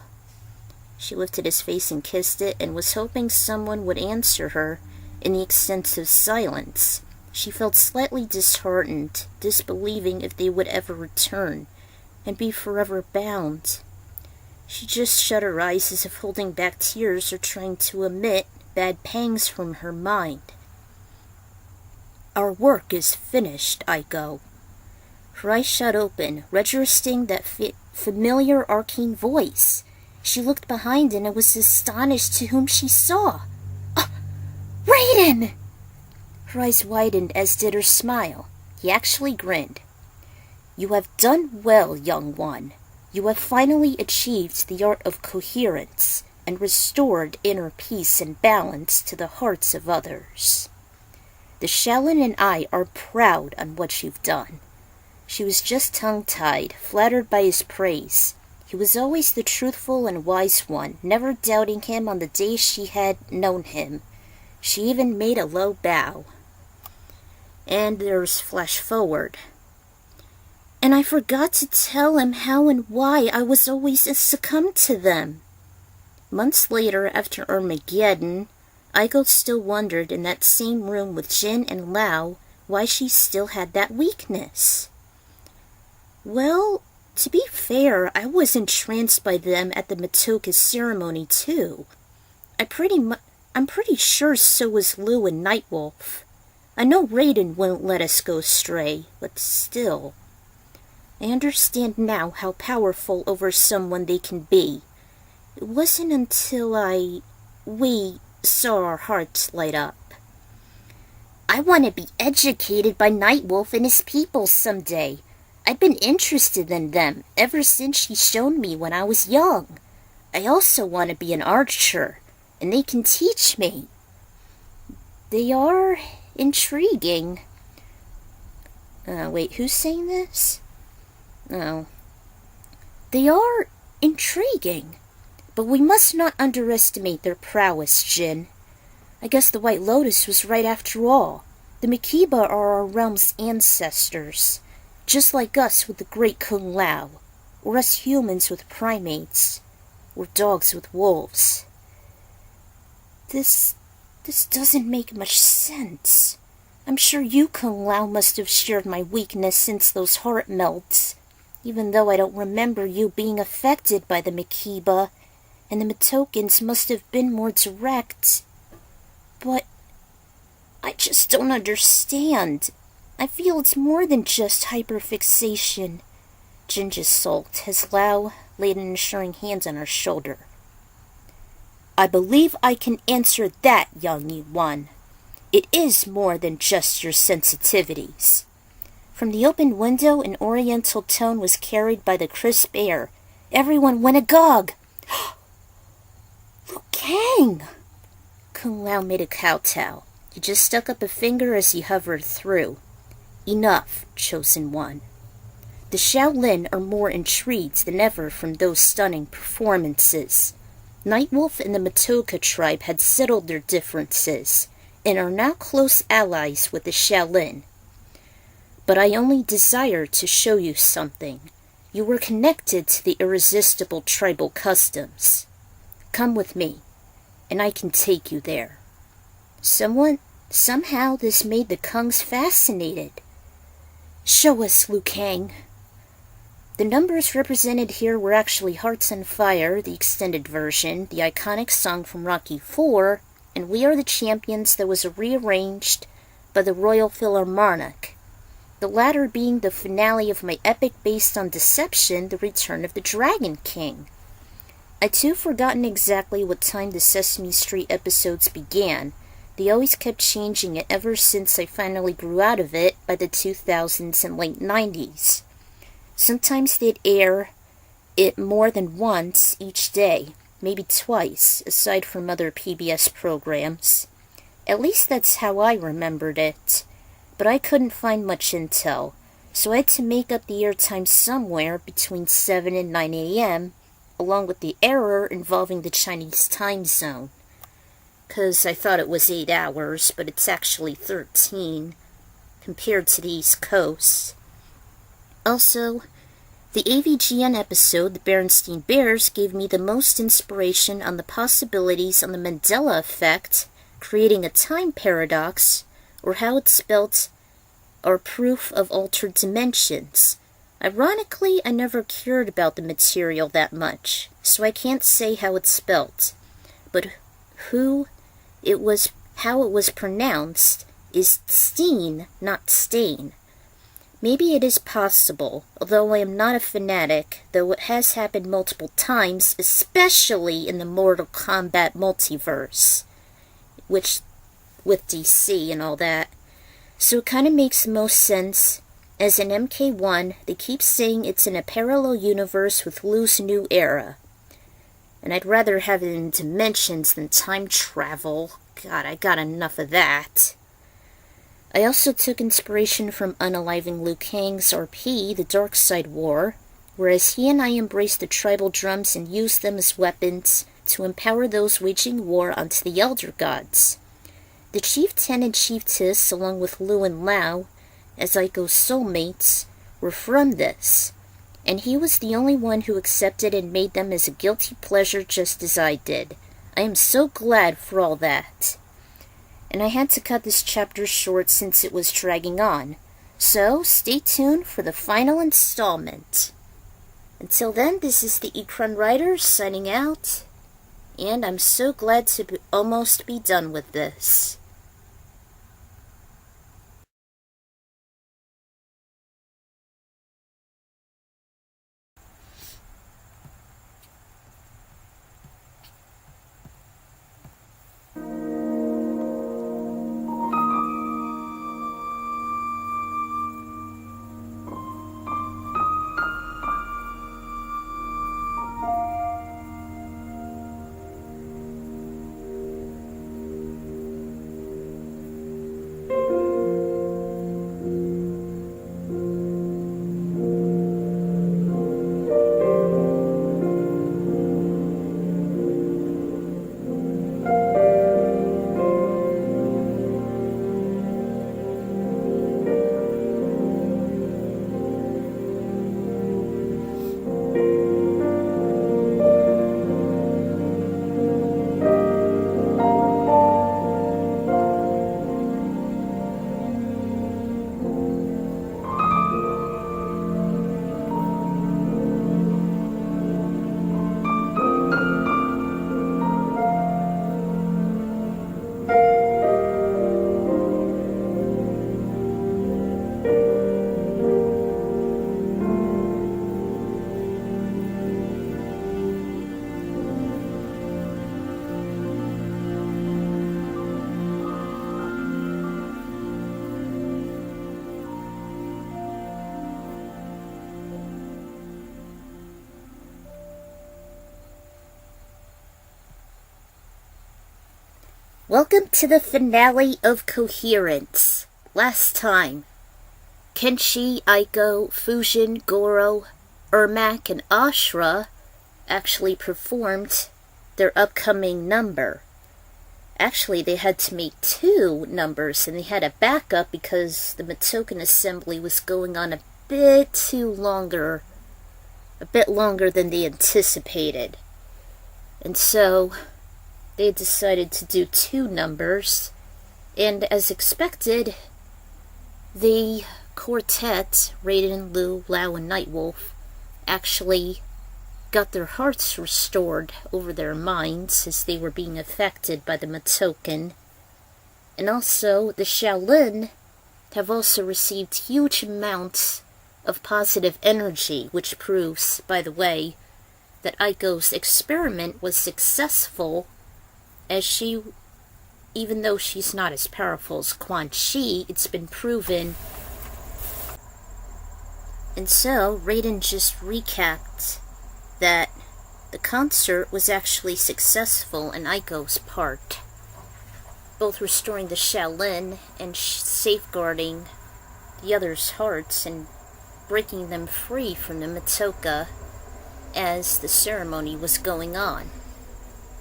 She lifted his face and kissed it, and was hoping someone would answer her in the extensive silence. She felt slightly disheartened, disbelieving if they would ever return, and be forever bound. She just shut her eyes as if holding back tears or trying to emit bad pangs from her mind. Our work is finished, Aiko. Her eyes shut open, registering that familiar arcane voice. She looked behind and was astonished to whom she saw. Raiden! Her eyes widened, as did her smile. He actually grinned. You have done well, young one. You have finally achieved the art of coherence and restored inner peace and balance to the hearts of others. The Shaolin and I are proud on what you've done. She was just tongue-tied, flattered by his praise. He was always the truthful and wise one, never doubting him on the days she had known him. She even made a low bow. And there's flash forward. And I forgot to tell him how and why I was always succumbed to them. Months later, after Armageddon, Aiko still wondered in that same room with Jin and Lao why she still had that weakness. Well, to be fair, I was entranced by them at the Matoka ceremony too. I'm pretty sure so was Liu and Nightwolf. I know Raiden won't let us go astray, but still. I understand now how powerful over someone they can be. It wasn't until we saw our hearts light up. I want to be educated by Nightwolf and his people someday. I've been interested in them ever since he showed me when I was young. I also want to be an archer, and they can teach me. They are intriguing. Wait, who's saying this? Oh. They are intriguing, but we must not underestimate their prowess, Jin. I guess the White Lotus was right after all. The Makiba are our realm's ancestors, just like us with the great Kung Lao, or us humans with primates, or dogs with wolves. This doesn't make much sense. I'm sure you, Kung Lao, must have shared my weakness since those heart melts, even though I don't remember you being affected by the Makiba, and the Matokans must have been more direct. But I just don't understand. I feel it's more than just hyperfixation. Jin just sulked, as Lao laid an assuring hand on her shoulder. I believe I can answer that, young one. It is more than just your sensitivities. From the open window, an oriental tone was carried by the crisp air. Everyone went agog. Liu Kang! Kung Lao made a kowtow. He just stuck up a finger as he hovered through. Enough, chosen one. The Shaolin are more intrigued than ever from those stunning performances. Nightwolf and the Matoka tribe had settled their differences, and are now close allies with the Shaolin. But I only desire to show you something. You were connected to the irresistible tribal customs. Come with me, and I can take you there. Somehow this made the Kungs fascinated. Show us, Liu Kang. The numbers represented here were actually Hearts on Fire, the extended version, the iconic song from Rocky IV, and We Are the Champions that was rearranged by the Royal Philharmonic, the latter being the finale of my epic based on Deception, The Return of the Dragon King. I too forgotten exactly what time the Sesame Street episodes began. They always kept changing it ever since I finally grew out of it by the 2000s and late 90s. Sometimes they'd air it more than once each day, maybe twice, aside from other PBS programs. At least that's how I remembered it. But I couldn't find much intel. So I had to make up the airtime somewhere between 7 and 9 a.m., along with the error involving the Chinese time zone. Because I thought it was 8 hours, but it's actually 13 compared to the East Coast. Also, the AVGN episode, The Berenstein Bears, gave me the most inspiration on the possibilities on the Mandela effect, creating a time paradox, or how it's spelt, or proof of altered dimensions. Ironically, I never cared about the material that much, so I can't say how it's spelt. But how it was pronounced is Steen, not Stain. Maybe it is possible, although I am not a fanatic, though it has happened multiple times, especially in the Mortal Kombat multiverse, which, with DC and all that. So it kind of makes the most sense, as in MK1, they keep saying it's in a parallel universe with Lu's new era. And I'd rather have it in dimensions than time travel. God, I got enough of that. I also took inspiration from unaliving Liu Kang's RP, The Dark Side War, whereas he and I embraced the tribal drums and used them as weapons to empower those waging war onto the Elder Gods. The chieftain and chiefess, along with Liu and Lao, as Aiko's soulmates, were from this, and he was the only one who accepted and made them as a guilty pleasure just as I did. I am so glad for all that. And I had to cut this chapter short since it was dragging on. So, stay tuned for the final installment. Until then, this is the Ikran Writer signing out, and I'm so glad to almost be done with this. Welcome to the finale of Koherence. Last time, Kenshi, Aiko, Fujin, Goro, Ermac, and Ashra actually performed their upcoming number. Actually, they had to make 2 numbers, and they had a backup because the Matoken assembly was going on a bit longer than they anticipated. And so they decided to do 2 numbers, and as expected, the quartet, Raiden, Liu, Lao, and Nightwolf, actually got their hearts restored over their minds as they were being affected by the Matoken. And also, the Shaolin have also received huge amounts of positive energy, which proves, by the way, that Aiko's experiment was successful, as she, even though she's not as powerful as Quan Chi, it's been proven. And so, Raiden just recapped that the concert was actually successful in Aiko's part, both restoring the Shaolin and safeguarding the others' hearts and breaking them free from the Matoka as the ceremony was going on.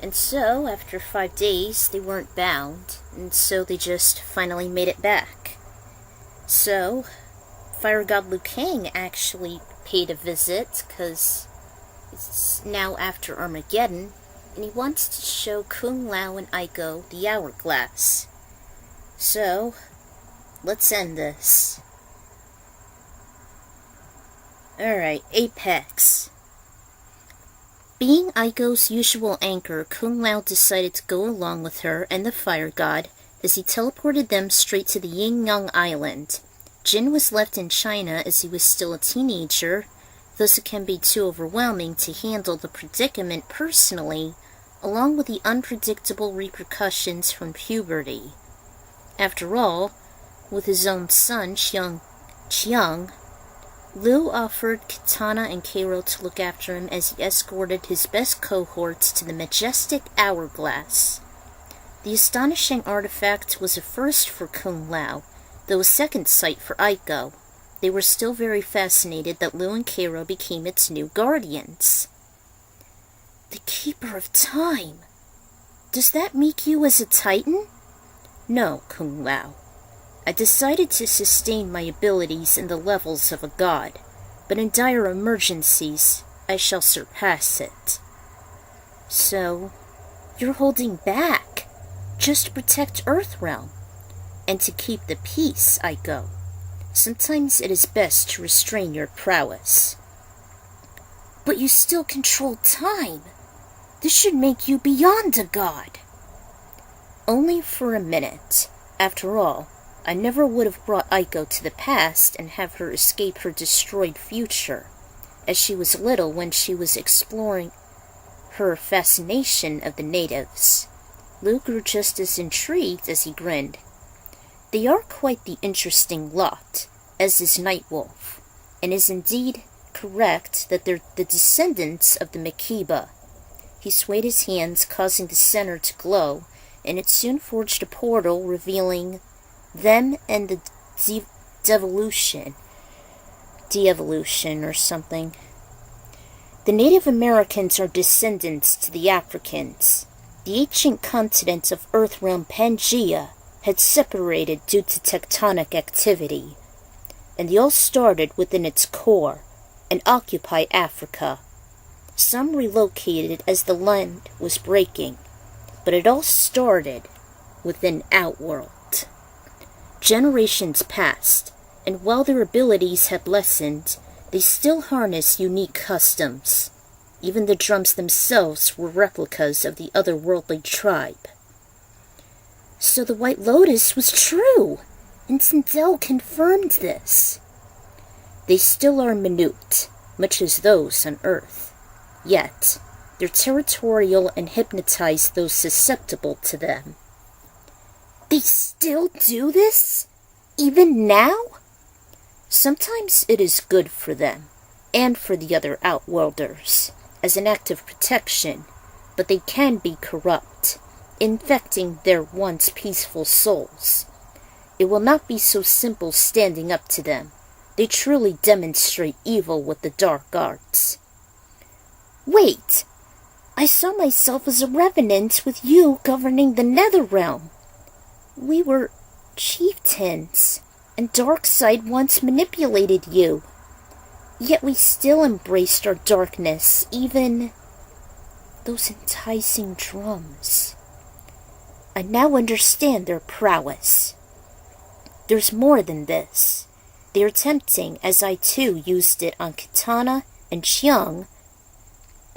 And so, after 5 days, they weren't bound, and so they just finally made it back. So, Fire God Liu Kang actually paid a visit, because it's now after Armageddon, and he wants to show Kung Lao and Aiko the hourglass. So, let's end this. Alright, Apex. Being Aiko's usual anchor, Kung Lao decided to go along with her and the Fire God as he teleported them straight to the Yin Yang Island. Jin was left in China as he was still a teenager, thus it can be too overwhelming to handle the predicament personally, along with the unpredictable repercussions from puberty. After all, with his own son, Chiang, Liu offered Kitana and Kero to look after him as he escorted his best cohorts to the majestic hourglass. The astonishing artifact was a first for Kung Lao, though a second sight for Aiko. They were still very fascinated that Liu and Kero became its new guardians. The Keeper of Time. Does that make you as a Titan? No, Kung Lao. I decided to sustain my abilities in the levels of a god, but in dire emergencies, I shall surpass it. So, you're holding back, just to protect Earthrealm, and to keep the peace, Aiko. Sometimes it is best to restrain your prowess. But you still control time. This should make you beyond a god. Only for a minute. After all, I never would have brought Aiko to the past and have her escape her destroyed future, as she was little when she was exploring her fascination of the natives. Liu grew just as intrigued as he grinned. They are quite the interesting lot, as is Nightwolf, and is indeed correct that they're the descendants of the Makiba. He swayed his hands, causing the center to glow, and it soon forged a portal revealing them and the de-evolution or something. The Native Americans are descendants to the Africans. The ancient continent of Earthrealm Pangea had separated due to tectonic activity, and they all started within its core and occupy Africa. Some relocated as the land was breaking, but it all started within Outworld. Generations passed, and while their abilities had lessened, they still harnessed unique customs. Even the drums themselves were replicas of the otherworldly tribe. So the White Lotus was true, and Sindel confirmed this. They still are minute, much as those on Earth. Yet, they're territorial and hypnotize those susceptible to them. They still do this? Even now? Sometimes it is good for them, and for the other Outworlders, as an act of protection, but they can be corrupt, infecting their once peaceful souls. It will not be so simple standing up to them. They truly demonstrate evil with the dark arts. Wait! I saw myself as a revenant with you governing the Netherrealm. We were chieftains, and Darkseid once manipulated you. Yet we still embraced our darkness, even those enticing drums. I now understand their prowess. There's more than this. They are tempting, as I too used it on Kitana and Chiang.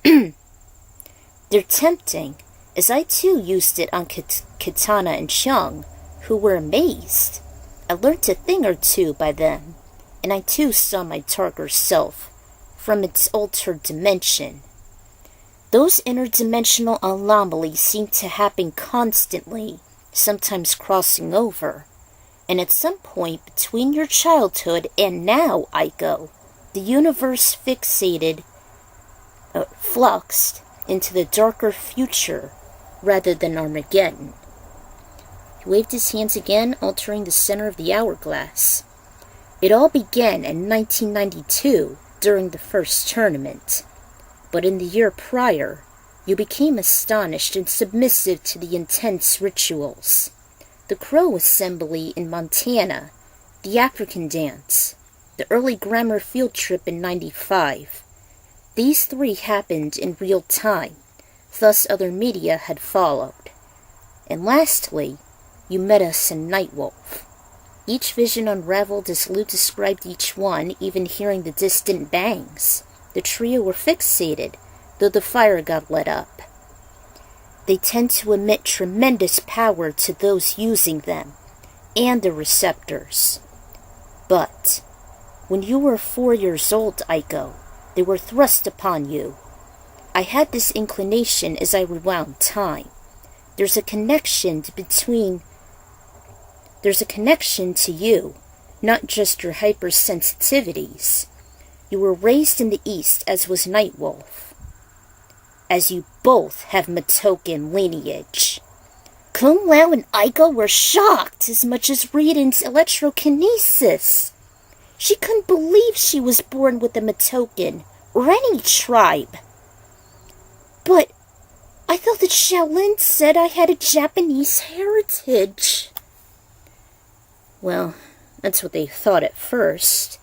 They're tempting, as I too used it on Kitana and Chiang, who were amazed. I learned a thing or two by them, and I too saw my darker self from its altered dimension. Those interdimensional anomalies seem to happen constantly, sometimes crossing over, and at some point between your childhood and now, Aiko, the universe fluxed into the darker future rather than Armageddon. He waved his hands again, altering the center of the hourglass. It all began in 1992 during the first tournament, but in the year prior, you became astonished and submissive to the intense rituals. The Crow Assembly in Montana, the African dance, the early grammar field trip in '95. These three happened in real time, thus other media had followed. And lastly, you met us in Nightwolf. Each vision unraveled as Lou described each one, even hearing the distant bangs. The trio were fixated, though the fire got lit up. They tend to emit tremendous power to those using them, and the receptors. But, when you were 4 years old, Aiko, they were thrust upon you. I had this inclination as I rewound time. There's a connection to you, not just your hypersensitivities. You were raised in the East, as was Nightwolf. As you both have Matokan lineage. Kung Lao and Aiko were shocked as much as Rieden's electrokinesis. She couldn't believe she was born with a Matokan, or any tribe. But I thought that Shaolin said I had a Japanese heritage. Well, that's what they thought at first.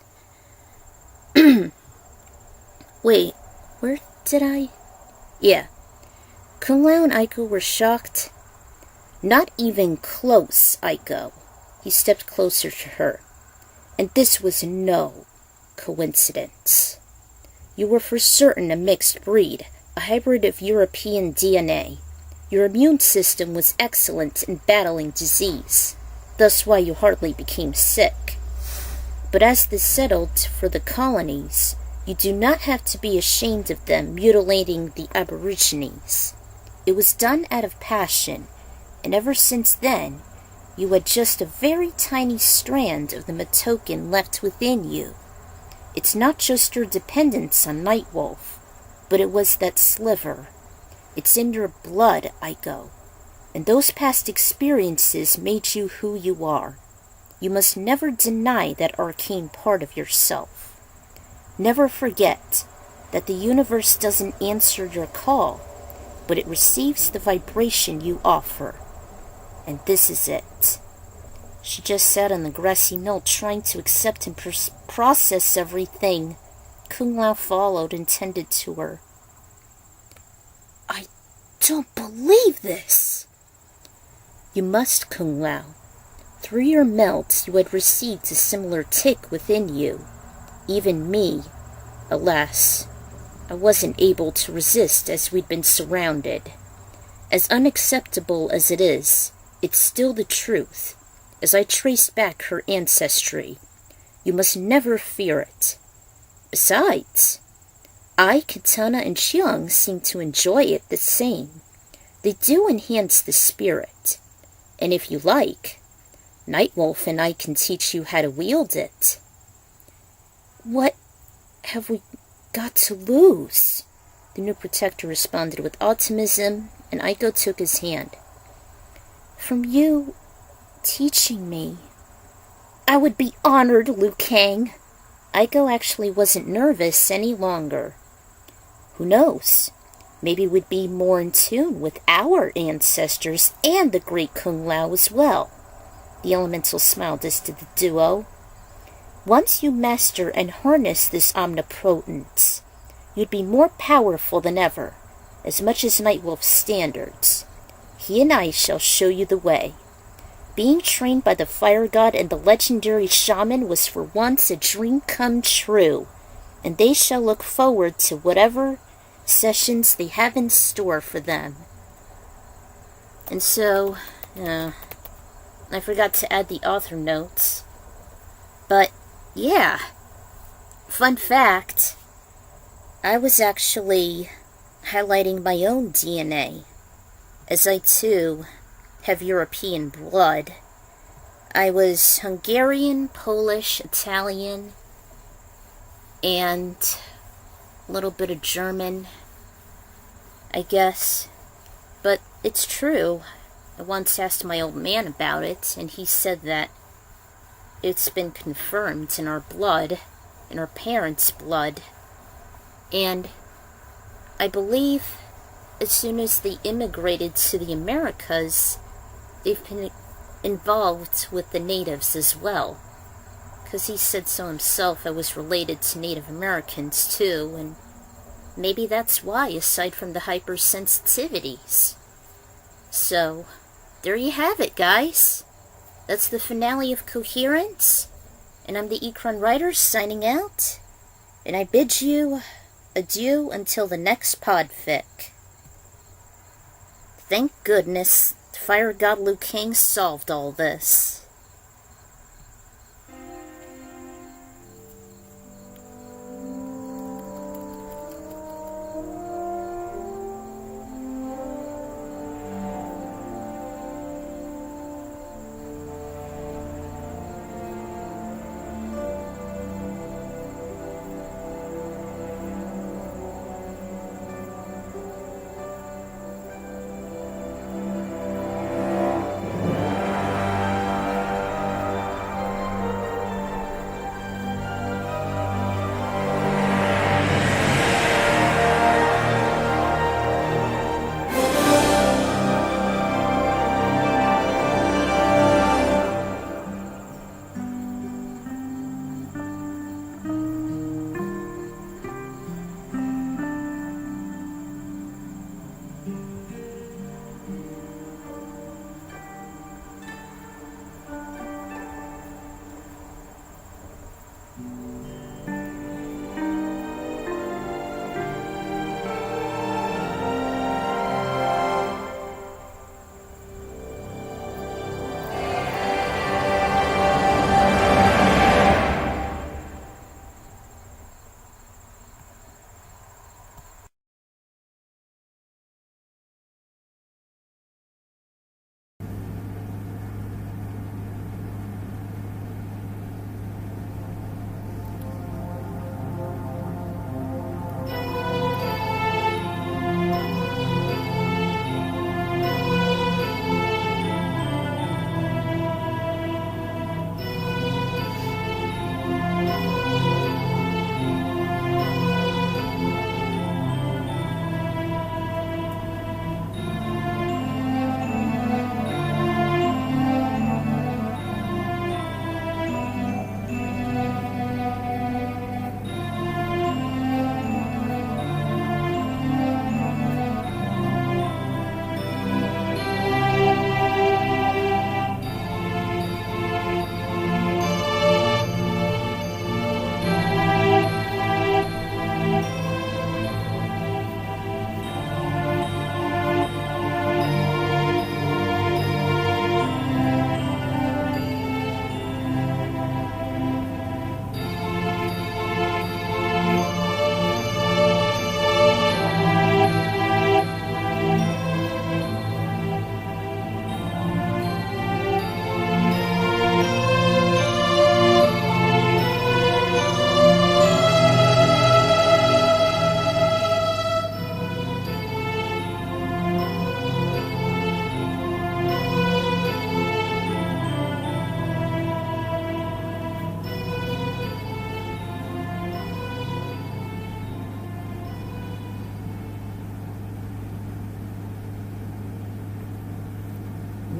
Wait, where did I... Yeah. Kung Lao and Aiko were shocked. Not even close, Aiko. He stepped closer to her. And this was no coincidence. You were for certain a mixed breed, a hybrid of European DNA. Your immune system was excellent in battling disease, thus why you hardly became sick. But as this settled for the colonies, you do not have to be ashamed of them mutilating the Aborigines. It was done out of passion, and ever since then, you had just a very tiny strand of the Matokan left within you. It's not just your dependence on Nightwolf, but it was that sliver. It's in your blood, Aiko, and those past experiences made you who you are. You must never deny that arcane part of yourself. Never forget that the universe doesn't answer your call, but it receives the vibration you offer. And this is it. She just sat on the grassy knoll trying to accept and process everything. Kung Lao followed and tended to her. I don't believe this. You must, Kung Lao. Through your melt, you had received a similar tick within you. Even me, alas, I wasn't able to resist as we'd been surrounded. As unacceptable as it is, it's still the truth. As I traced back her ancestry, you must never fear it. Besides, I, Katana, and Chiang seem to enjoy it the same. They do enhance the spirit. And if you like, Nightwolf and I can teach you how to wield it. What have we got to lose? The new protector responded with optimism, and Aiko took his hand. From you teaching me, I would be honored, Liu Kang. Aiko actually wasn't nervous any longer. Who knows? Maybe we'd be more in tune with our ancestors and the great Kung Lao as well. The elemental smiled as to the duo. Once you master and harness this omnipotence, you'd be more powerful than ever, as much as Nightwolf's standards. He and I shall show you the way. Being trained by the fire god and the legendary shaman was for once a dream come true, and they shall look forward to whatever sessions they have in store for them. And so, I forgot to add the author notes, but yeah, fun fact, I was actually highlighting my own DNA, as I too have European blood. I was Hungarian, Polish, Italian, and a little bit of German, I guess. But it's true. I once asked my old man about it, and he said that it's been confirmed in our blood, in our parents' blood, and I believe as soon as they immigrated to the Americas, they've been involved with the natives as well. Because he said so himself, I was related to Native Americans too, and maybe that's why, aside from the hypersensitivities. So, there you have it, guys. That's the finale of Koherence, and I'm the Ecron Writer signing out, and I bid you adieu until the next podfic. Thank goodness Fire God Liu Kang solved all this.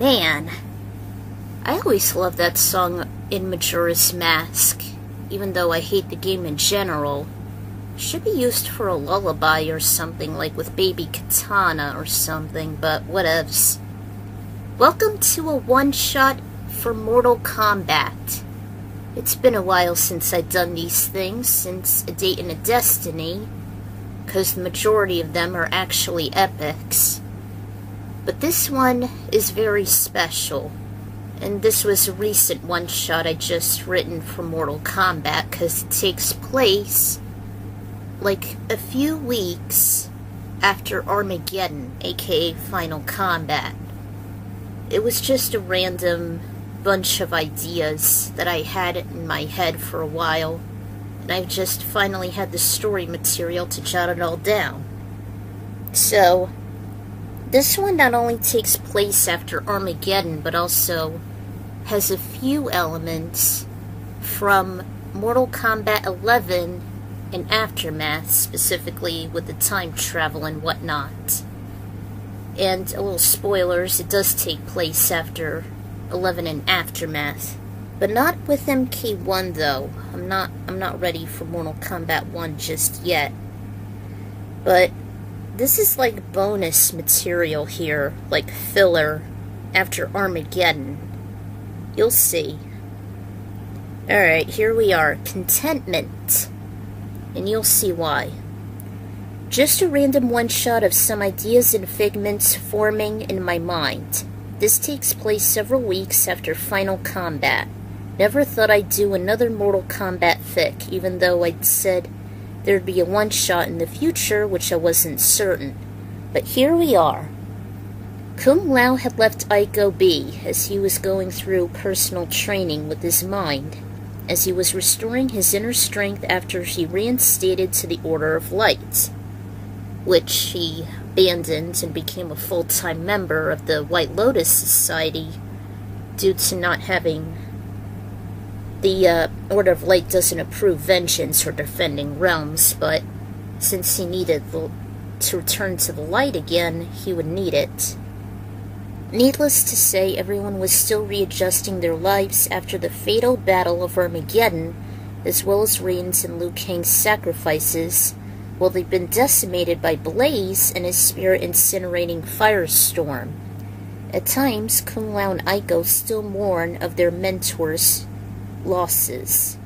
Man, I always loved that song in Majora's Mask, even though I hate the game in general. Should be used for a lullaby or something, like with Baby Katana or something, but whatevs. Welcome to a one-shot for Mortal Kombat. It's been a while since I've done these things, since A Date and a Destiny, because the majority of them are actually epics. But this one is very special, and this was a recent one-shot I just written for Mortal Kombat, because it takes place like a few weeks after Armageddon, aka Final Combat. It was just a random bunch of ideas that I had in my head for a while, and I've just finally had the story material to jot it all down. So, this one not only takes place after Armageddon, but also has a few elements from Mortal Kombat 11 and Aftermath, specifically with the time travel and whatnot. And a little spoilers, it does take place after 11 and Aftermath. But not with MK1 though. I'm not ready for Mortal Kombat 1 just yet. But this is like bonus material here, like filler after Armageddon. You'll see. Alright, here we are. Kontentnment. And you'll see why. Just a random one-shot of some ideas and figments forming in my mind. This takes place several weeks after Final Combat. Never thought I'd do another Mortal Kombat fic, even though I'd said there'd be a one-shot in the future, which I wasn't certain. But here we are. Kung Lao had left Aiko be, as he was going through personal training with his mind, as he was restoring his inner strength after he reinstated to the Order of Light, which he abandoned and became a full-time member of the White Lotus Society due to not having... The Order of Light doesn't approve vengeance or defending realms, but since he needed to return to the light again, he would need it. Needless to say, everyone was still readjusting their lives after the fatal Battle of Armageddon, as well as Raiden's and Liu Kang's sacrifices, while they'd been decimated by Blaze and his spirit incinerating firestorm. At times, Kung Lao and Aiko still mourn of their mentors' losses.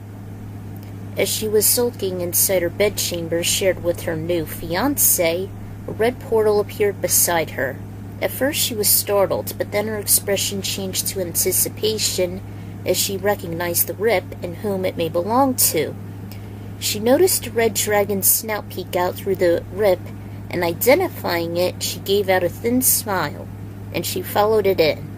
As she was sulking inside her bedchamber shared with her new fiancé, a red portal appeared beside her. At first she was startled, but then her expression changed to anticipation as she recognized the rip and whom it may belong to. She noticed a red dragon's snout peek out through the rip, and identifying it, she gave out a thin smile, and she followed it in.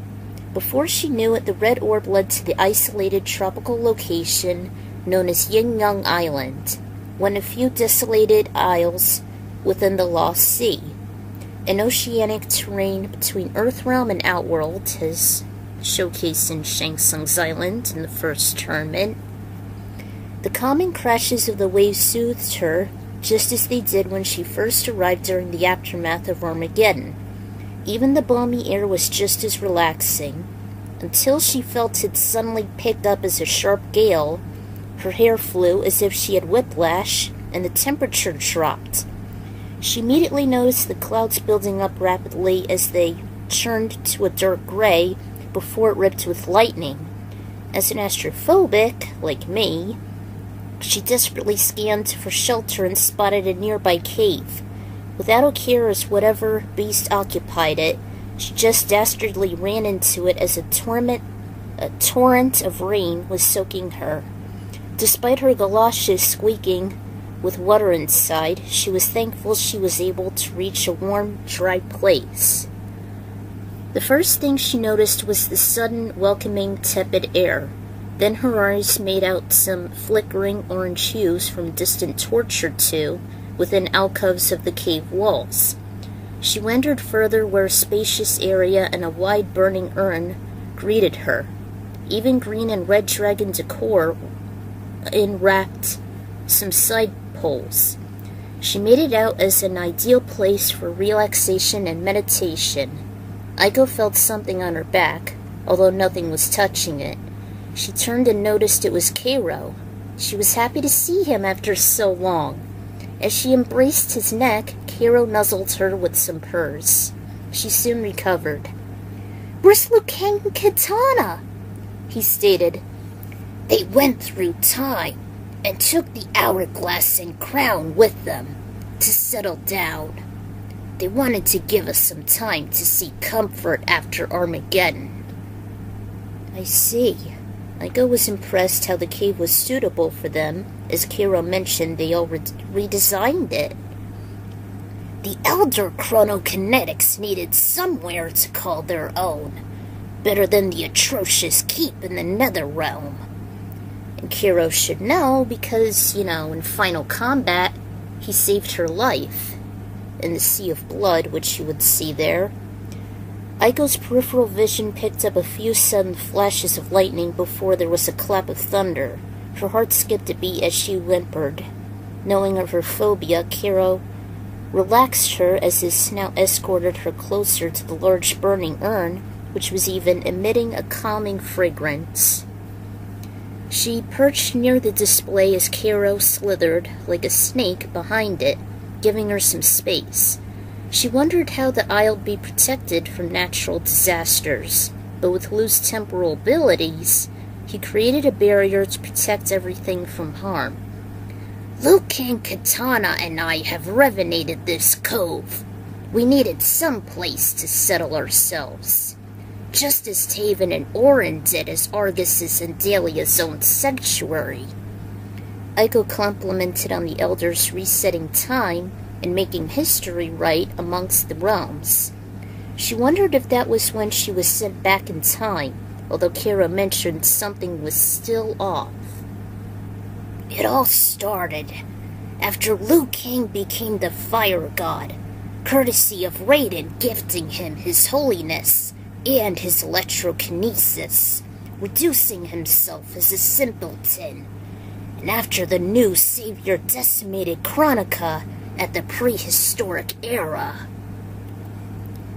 Before she knew it, the red orb led to the isolated tropical location known as Yin Yang Island, one of few desolated isles within the Lost Sea. An oceanic terrain between Earthrealm and Outworld, as showcased in Shang Tsung's Island in the first tournament. The calming crashes of the waves soothed her, just as they did when she first arrived during the aftermath of Armageddon. Even the balmy air was just as relaxing, until she felt it suddenly picked up as a sharp gale. Her hair flew as if she had whiplash, and the temperature dropped. She immediately noticed the clouds building up rapidly as they turned to a dark gray before it ripped with lightning. As an astrophobic, like me, she desperately scanned for shelter and spotted a nearby cave. Without a care as whatever beast occupied it, she just dastardly ran into it as a torrent of rain was soaking her. Despite her galoshes squeaking with water inside, she was thankful she was able to reach a warm, dry place. The first thing she noticed was the sudden, welcoming, tepid air. Then her eyes made out some flickering orange hues from a distant torch or two within alcoves of the cave walls. She wandered further where a spacious area and a wide burning urn greeted her. Even green and red dragon decor enwrapped some side poles. She made it out as an ideal place for relaxation and meditation. Aiko felt something on her back, although nothing was touching it. She turned and noticed it was Cairo. She was happy to see him after so long. As she embraced his neck, Cairo nuzzled her with some purrs. She soon recovered. "Where's Liu Kang and Katana?" he stated. "They went through time and took the hourglass and crown with them to settle down. They wanted to give us some time to seek comfort after Armageddon." I see. Aiko was impressed how the cave was suitable for them. As Cairo mentioned, they all redesigned it. "The Elder Chronokinetics needed somewhere to call their own, better than the atrocious keep in the Nether Realm." And Cairo should know because, in Final Combat, he saved her life in the Sea of Blood, which you would see there. Aiko's peripheral vision picked up a few sudden flashes of lightning before there was a clap of thunder. Her heart skipped a beat as she whimpered. Knowing of her phobia, Kiro relaxed her as his snout escorted her closer to the large burning urn, which was even emitting a calming fragrance. She perched near the display as Kiro slithered like a snake behind it, giving her some space. She wondered how the Isle would be protected from natural disasters, but with Lu's temporal abilities, he created a barrier to protect everything from harm. Liu Kang, Katana, and I have revenated this cove. We needed some place to settle ourselves, just as Taven and Orin did as Argus's and Dahlia's own sanctuary. Aiko complimented on the Elders resetting time and making history right amongst the realms. She wondered if that was when she was sent back in time, although Kira mentioned something was still off. It all started after Liu Kang became the fire god, courtesy of Raiden gifting him his holiness and his electrokinesis, reducing himself as a simpleton, and after the new savior decimated Kronika at the prehistoric era.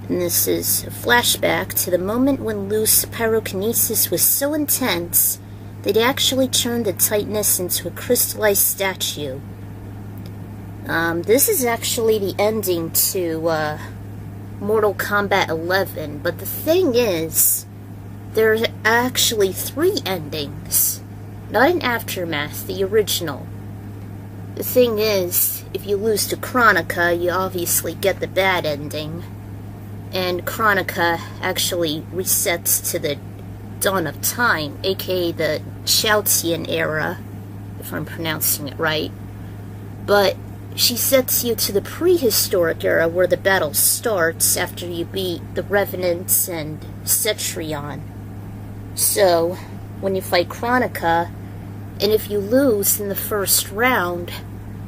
And this is a flashback to the moment when Lu's pyrokinesis was so intense that he actually turned the tightness into a crystallized statue. This is actually the ending to Mortal Kombat 11, but the thing is, there's actually 3 endings. Not in Aftermath, the original. The thing is, if you lose to Kronika, you obviously get the bad ending. And Kronika actually resets to the Dawn of Time, aka the Chaotian era, if I'm pronouncing it right. But she sets you to the prehistoric era where the battle starts after you beat the Revenants and Cetrion. So, when you fight Kronika, and if you lose in the first round,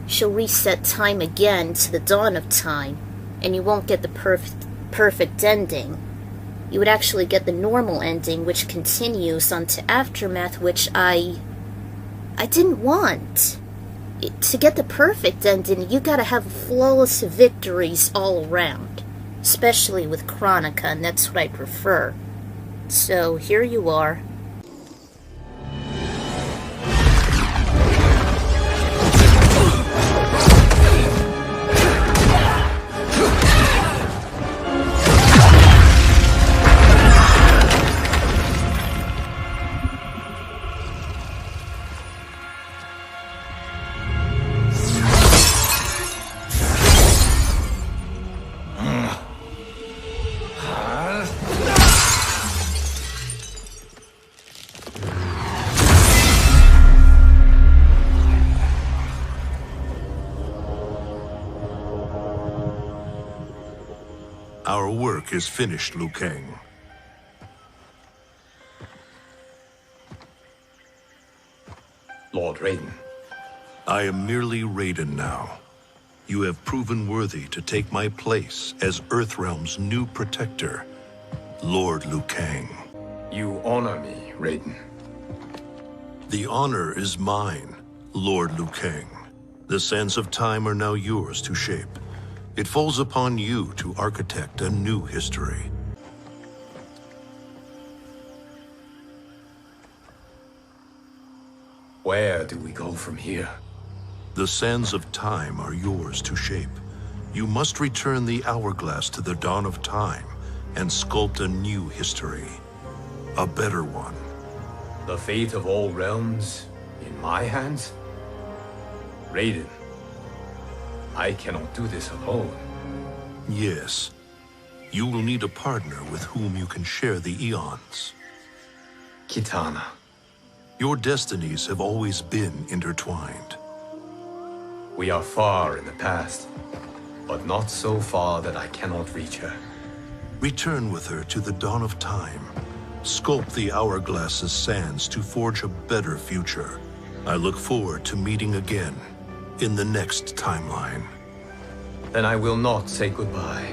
she'll reset time again to the Dawn of Time, and you won't get the perfect ending. You would actually get the normal ending, which continues on to Aftermath, which I didn't want. To get the perfect ending, you gotta have flawless victories all around, especially with Kronika, and that's what I prefer. So, here you are. Our work is finished, Liu Kang. Lord Raiden. I am merely Raiden now. You have proven worthy to take my place as Earthrealm's new protector, Lord Liu Kang. You honor me, Raiden. The honor is mine, Lord Liu Kang. The sands of time are now yours to shape. It falls upon you to architect a new history. Where do we go from here? The sands of time are yours to shape. You must return the hourglass to the dawn of time and sculpt a new history. A better one. The fate of all realms in my hands? Raiden, I cannot do this alone. Yes. You will need a partner with whom you can share the eons. Kitana. Your destinies have always been intertwined. We are far in the past, but not so far that I cannot reach her. Return with her to the dawn of time. Sculpt the hourglass's sands to forge a better future. I look forward to meeting again in the next timeline. Then I will not say goodbye.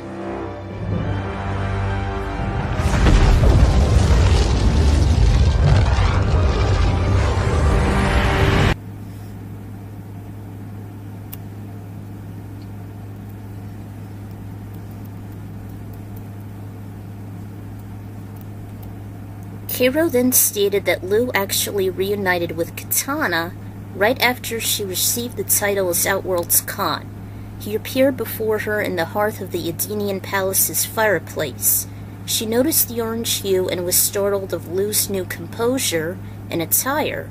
Cairo then stated that Lu actually reunited with Kitana right after she received the title as Outworld's Khan. He appeared before her in the hearth of the Edenian palace's fireplace. She noticed the orange hue and was startled of Lu's new composure and attire.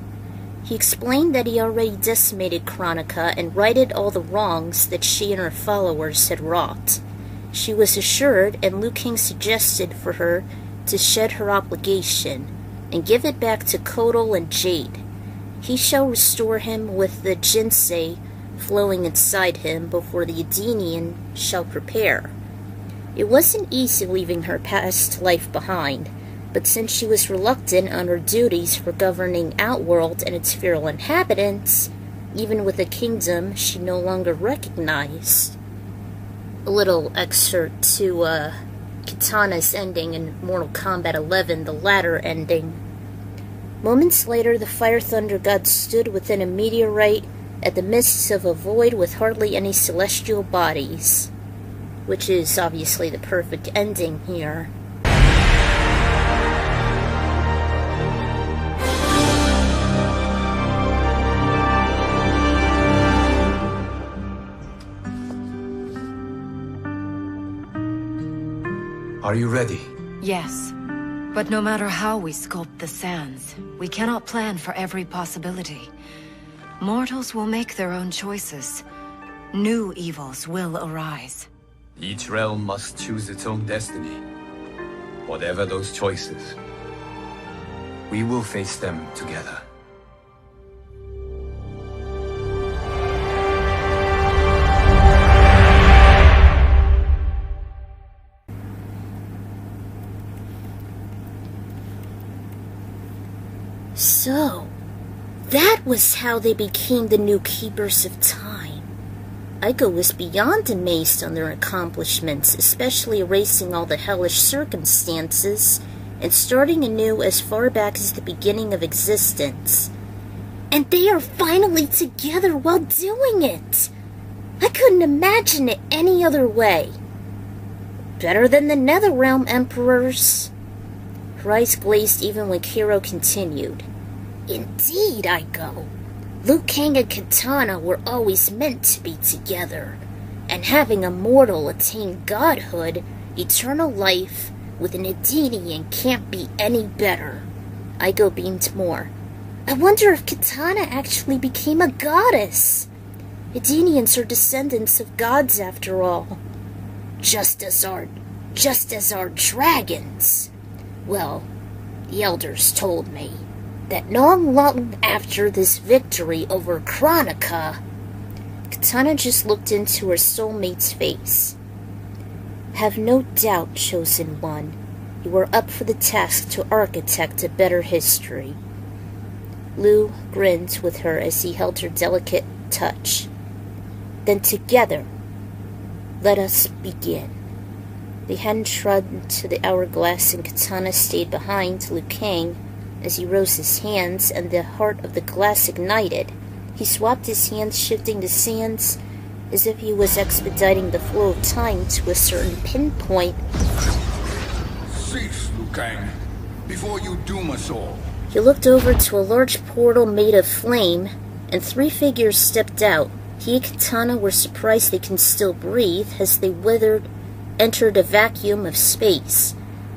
He explained that he already decimated Kronika and righted all the wrongs that she and her followers had wrought. She was assured, and Liu Kang suggested for her to shed her obligation and give it back to Kotal and Jade. He shall restore him with the Jinsei flowing inside him before the Edenian shall prepare. It wasn't easy leaving her past life behind, but since she was reluctant on her duties for governing Outworld and its feral inhabitants, even with a kingdom she no longer recognized. A little excerpt to Kitana's ending in Mortal Kombat 11, the latter ending. Moments later, the Fire Thunder God stood within a meteorite at the midst of a void with hardly any celestial bodies, which is obviously the perfect ending here. Are you ready? Yes. But no matter how we sculpt the sands, we cannot plan for every possibility. Mortals will make their own choices. New evils will arise. Each realm must choose its own destiny. Whatever those choices, we will face them together. So, that was how they became the new Keepers of Time. Ico was beyond amazed on their accomplishments, especially erasing all the hellish circumstances and starting anew as far back as the beginning of existence. And they are finally together while doing it! I couldn't imagine it any other way. Better than the Netherrealm Emperors. Her eyes glazed even when Kiro continued. Indeed, Ico. Liu Kang and Kitana were always meant to be together, and having a mortal attain godhood, eternal life, with an Edenian can't be any better. Ico beamed more. I wonder if Kitana actually became a goddess. Edenians are descendants of gods after all. Just as are dragons. Well, the elders told me that not long after this victory over Kronika, Kitana just looked into her soulmate's face. Have no doubt, Chosen One, you are up for the task to architect a better history. Liu grinned with her as he held her delicate touch. Then together, let us begin. They hadn't trod to the hourglass, and Kitana stayed behind Liu Kang as he rose his hands, and the heart of the glass ignited. He swapped his hands, shifting the sands as if he was expediting the flow of time to a certain pinpoint. Cease, Liu Kang, before you doom us all. He looked over to a large portal made of flame, and three figures stepped out. He and Kitana were surprised they can still breathe as they entered a vacuum of space.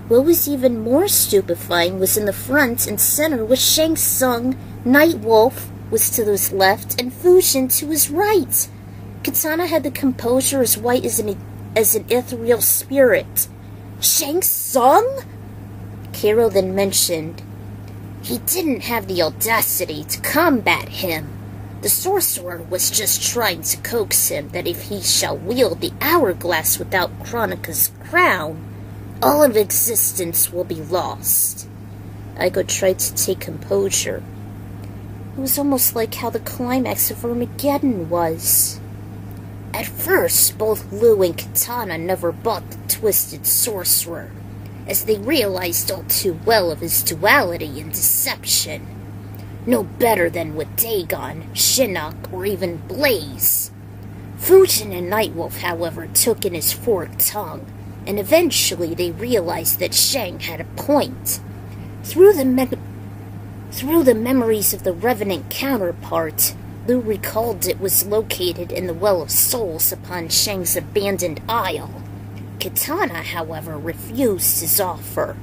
What was even more stupefying was in the front and center was Shang Tsung. Nightwolf was to his left, and Fujin to his right. Kitana had the composure as white as an ethereal spirit. Shang Tsung? Kiro then mentioned, he didn't have the audacity to combat him. The sorcerer was just trying to coax him that if he shall wield the hourglass without Kronika's crown, all of existence will be lost. Ico tried to take composure. It was almost like how the climax of Armageddon was. At first, both Liu and Kitana never bought the twisted sorcerer, as they realized all too well of his duality and deception. No better than with Dagon, Shinnok, or even Blaze. Fujin and Nightwolf, however, took in his forked tongue, and eventually they realized that Shang had a point. Through the memories of the Revenant counterpart, Lu recalled it was located in the Well of Souls upon Shang's abandoned isle. Kitana, however, refused his offer.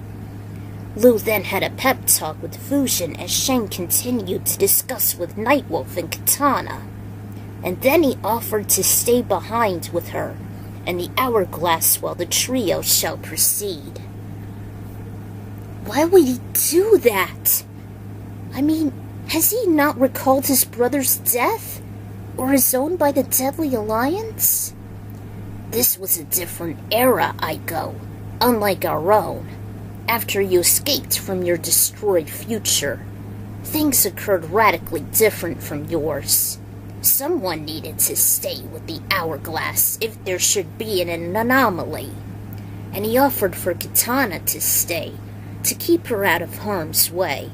Lu then had a pep talk with Fusion as Shang continued to discuss with Nightwolf and Kitana, and then he offered to stay behind with her and the Hourglass while the trio shall proceed. Why would he do that? I mean, has he not recalled his brother's death? Or his own by the Deadly Alliance? This was a different era, Aiko, unlike our own. After you escaped from your destroyed future, things occurred radically different from yours. Someone needed to stay with the Hourglass if there should be an anomaly. And he offered for Kitana to stay, to keep her out of harm's way.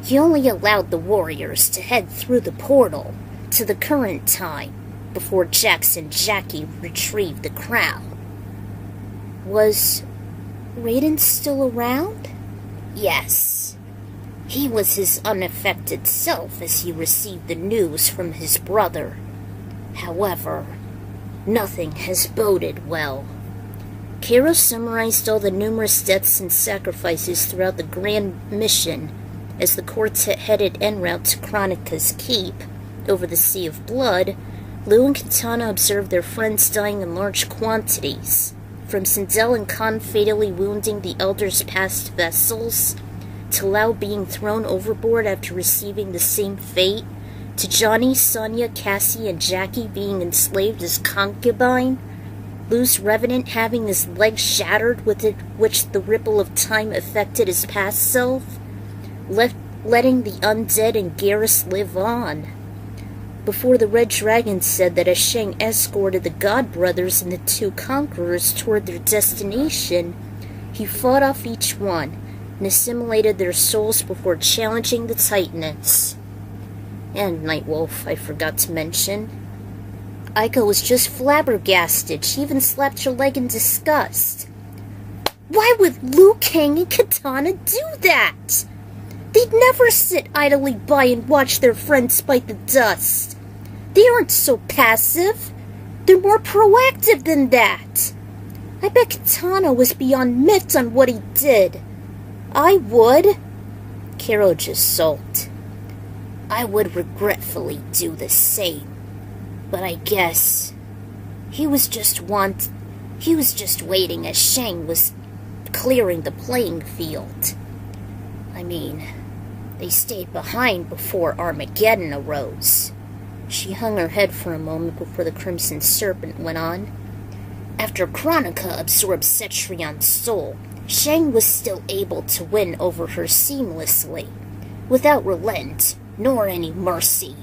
He only allowed the warriors to head through the portal to the current time before Jax and Jackie retrieved the crown. Was Raiden still around? Yes. He was his unaffected self as he received the news from his brother. However, nothing has boded well. Kero summarized all the numerous deaths and sacrifices throughout the grand mission as the quartet headed en route to Kronika's keep. Over the Sea of Blood, Lu and Kitana observed their friends dying in large quantities, from Sindel and Khan fatally wounding the Elder's past vessels, to Lao being thrown overboard after receiving the same fate, to Johnny, Sonya, Cassie, and Jackie being enslaved as concubine, Lu's Revenant having his leg shattered with which the ripple of time affected his past self, letting the undead and Garrus live on. Before the Red Dragon said that as Shang escorted the God Brothers and the two Conquerors toward their destination, he fought off each one and assimilated their souls before challenging the Titaness. And Nightwolf, I forgot to mention. Aiko was just flabbergasted. She even slapped her leg in disgust. Why would Liu Kang and Kitana do that? They'd never sit idly by and watch their friends bite the dust. They aren't so passive. They're more proactive than that. I bet Kitana was beyond miffed on what he did. I would. Kero just sulked. I would regretfully do the same. But I guess he was just waiting as Shang was clearing the playing field. I mean, they stayed behind before Armageddon arose. She hung her head for a moment before the Crimson Serpent went on. After Kronika absorbed Cetrion's soul, Shang was still able to win over her seamlessly, without relent, nor any mercy,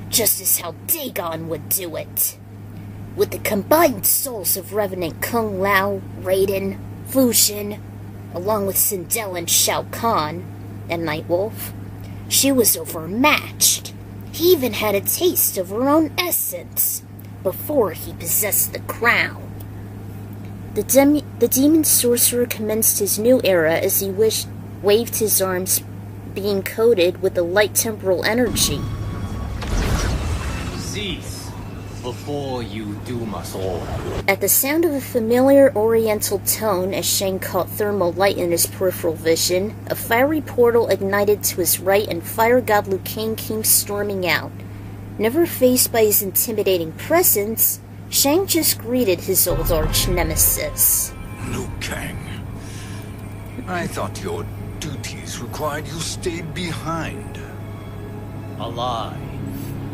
just as how Dagon would do it. With the combined souls of Revenant Kung Lao, Raiden, Fusion, along with Sindel and Shao Kahn, and Nightwolf, she was overmatched. He even had a taste of her own essence before he possessed the crown. The demon sorcerer commenced his new era as he waved his arms, being coated with the light temporal energy. Cease before you doom us all. At the sound of a familiar oriental tone as Shang caught thermal light in his peripheral vision, a fiery portal ignited to his right and Fire God Liu Kang came storming out. Never faced by his intimidating presence, Shang just greeted his old arch-nemesis. Liu Kang, I thought your duties required you stayed behind. A lie.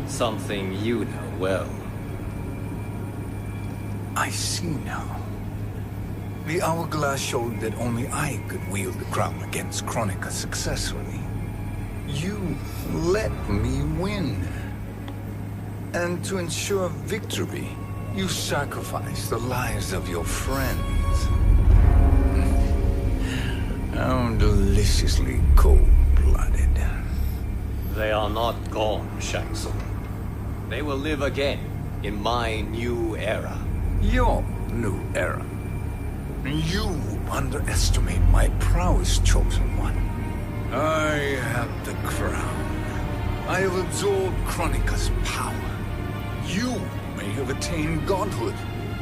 Something you know well. I see now. The Hourglass showed that only I could wield the crown against Kronika successfully. You let me win. And to ensure victory, you sacrificed the lives of your friends. How deliciously cold-blooded. They are not gone, Shang Tsung. They will live again in my new era. Your new era. You underestimate my prowess, Chosen One. I have the crown. I have absorbed Kronika's power. You may have attained godhood,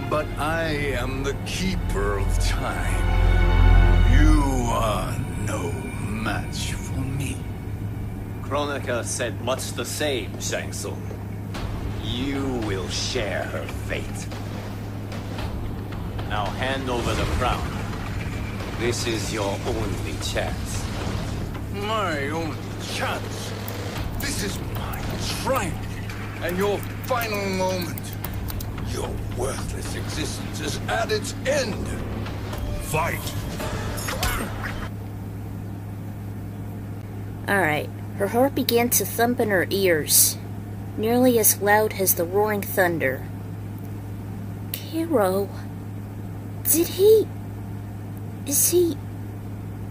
but I am the keeper of time. You are no match for me. Kronika said much the same, Shang Tsung. You will share her fate. Now hand over the crown. This is your only chance. My only chance. This is my triumph, and your final moment. Your worthless existence is at its end. Fight! Alright, her heart began to thump in her ears, nearly as loud as the roaring thunder. Kero... Is he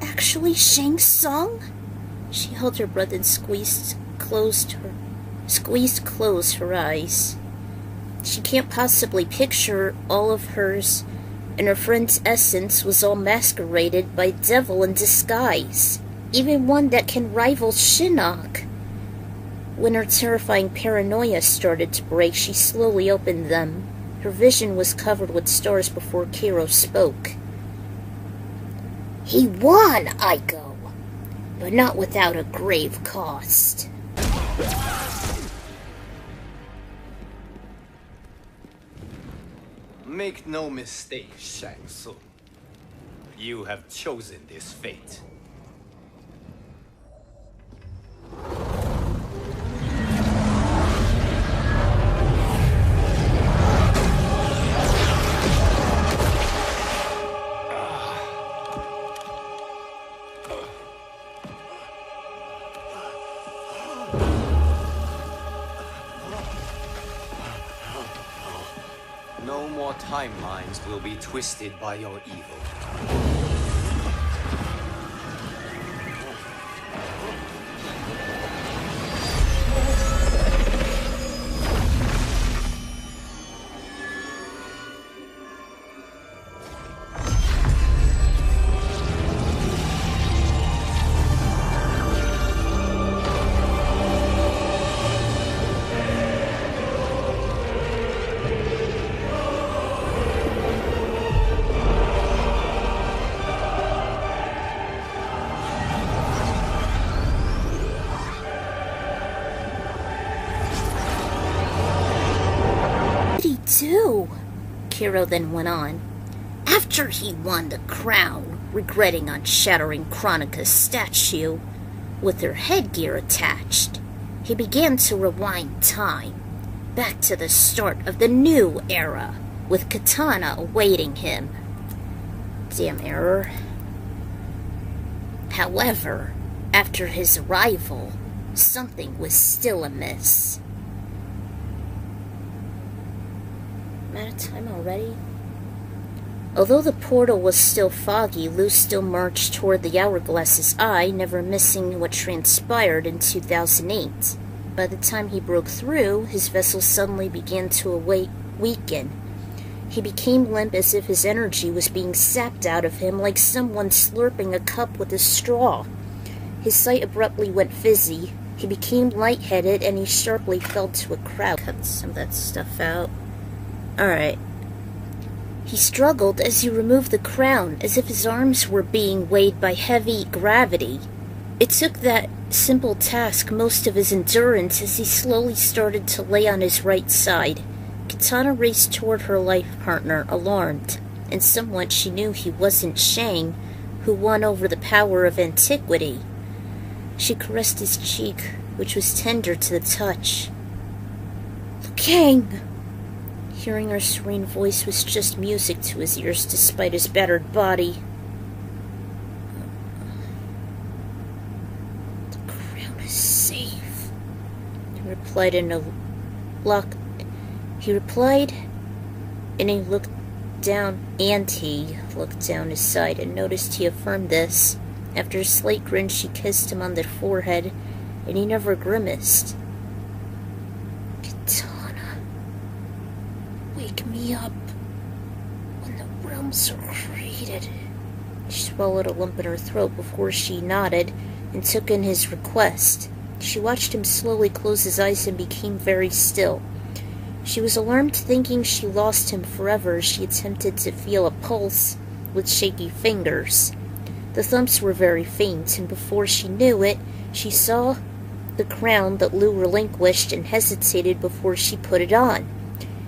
actually Shang Tsung? She held her breath and squeezed closed her eyes. She can't possibly picture all of hers, and her friend's essence was all masqueraded by devil in disguise, even one that can rival Shinnok. When her terrifying paranoia started to break, she slowly opened them. Her vision was covered with stars before Kero spoke. He won, Aiko, but not without a grave cost. Make no mistake, Shang Tsung. You have chosen this fate. No more timelines will be twisted by your evil. Kero then went on. After he won the crown, regretting on shattering Kronika's statue with her headgear attached, he began to rewind time, back to the start of the new era, with Katana awaiting him. Damn error. However, after his arrival, something was still amiss. Out of time already? Although the portal was still foggy, Lu still marched toward the Hourglass's eye, never missing what transpired in 2008. By the time he broke through, his vessel suddenly began to weaken. He became limp as if his energy was being sapped out of him like someone slurping a cup with a straw. His sight abruptly went fizzy. He became lightheaded and he sharply fell to a crouch. Cut some of that stuff out. Alright. He struggled as he removed the crown, as if his arms were being weighed by heavy gravity. It took that simple task most of his endurance as he slowly started to lay on his right side. Katana raced toward her life partner, alarmed, and somewhat she knew he wasn't Shang, who won over the power of antiquity. She caressed his cheek, which was tender to the touch. "Liu Kang!" Hearing her serene voice was just music to his ears despite his battered body. "The crown is safe," he replied and he looked down his side and noticed he affirmed this. After a slight grin, she kissed him on the forehead, and he never grimaced. "Katana, wake me up when the realms are created." She swallowed a lump in her throat before she nodded. and took in his request. She watched him slowly close his eyes and became very still. She was alarmed, thinking she lost him forever as she attempted to feel a pulse with shaky fingers. The thumps were very faint, and before she knew it, she saw the crown that Lu relinquished and hesitated before she put it on.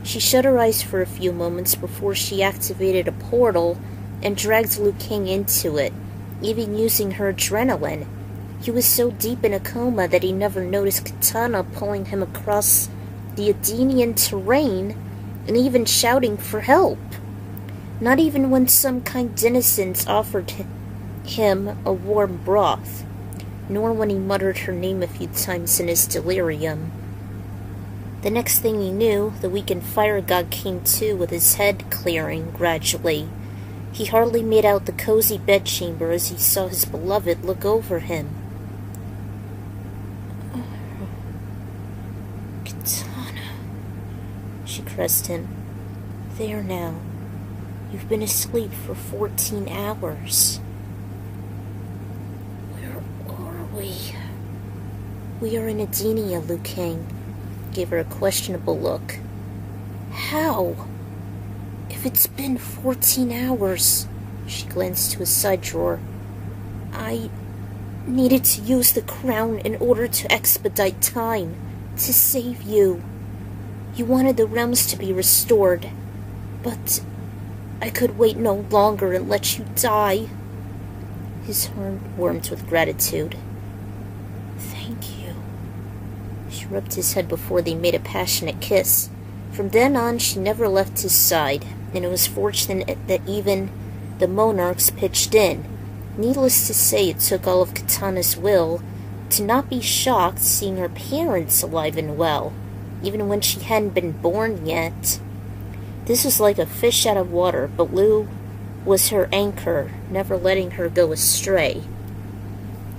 She shut her eyes for a few moments before she activated a portal and dragged Liu Kang into it, even using her adrenaline. He was so deep in a coma that he never noticed Katana pulling him across the Edenian terrain and even shouting for help. Not even when some kind innocents offered him a warm broth, nor when he muttered her name a few times in his delirium. The next thing he knew, the weakened fire god came to with his head clearing gradually. He hardly made out the cozy bedchamber as he saw his beloved look over him. Katana, she caressed him. There now. You've been asleep for 14 hours. Where are we? We are in Edenia, Liu Kang. Gave her a questionable look. How? If it's been 14 hours, she glanced to his side drawer. I needed to use the crown in order to expedite time, to save you. You wanted the realms to be restored, but I could wait no longer and let you die. His heart warmed with gratitude. Thank you. She rubbed his head before they made a passionate kiss. From then on, she never left his side, and it was fortunate that even the monarchs pitched in. Needless to say, it took all of Katana's will to not be shocked seeing her parents alive and well, even when she hadn't been born yet. This was like a fish out of water, but Lu was her anchor, never letting her go astray.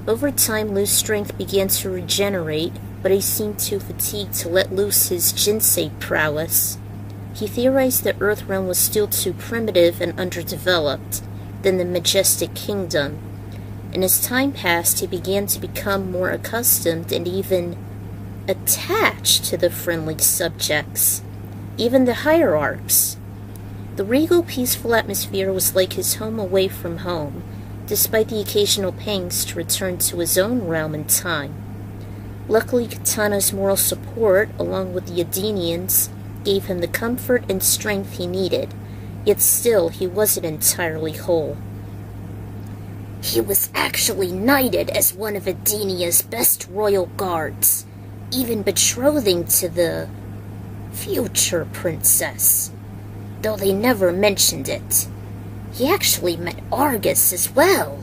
Over time, Lu's strength began to regenerate, but he seemed too fatigued to let loose his Jinsei prowess. He theorized the Earth realm was still too primitive and underdeveloped than the majestic kingdom, and as time passed, he began to become more accustomed and even attached to the friendly subjects, even the hierarchs. The regal, peaceful atmosphere was like his home away from home, despite the occasional pangs to return to his own realm and time. Luckily, Katana's moral support, along with the Edenians, gave him the comfort and strength he needed, yet still he wasn't entirely whole. He was actually knighted as one of Edenia's best royal guards, even betrothing to the future princess, though they never mentioned it. He actually met Argus as well.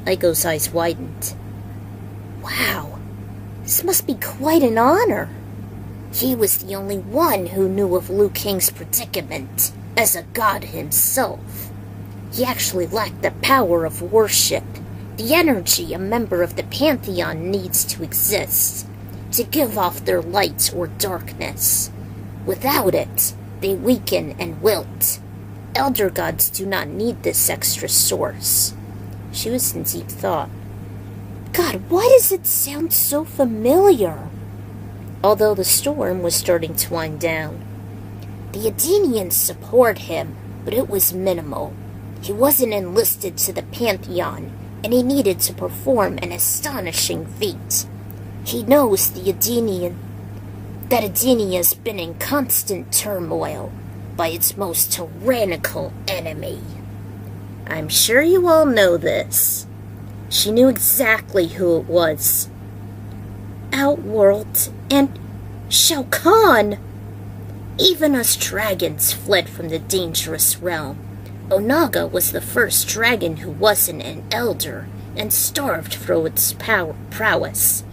Aiko's eyes widened. Wow. This must be quite an honor. He was the only one who knew of Liu Kang's predicament, as a god himself. He actually lacked the power of worship, the energy a member of the Pantheon needs to exist, to give off their light or darkness. Without it, they weaken and wilt. Elder gods do not need this extra source. She was in deep thought. God, why does it sound so familiar? Although the storm was starting to wind down. The Edenians support him, but it was minimal. He wasn't enlisted to the Pantheon, and he needed to perform an astonishing feat. He knows that Edenia's been in constant turmoil by its most tyrannical enemy. I'm sure you all know this. She knew exactly who it was. Outworld and Shao Kahn! Even us dragons fled from the dangerous realm. Onaga was the first dragon who wasn't an elder and starved for its prowess,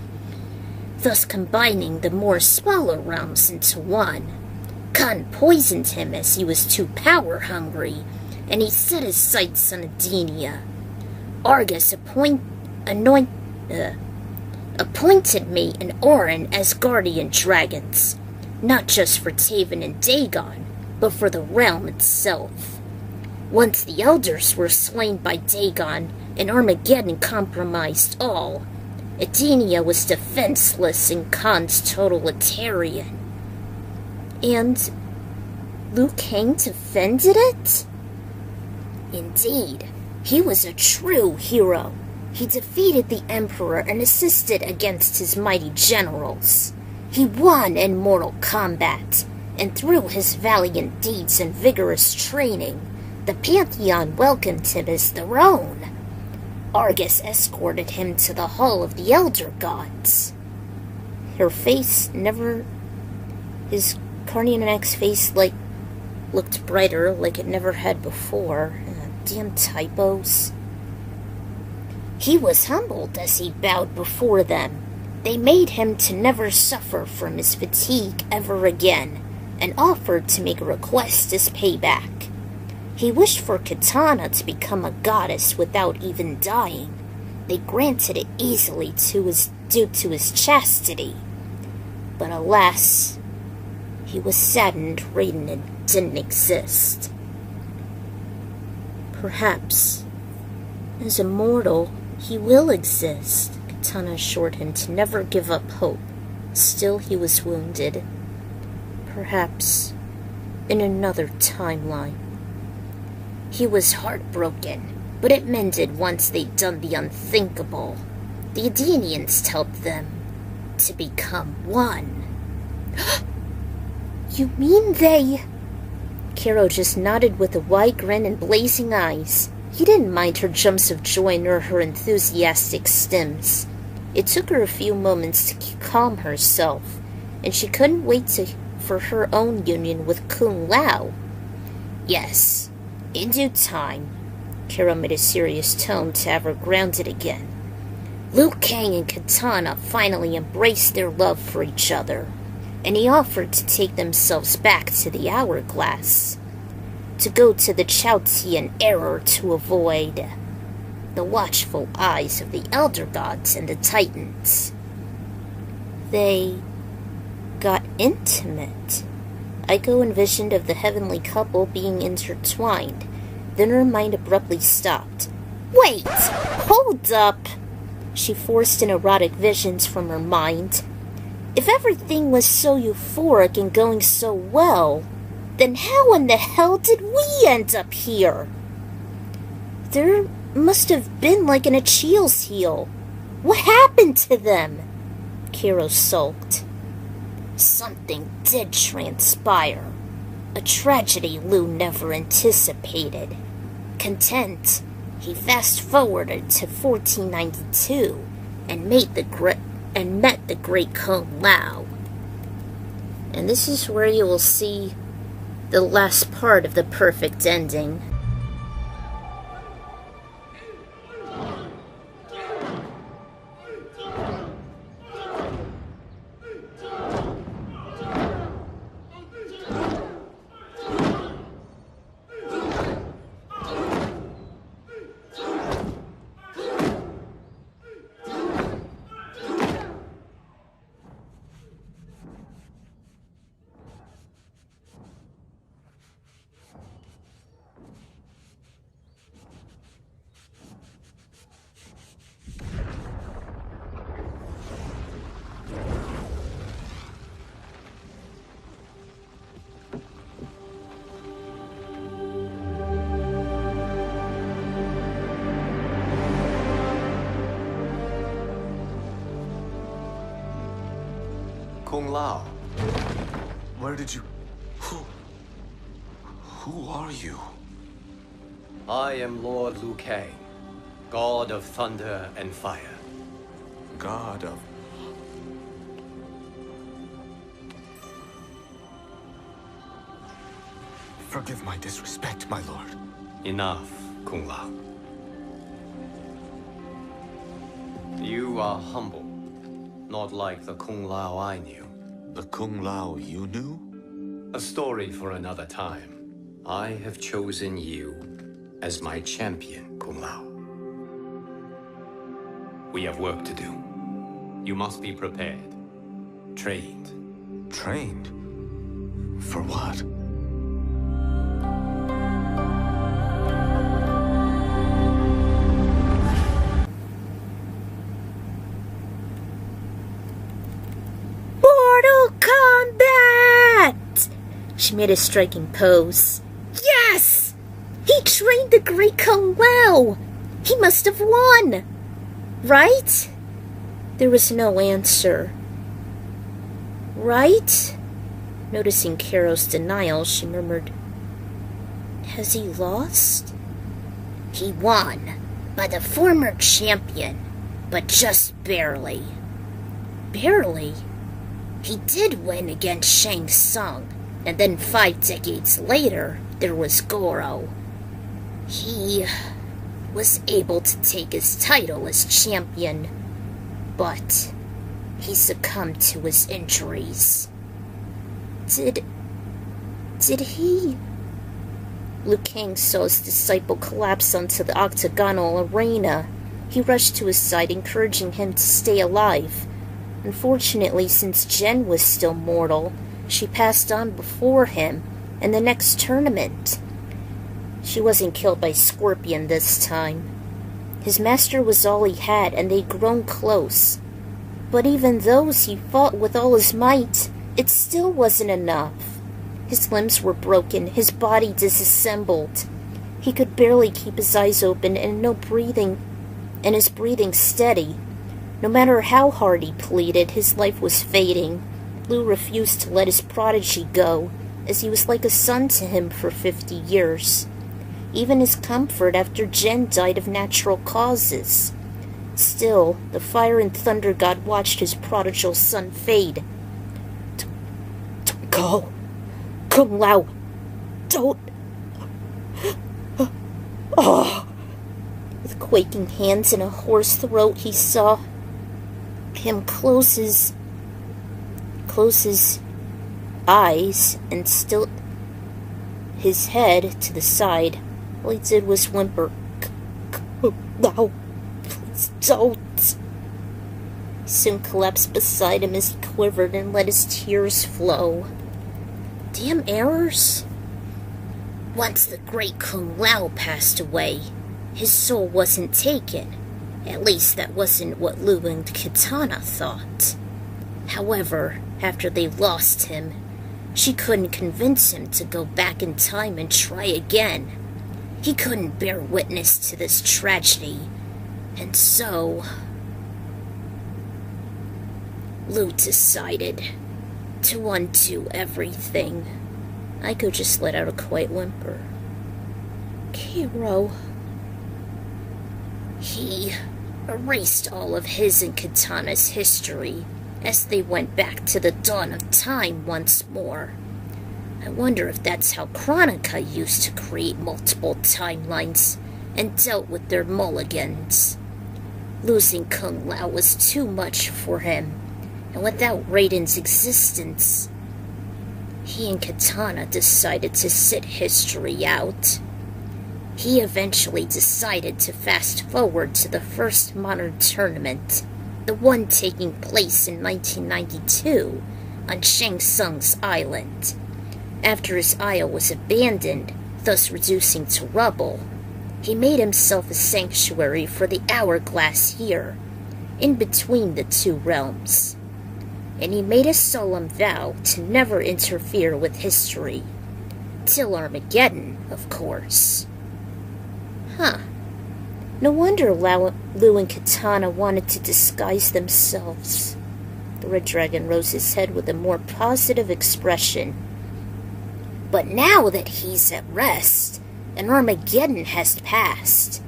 thus combining the more smaller realms into one. Khan poisoned him as he was too power-hungry, and he set his sights on Edenia. Argus appointed me and Orin as guardian dragons, not just for Taven and Dagon, but for the realm itself. Once the elders were slain by Dagon and Armageddon compromised all, Edenia was defenseless and Khan's totalitarian. And Liu Kang defended it? Indeed, he was a true hero. He defeated the Emperor and assisted against his mighty generals. He won in Mortal Kombat, and through his valiant deeds and vigorous training, the Pantheon welcomed him as their own. Argus escorted him to the Hall of the Elder Gods. His Koheremce's face, looked brighter, like it never had before. Damn typos. He was humbled as he bowed before them. They made him to never suffer from his fatigue ever again, and offered to make a request as payback. He wished for Katana to become a goddess without even dying. They granted it easily due to his chastity. But alas, he was saddened Raiden didn't exist. Perhaps, as a mortal, he will exist, Katana assured him to never give up hope. Still, he was wounded. Perhaps in another timeline. He was heartbroken, but it mended once they'd done the unthinkable. The Edenians helped them to become one. You mean they... Kero just nodded with a wide grin and blazing eyes. He didn't mind her jumps of joy nor her enthusiastic stims. It took her a few moments to calm herself, and she couldn't wait for her own union with Kung Lao. Yes, in due time. Kero made a serious tone to have her grounded again. Liu Kang and Katana finally embraced their love for each other, and he offered to take themselves back to the Hourglass, to go to the Chaotian era to avoid the watchful eyes of the Elder Gods and the Titans. They got intimate. Aiko envisioned of the heavenly couple being intertwined. Then her mind abruptly stopped. Wait! Hold up! She forced an erotic visions from her mind. If everything was so euphoric and going so well, then how in the hell did we end up here? There must have been like an Achilles heel. What happened to them? Kero sulked. Something did transpire. A tragedy Liu never anticipated. Content, he fast-forwarded to 1492 and met the great Kung Lao. And this is where you will see the last part of the perfect ending. Kung Lao. Where did you... Who are you? I am Lord Liu Kang, God of Thunder and Fire. God of... Forgive my disrespect, my lord. Enough, Kung Lao. You are humble, not like the Kung Lao I knew. The Kung Lao you knew? A story for another time. I have chosen you as my champion, Kung Lao. We have work to do. You must be prepared. Trained. Trained? For what? She made a striking pose. Yes! He trained the great Kung Lao! He must have won! Right? There was no answer. Right? Noticing Caro's denial, she murmured, Has he lost? He won, by the former champion, but just barely. Barely? He did win against Shang Tsung, and then 5 decades later, there was Goro. He was able to take his title as champion, but he succumbed to his injuries. Did he? Liu Kang saw his disciple collapse onto the octagonal arena. He rushed to his side, encouraging him to stay alive. Unfortunately, since Jen was still mortal, she passed on before him in the next tournament. She wasn't killed by Scorpion this time. His master was all he had, and they'd grown close. But even those he fought with all his might, it still wasn't enough. His limbs were broken, his body disassembled. He could barely keep his eyes open and his breathing steady. No matter how hard he pleaded, his life was fading. Liu refused to let his prodigy go, as he was like a son to him for 50 years. Even his comfort after Jen died of natural causes. Still, the fire and thunder god watched his prodigal son fade. Don't go. Kung Lao. Don't. Oh. With quaking hands and a hoarse throat, he saw him close his eyes and stilt his head to the side. All he did was whimper, No, please don't. He soon collapsed beside him as he quivered and let his tears flow. Damn errors. Once the great Kung Lao passed away, his soul wasn't taken. At least that wasn't what Liu and Kitana thought. However, after they lost him, she couldn't convince him to go back in time and try again. He couldn't bear witness to this tragedy, and so Liu decided to undo everything. Aiko just let out a quiet whimper. Kiro. He erased all of his and Kitana's history as they went back to the dawn of time once more. I wonder if that's how Kronika used to create multiple timelines and dealt with their mulligans. Losing Kung Lao was too much for him, and without Raiden's existence, he and Kitana decided to sit history out. He eventually decided to fast forward to the first modern tournament, the one taking place in 1992 on Shang Tsung's island. After his isle was abandoned, thus reducing to rubble, he made himself a sanctuary for the hourglass here, in between the two realms. And he made a solemn vow to never interfere with history. Till Armageddon, of course. Huh. No wonder Liu and Kitana wanted to disguise themselves. The Red Dragon rose his head with a more positive expression. But now that he's at rest, and Armageddon has passed,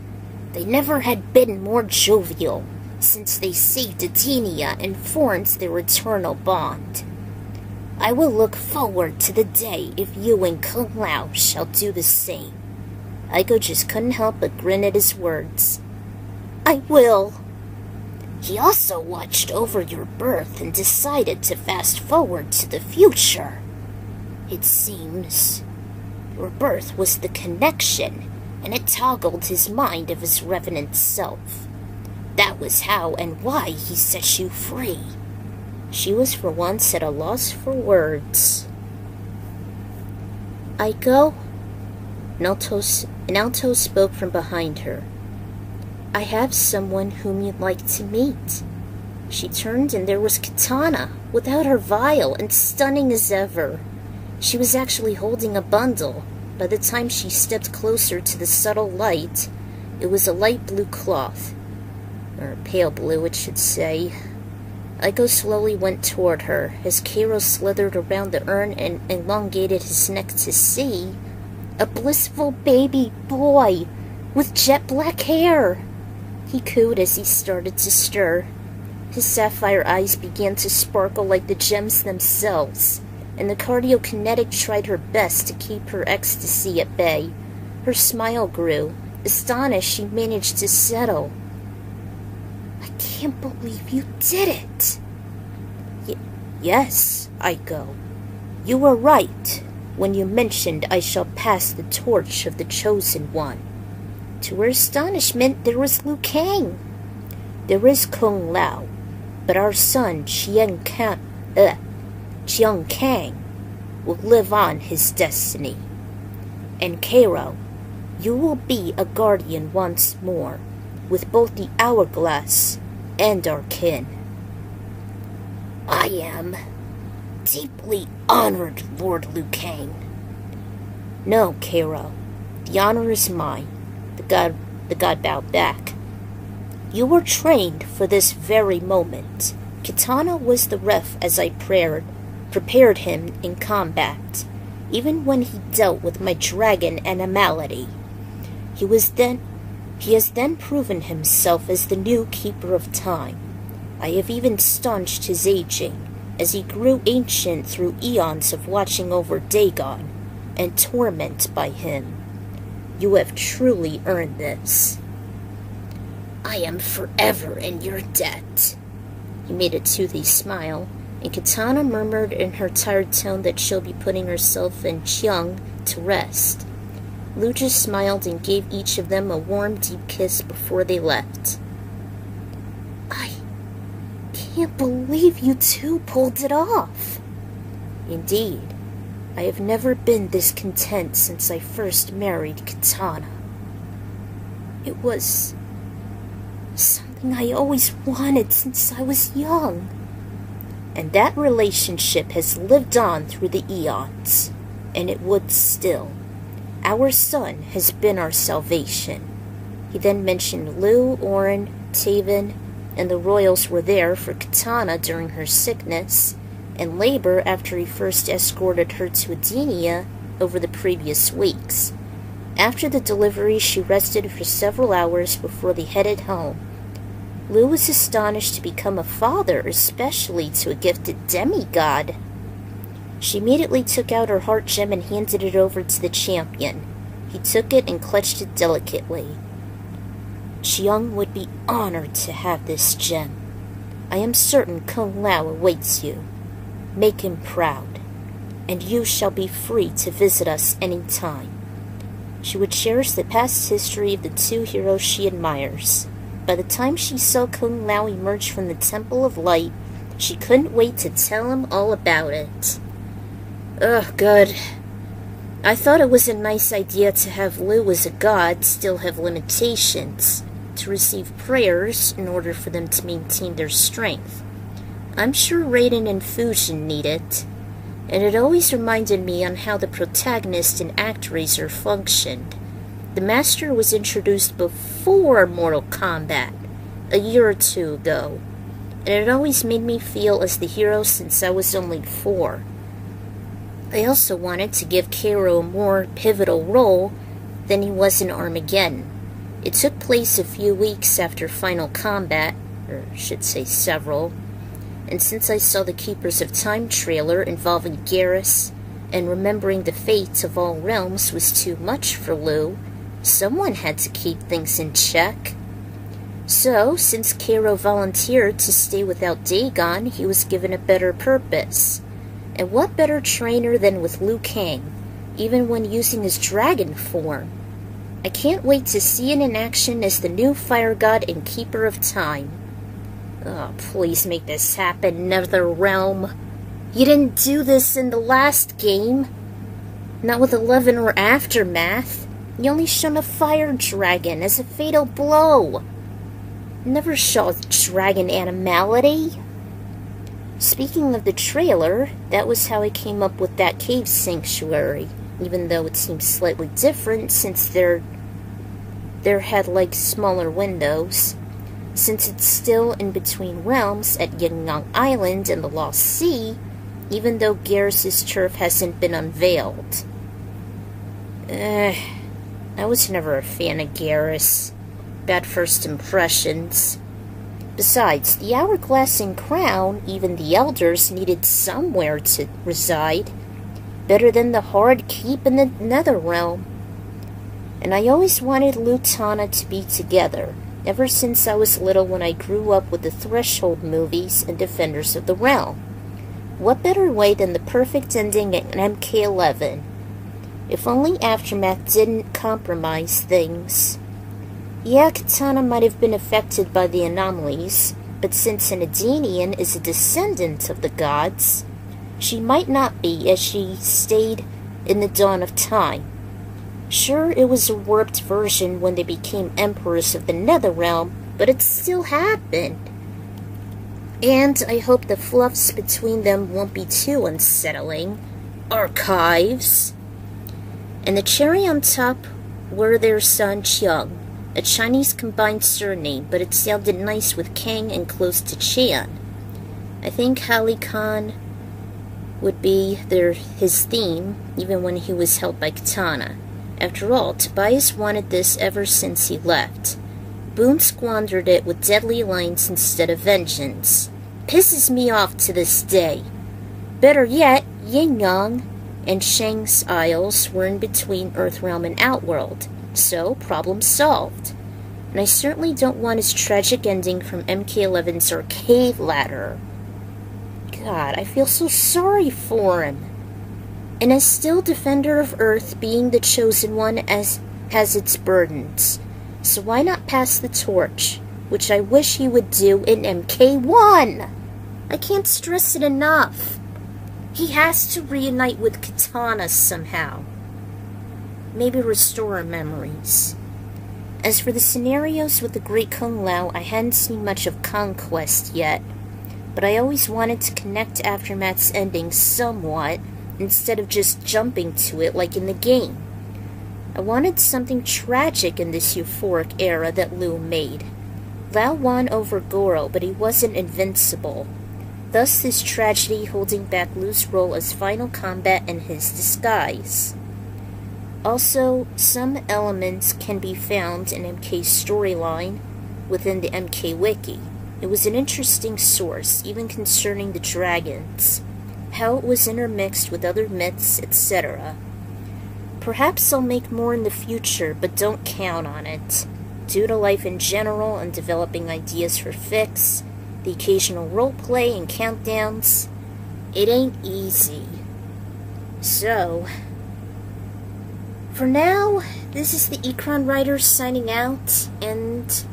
they never had been more jovial since they saved Adenia and formed their eternal bond. I will look forward to the day if you and Kung Lao shall do the same. Aiko just couldn't help but grin at his words. I will. He also watched over your birth and decided to fast forward to the future. It seems your birth was the connection, and it toggled his mind of his revenant self. That was how and why he set you free. She was for once at a loss for words. Aiko? An alto spoke from behind her. I have someone whom you'd like to meet. She turned and there was Kitana, without her vial and stunning as ever. She was actually holding a bundle. By the time she stepped closer to the subtle light, it was a light blue cloth. Or pale blue, it should say. Aiko slowly went toward her, as Cairo slithered around the urn and elongated his neck to see a blissful baby boy with jet black hair. He cooed as he started to stir. His sapphire eyes began to sparkle like the gems themselves, and the cardiokinetic tried her best to keep her ecstasy at bay. Her smile grew. Astonished, she managed to settle. I can't believe you did it. Yes, Aiko. You were right when you mentioned I shall pass the torch of the Chosen One. To her astonishment, there was Liu Kang. There is Kung Lao, but our son Chiang Kang will live on his destiny. And Cairo, you will be a guardian once more, with both the hourglass and our kin. I am deeply honored, Lord Liu Kang. No, Cairo, the honor is mine. The god bowed back. You were trained for this very moment. Kitana was the ref as I prepared him in combat, even when he dealt with my dragon animality. He has then proven himself as the new keeper of time. I have even staunched his aging, as he grew ancient through eons of watching over Dagon and torment by him. You have truly earned this. I am forever in your debt. He made a toothy smile, and Kitana murmured in her tired tone that she'll be putting herself and Chiang to rest. Liu just smiled and gave each of them a warm, deep kiss before they left. I can't believe you two pulled it off. Indeed, I have never been this content since I first married Kitana. It was something I always wanted since I was young. And that relationship has lived on through the eons, and it would still. Our son has been our salvation. He then mentioned Liu, Orin, Taven, and the royals were there for Kitana during her sickness and labor after he first escorted her to Edenia over the previous weeks. After the delivery, she rested for several hours before they headed home. Liu was astonished to become a father, especially to a gifted demigod. She immediately took out her heart gem and handed it over to the champion. He took it and clutched it delicately. Chiang would be honored to have this gem. I am certain Kung Lao awaits you. Make him proud, and you shall be free to visit us any time. She would cherish the past history of the two heroes she admires. By the time she saw Kung Lao emerge from the Temple of Light, she couldn't wait to tell him all about it. Ugh, good. I thought it was a nice idea to have Liu as a god still have limitations, to receive prayers in order for them to maintain their strength. I'm sure Raiden and Fujin need it, and it always reminded me on how the protagonist in ActRaiser functioned. The Master was introduced before Mortal Kombat, a year or two ago, and it always made me feel as the hero since I was only 4. I also wanted to give Cairo a more pivotal role than he was in Armageddon. It took place a few weeks after Final Combat, or I should say several, and since I saw the Keepers of Time trailer involving Garrus and remembering the fate of all realms was too much for Liu, someone had to keep things in check. So, since Cairo volunteered to stay without Dagon, he was given a better purpose. And what better trainer than with Liu Kang, even when using his dragon form? I can't wait to see it in action as the new fire god and keeper of time. Oh, please make this happen, NetherRealm. You didn't do this in the last game. Not with 11 or Aftermath. You only shown a fire dragon as a fatal blow. Never saw dragon animality. Speaking of the trailer, that was how I came up with that cave sanctuary, even though it seems slightly different since there had like smaller windows. Since it's still in between realms at Yingyang Island and the Lost Sea, even though Garrus's turf hasn't been unveiled. I was never a fan of Garrus. Bad first impressions. Besides, the Hourglass and Crown, even the elders, needed somewhere to reside. Better than the hard keep in the Netherrealm. And I always wanted Lutana to be together, ever since I was little when I grew up with the Threshold movies and Defenders of the Realm. What better way than the perfect ending in MK11? If only Aftermath didn't compromise things. Yeah, Katana might have been affected by the anomalies, but since an Edenian is a descendant of the gods, she might not be, as she stayed in the dawn of time. Sure, it was a warped version when they became emperors of the Netherrealm, but it still happened. And I hope the fluffs between them won't be too unsettling. Archives. And the cherry on top were their son Chiang, a Chinese combined surname, but it sounded nice with Kang and close to Chan. I think Hali Khan would be his theme, even when he was held by Katana. After all, Tobias wanted this ever since he left. Boone squandered it with deadly lines instead of vengeance. Pisses me off to this day. Better yet, Yin-Yang and Shang's Isles were in between Earthrealm and Outworld, so problem solved. And I certainly don't want his tragic ending from MK11's arcade ladder. God, I feel so sorry for him. And as still Defender of Earth, being the chosen one has its burdens. So why not pass the torch, which I wish he would do in MK1? I can't stress it enough. He has to reunite with Katana somehow. Maybe restore her memories. As for the scenarios with the Great Kung Lao, I hadn't seen much of Conquest yet, but I always wanted to connect Aftermath's ending somewhat, instead of just jumping to it like in the game. I wanted something tragic in this euphoric era that Liu made. Lao won over Goro, but he wasn't invincible. Thus this tragedy holding back Liu's role as final combat and his disguise. Also, some elements can be found in MK's storyline within the MK Wiki. It was an interesting source, even concerning the dragons, how it was intermixed with other myths, etc. Perhaps I'll make more in the future, but don't count on it. Due to life in general and developing ideas for fics, the occasional roleplay and countdowns, it ain't easy. So, for now, this is the Ecron Writer signing out, and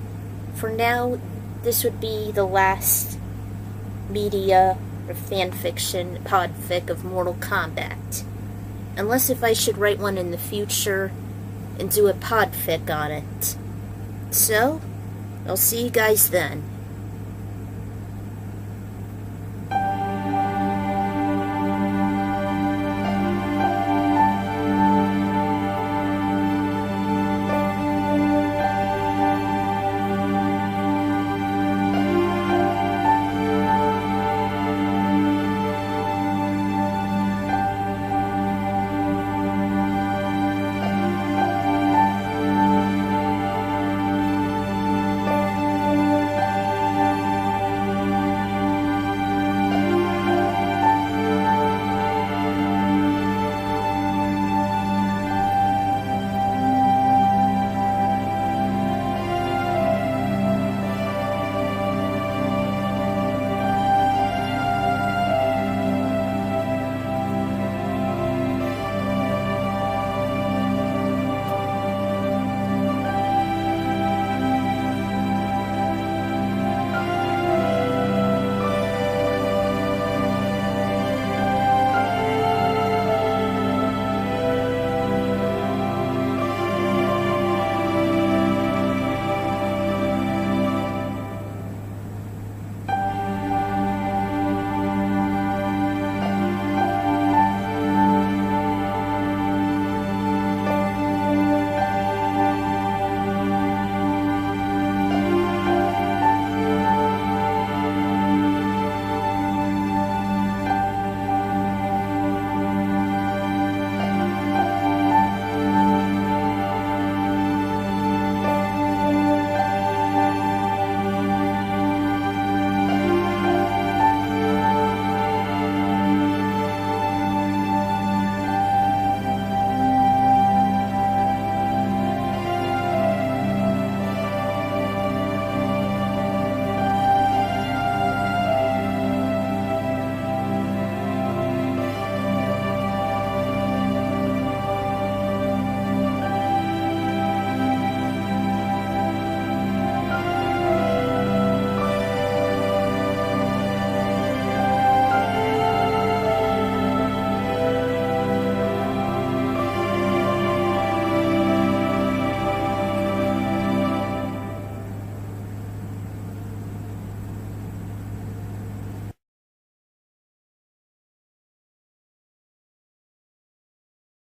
for now, this would be the last media or fanfiction podfic of Mortal Kombat. Unless if I should write one in the future and do a podfic on it. So, I'll see you guys then.